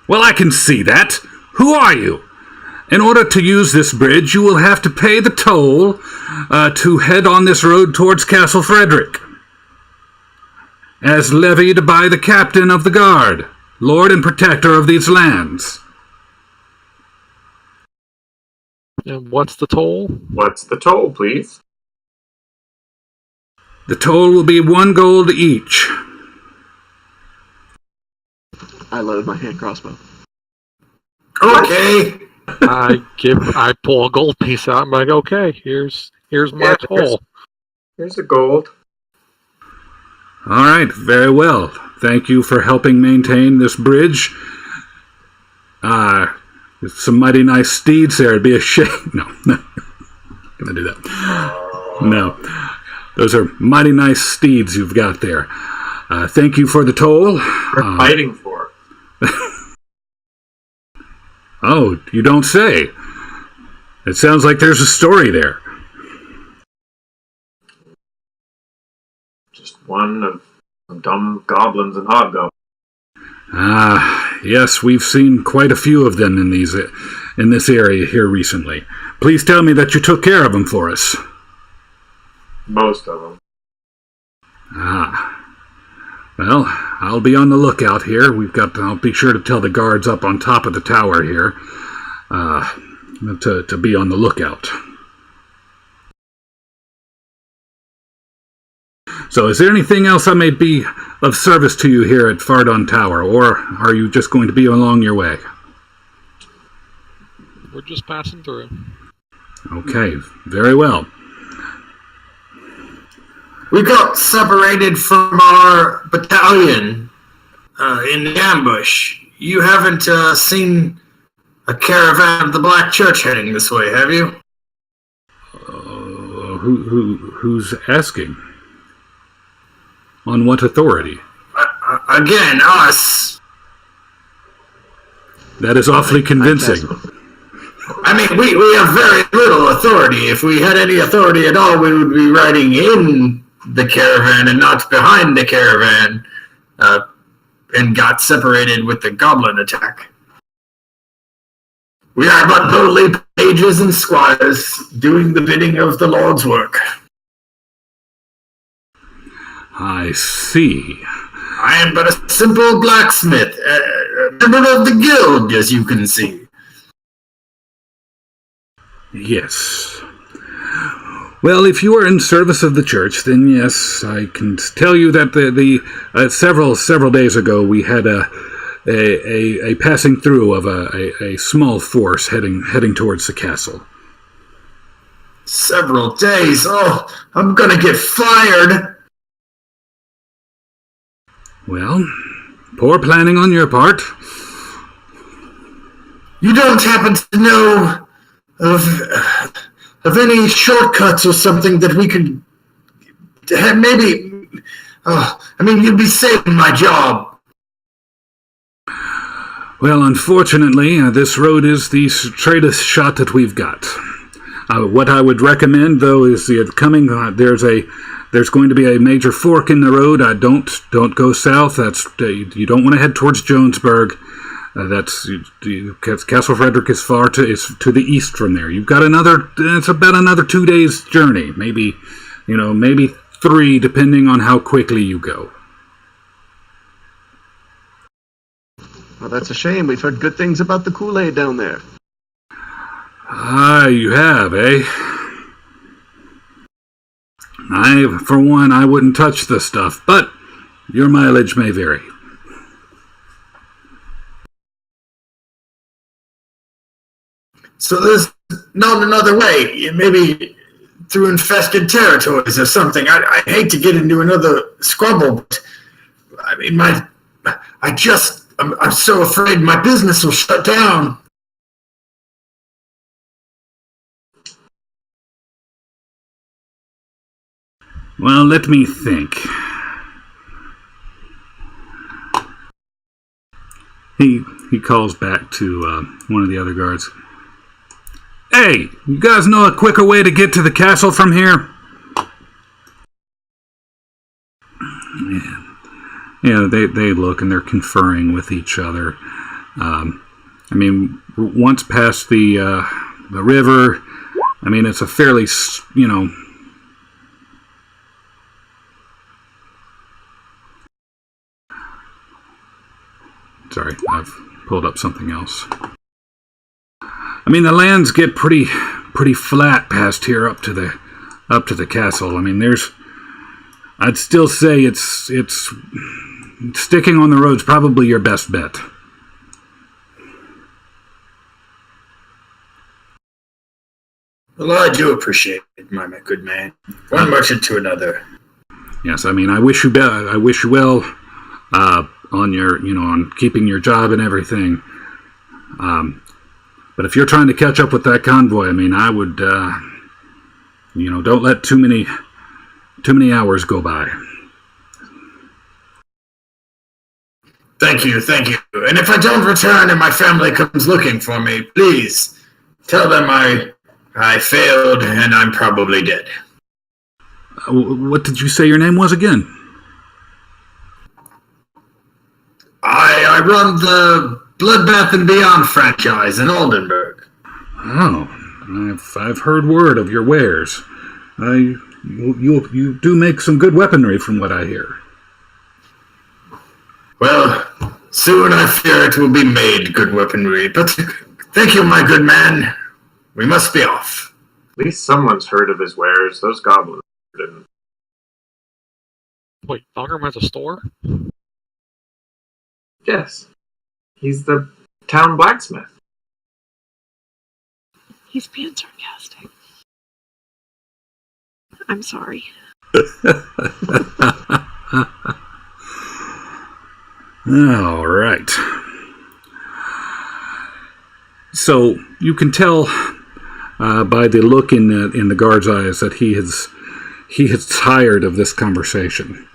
Well, I can see that. Who are you? In order to use this bridge, you will have to pay the toll to head on this road towards Castle Frederick, as levied by the captain of the guard, lord and protector of these lands.
And what's the toll?
What's the toll, please?
The toll will be 1 gold each.
I load my hand crossbow.
Okay.
I pull a gold piece out. I'm like, okay, here's my toll.
Here's the gold.
All right, very well. Thank you for helping maintain this bridge. Some mighty nice steeds there. It'd be a shame. No, gonna do that. No, those are mighty nice steeds you've got there. Thank you for the toll.
We're fighting for.
Oh, you don't say. It sounds like there's a story there.
Just one of dumb goblins and hobgoblins.
Yes, we've seen quite a few of them in this area here recently. Please tell me that you took care of them for us.
Most of them.
Well, I'll be on the lookout here. I'll be sure to tell the guards up on top of the tower here to be on the lookout. So is there anything else I may be of service to you here at Fardon Tower, or are you just going to be along your way?
We're just passing through.
Okay, very well.
We got separated from our battalion in the ambush. You haven't seen a caravan of the Black Church heading this way, have you?
Who's asking? On what authority?
Again, us.
That is awfully convincing.
I mean, we have very little authority. If we had any authority at all, we would be riding in the caravan and not behind the caravan, and got separated with the goblin attack. We are but lowly pages and squires doing the bidding of the Lord's work.
I see.
I am but a simple blacksmith, a member of the guild, as you can see.
Yes. Well, if you are in service of the church, then yes, I can tell you that several days ago we had a passing through of a small force heading towards the castle.
Several days? Oh, I'm gonna get fired.
Well, poor planning on your part.
You don't happen to know of any shortcuts or something that we could have maybe... you'd be saving my job.
Well, unfortunately, this road is the straightest shot that we've got. What I would recommend, though, is there's going to be a major fork in the road. Don't go south. You don't want to head towards Jonesburg. Castle Frederick is to the east from there. You've got it's about another 2 days journey, maybe 3, depending on how quickly you go.
Well, that's a shame. We've heard good things about the Kool-Aid down there.
You have, eh? For one, I wouldn't touch the stuff, but your mileage may vary.
So there's not another way, maybe through infested territories or something. I hate to get into another squabble, but I mean, I'm so afraid my business will shut down.
Well, let me think. He calls back to one of the other guards. Hey, you guys know a quicker way to get to the castle from here? Yeah, they look and they're conferring with each other. Once past the river, it's a fairly, Sorry, I've pulled up something else. The lands get pretty flat past here up to the castle. I'd still say it's sticking on the road's probably your best bet.
Well, I do appreciate it, my good man. One merchant to another.
Yes, I wish you well on your, on keeping your job and everything. But if you're trying to catch up with that convoy, I mean, I would, don't let too many hours go by.
Thank you. And if I don't return and my family comes looking for me, please tell them I failed and I'm probably dead.
What did you say your name was again?
I run the Bloodbath and Beyond franchise in Oldenburg.
Oh, I've heard word of your wares. You do make some good weaponry from what I hear.
Well, soon I fear it will be made good weaponry, but thank you, my good man. We must be off.
At least someone's heard of his wares. Those goblins didn't.
Wait, Thongrum has a store?
Yes. He's the town blacksmith.
He's being sarcastic. I'm sorry.
All right. So you can tell by the look in the guard's eyes that he is tired of this conversation.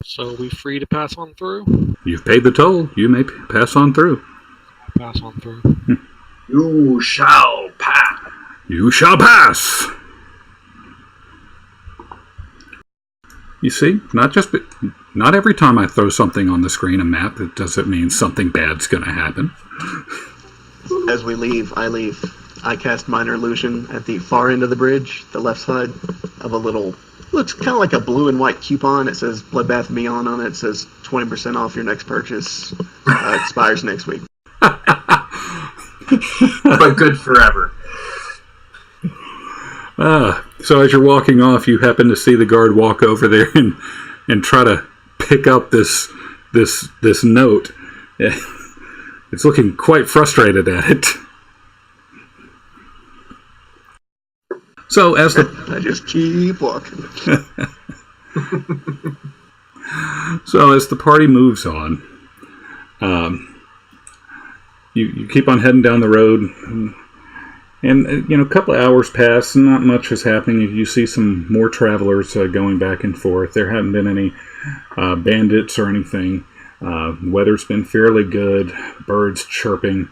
So we free to pass on through?
You've paid the toll. You may pass on through.
Pass on through.
You shall pass.
You shall pass. You see, not every time I throw something on the screen, a map, it doesn't mean something bad's going to happen.
As we leave, I cast Minor Illusion at the far end of the bridge, the left side of a little, looks kind of like a blue and white coupon. It says Bloodbath and Beyond on it. It says 20% off your next purchase. Expires next week.
But good forever.
So as you're walking off, you happen to see the guard walk over there and try to pick up this note. It's looking quite frustrated at it. So as
I just keep walking.
So as the party moves on, you keep on heading down the road. And, a couple of hours pass, and not much is happening. You see some more travelers going back and forth. There haven't been any bandits or anything. Weather's been fairly good. Birds chirping.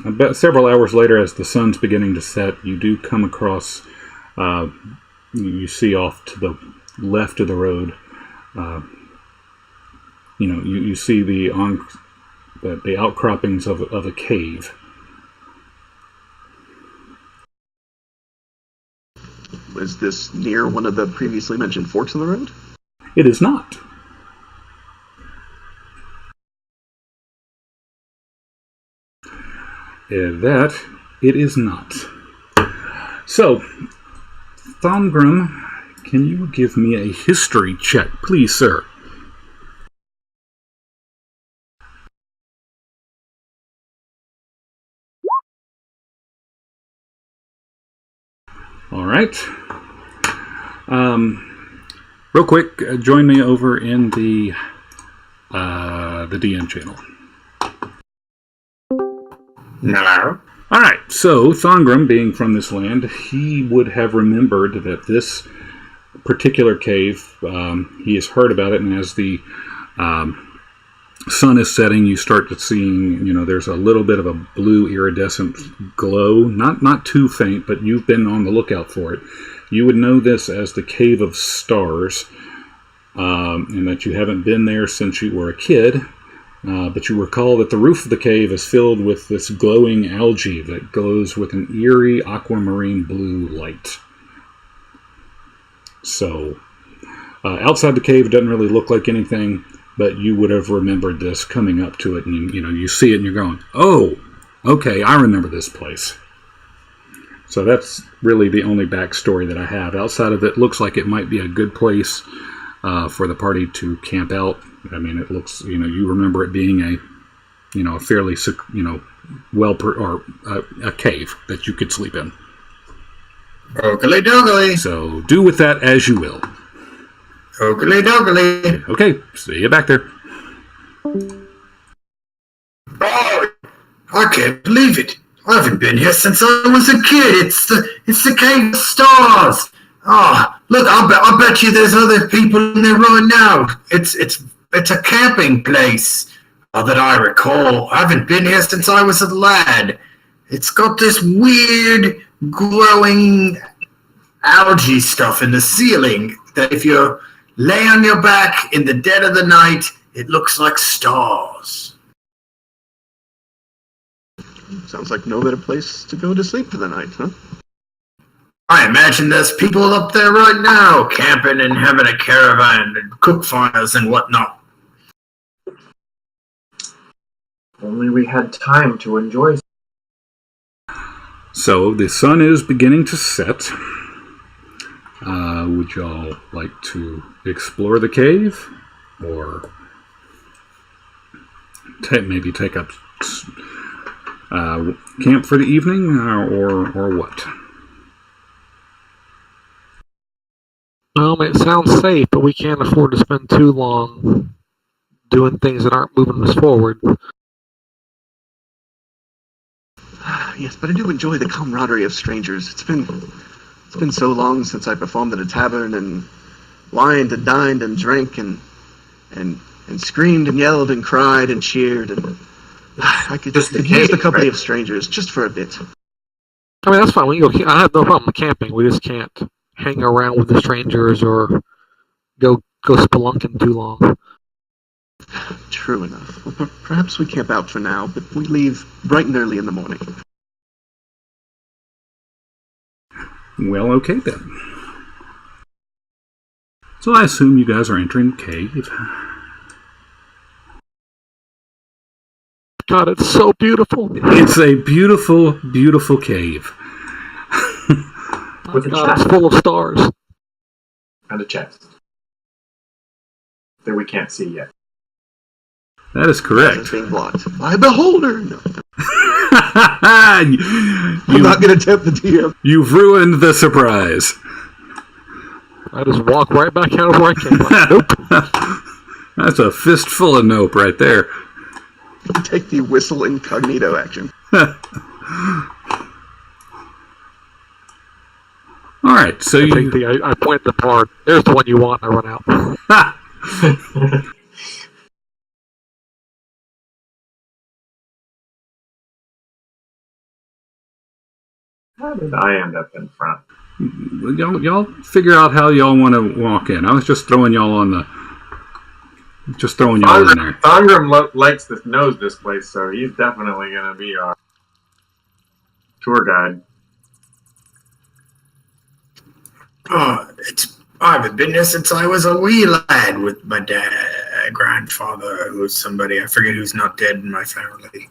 About several hours later, as the sun's beginning to set, you do come across, you see off to the left of the road, you see the outcroppings of a cave.
Was this near one of the previously mentioned forks in the road?
It is not. That it is not. So, Thongrum, can you give me a history check, please, sir? All right. Real quick, join me over in the DM channel.
No.
All right. So Thongrum, being from this land, he would have remembered that this particular cave, he has heard about it, and as the sun is setting, you start to seeing, there's a little bit of a blue iridescent glow, not too faint, but you've been on the lookout for it. You would know this as the Cave of Stars, and that you haven't been there since you were a kid, but you recall that the roof of the cave is filled with this glowing algae that glows with an eerie aquamarine blue light. So, outside the cave, it doesn't really look like anything, but you would have remembered this coming up to it, and you see it and you're going, oh, okay, I remember this place. So that's really the only backstory that I have. Outside of it, looks like it might be a good place for the party to camp out. I mean, it looks, you remember it being a fairly, a cave that you could sleep in.
Oakley doogly.
So do with that as you will.
Oakley dokley.
Okay, see you back there.
Oh, I can't believe it. I haven't been here since I was a kid. It's the Cave of Stars. Oh, look, I bet you there's other people in there right now. It's a camping place that I recall. I haven't been here since I was a lad. It's got this weird glowing algae stuff in the ceiling that if you lay on your back in the dead of the night, it looks like stars.
Sounds like no better place to go to sleep for the night, huh?
I imagine there's people up there right now, camping and having a caravan and cook fires and whatnot.
Only we had time to enjoy.
So the sun is beginning to set. Would y'all like to explore the cave, or maybe take up camp for the evening, or what?
It sounds safe, but we can't afford to spend too long doing things that aren't moving us forward.
Yes, but I do enjoy the camaraderie of strangers. It's been so long since I performed at a tavern and wined and dined and drank and screamed and yelled and cried and cheered, and I could just use the company of strangers just for a bit.
I mean, that's fine. We can go. I have no problem with camping. We just can't hang around with the strangers or go spelunking too long.
True enough. Well, perhaps we camp out for now, but we leave bright and early in the morning.
Well, okay then. So I assume you guys are entering the cave.
God, it's so beautiful.
It's a beautiful, beautiful cave.
With a
God,
chest.
it's full of stars.
And a chest. That we can't see yet.
That is correct.
It's being blocked by Beholder. No.
I'm
not going to tempt the DM.
You've ruined the surprise.
I just walk right back out of where I came from. Nope.
That's a fistful of nope right there.
Take the whistle incognito action.
All right, so
I point the card. There's the one you want, and I run out.
How did I end up in front?
y'all figure out how y'all want to walk in. I was just throwing y'all in there.
Thongrim knows this place, so he's definitely going to be our tour guide.
Oh, I haven't been here since I was a wee lad with my grandfather, who's somebody, I forget who's not dead in my family.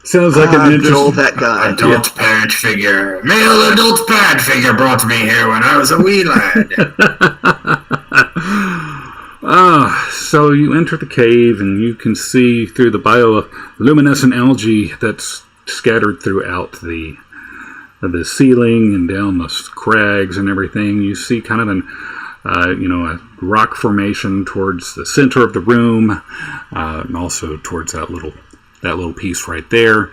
Sounds like an interesting...
that guy.
Adult parent figure. Male adult parent figure brought me here when I was a wee lad.
So you enter the cave and you can see through the bioluminescent algae that's scattered throughout the ceiling and down the crags and everything. You see kind of a rock formation towards the center of the room, and also towards that little piece right there.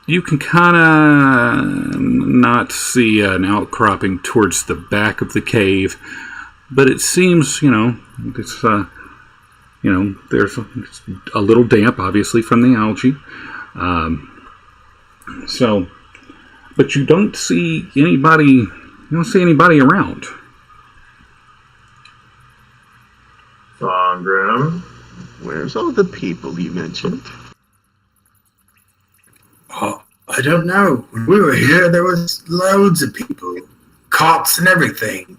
You can kind of not see an outcropping towards the back of the cave, but it seems, it's there's a little damp, obviously, from the algae. But you don't see anybody. You don't see anybody around.
Thongrim.
Where's all the people you mentioned?
Oh, I don't know. When we were here, there was loads of people, cots and everything.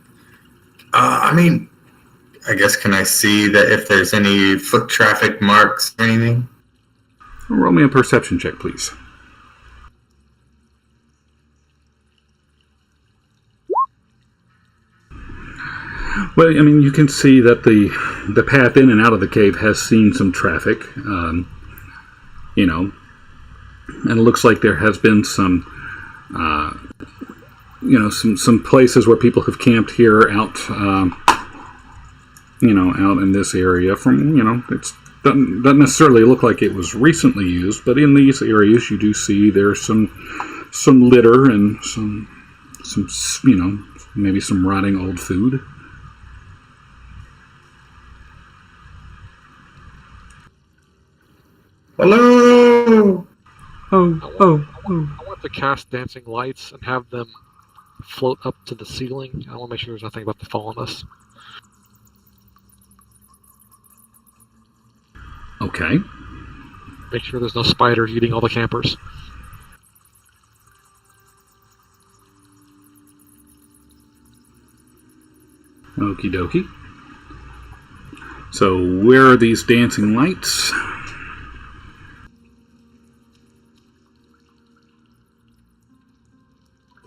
I guess, can I see that if there's any foot traffic marks or anything?
Roll me a perception check, please. Well, you can see that the path in and out of the cave has seen some traffic, and it looks like there has been some some places where people have camped here out, out in this area. It doesn't necessarily look like it was recently used, but in these areas you do see there's some litter and some maybe some rotting old food.
Hello.
I want to cast dancing lights and have them float up to the ceiling. I want to make sure there's nothing about to fall on us.
Okay.
Make sure there's no spiders eating all the campers.
Okie dokie. So where are these dancing lights?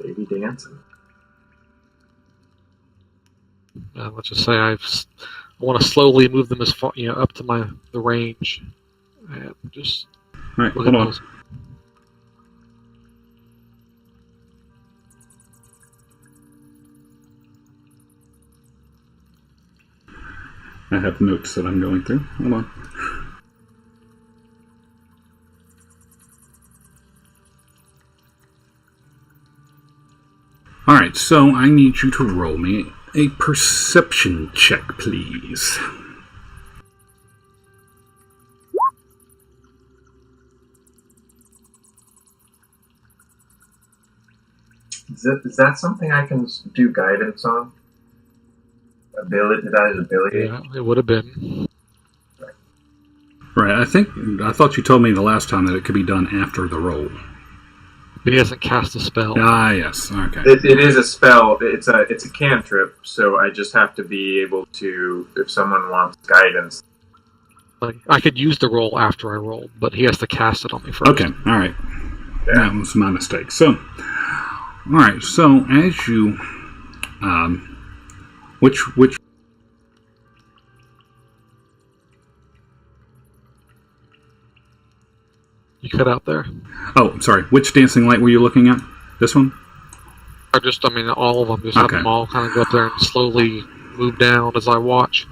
Baby dancing.
Let's just say I want to slowly move them as far, up to the range, and just
All right,
look
hold
at
on.
those.
I have notes that I'm going through. Hold on. Alright, so I need you to roll me a perception check, please.
Is that something I can do guidance on? Ability?
Yeah, it would have been.
Right, I thought you told me the last time that it could be done after the roll.
But he hasn't cast a spell.
Ah, yes, okay.
It is a spell. It's a cantrip, so I just have to be able to, if someone wants guidance.
Like, I could use the roll after I rolled, but he has to cast it on me first.
Okay, alright.
Yeah.
That was my mistake. So, alright, so as you, which,
You cut out there.
oh, sorry, which dancing light were you looking at? This one?
All of them. Just have
Okay.
them all kind of go up there and slowly move down as I watch.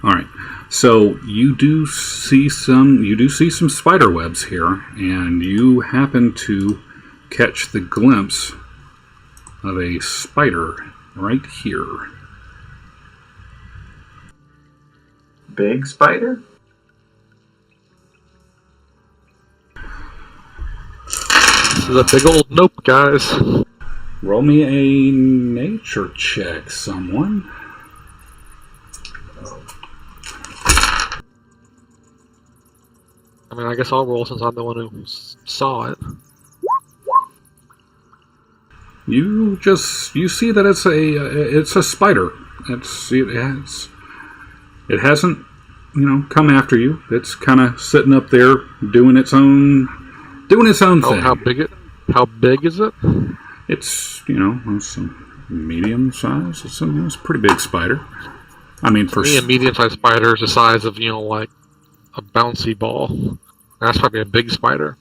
Alright, so you do see some spider webs here, and you happen to catch the glimpse of a spider right here.
Big spider?
This is a big old nope, guys.
Roll me a nature check, someone.
I guess I'll roll since I'm the one who saw it.
You see that it's a spider. It hasn't come after you. It's kind of sitting up there doing its own thing.
How big is it?
It's it's a medium size. It's a pretty big spider. For
me, a medium-sized spider is the size of like a bouncy ball. That's probably a big spider.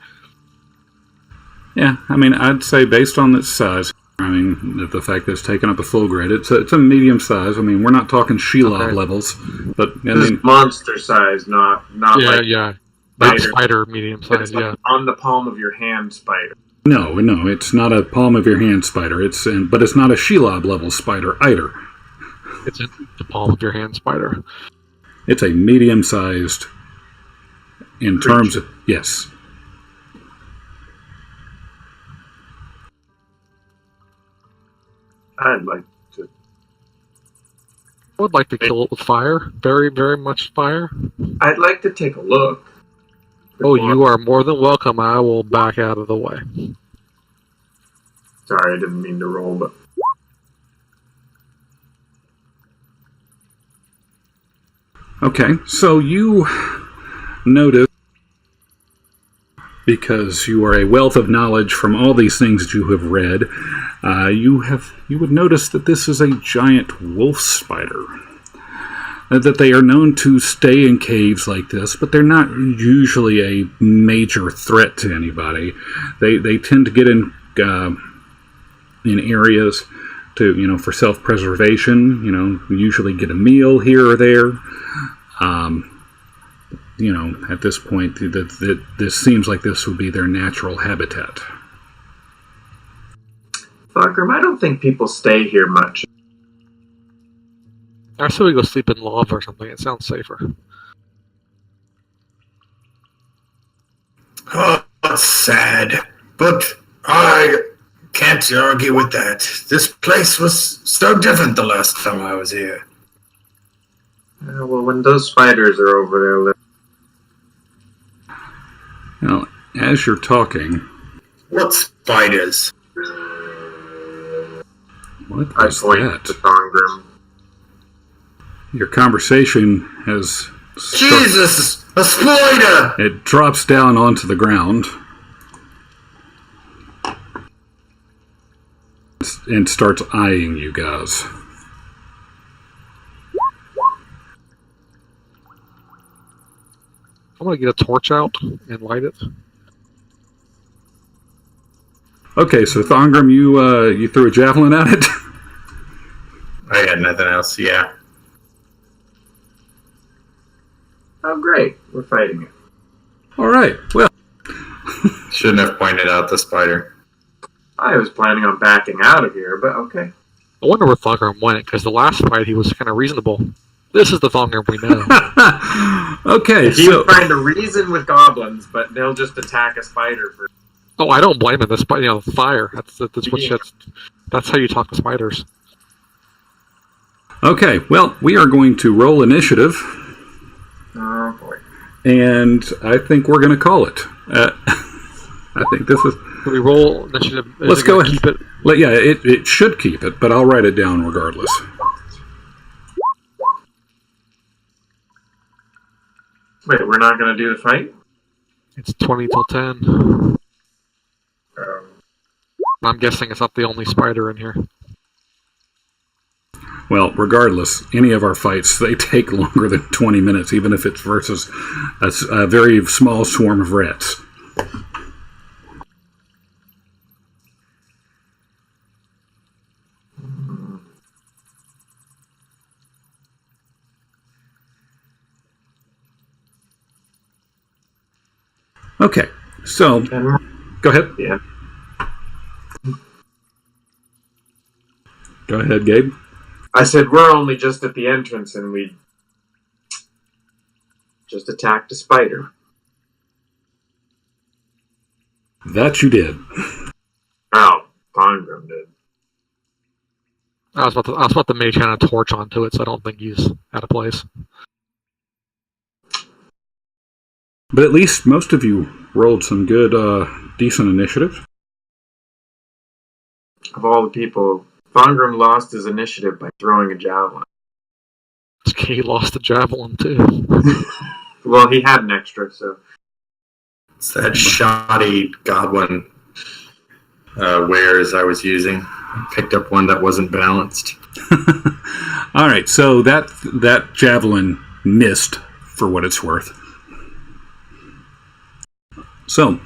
yeah. I'd say based on its size. The fact that it's taken up a full grid, it's a medium size. We're not talking Shelob levels, but
This is monster size, not
Yeah. Big spider, medium size.
it's like on the palm of your hand spider.
No, it's not a palm of your hand spider. But it's not a Shelob level spider either.
It's the palm of your hand spider.
It's a medium-sized in terms of yes.
I
would like to kill it with fire. Very, very much fire.
I'd like to take a look.
Oh, you are more than welcome. I will back out of the way.
Sorry, I didn't mean to roll, but
Okay, so you notice, because you are a wealth of knowledge from all these things that you have read, you would notice that this is a giant wolf spider. That they are known to stay in caves like this, but they're not usually a major threat to anybody. They tend to get in in areas to, for self-preservation. We usually get a meal here or there. At this point, this seems like this would be their natural habitat.
Thorgrim, I don't think people stay here much.
I say we go sleep in lava or something. It sounds safer.
Oh, that's sad. But I can't argue with that. This place was so different the last time I was here.
Well, when those spiders are over there...
Now, as you're talking...
What spiders?
What
I
is
point
that?
to Thorgrim.
Your conversation has...
Jesus! A spider!
It drops down onto the ground and starts eyeing you guys.
I'm gonna get a torch out and light it.
Okay, so Thorgrim, you threw a javelin at it?
I had nothing else, yeah.
Oh, great. We're fighting it.
All right, well...
Shouldn't have pointed out the spider.
I was planning on backing out of here, but okay.
I wonder where Thongrim went, because the last fight he was kind of reasonable. This is the Thongrim we know.
Okay,
He was trying to reason with goblins, but they'll just attack a spider for...
Oh, I don't blame him. The fire. That's how you talk to spiders.
Okay, well, we are going to roll initiative.
Oh, boy.
And I think we're going to call it. I think this is...
Can we roll initiative?
Let's go ahead.
Keep it?
It should keep it, but I'll write it down regardless.
Wait, we're not going to do the fight?
It's 20 till 10.
Um,
I'm guessing it's not the only spider in here.
Well, regardless, any of our fights, they take longer than 20 minutes, even if it's versus a very small swarm of rats. Okay, so go ahead.
Yeah.
Go ahead, Gabe.
I said we're only just at the entrance and we just attacked a spider.
That you did.
Oh, Thorgrim did.
I was about to mage hand a torch onto it, so I don't think he's out of place.
But at least most of you rolled some good, decent initiative.
Of all the people, Thorgrim lost his initiative by throwing a javelin.
He lost the javelin, too.
Well, he had an extra, so...
It's that shoddy goblin wares I was using. I picked up one that wasn't balanced.
All right, so that javelin missed for what it's worth. So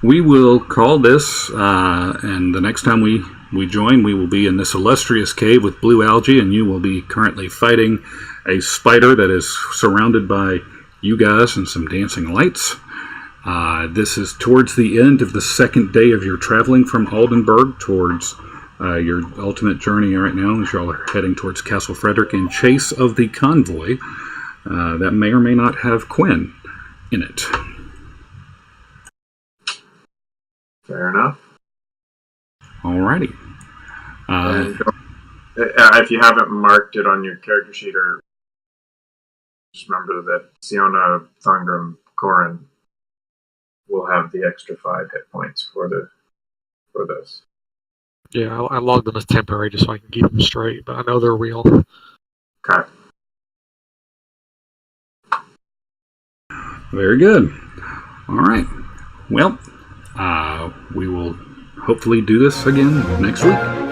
we will call this, and the next time we join, we will be in this illustrious cave with blue algae, and you will be currently fighting a spider that is surrounded by you guys and some dancing lights. This is towards the end of the second day of your traveling from Oldenburg towards your ultimate journey right now, as y'all are heading towards Castle Frederick in chase of the convoy that may or may not have Quinn in it.
Fair enough.
Alrighty.
And if you haven't marked it on your character sheet, or just remember that Siona, Thorgrim, Corin will have the extra 5 hit points for this.
Yeah, I logged them as temporary just so I can keep them straight, but I know they're real.
Okay.
Very good. All right. Well, we will hopefully do this again next week.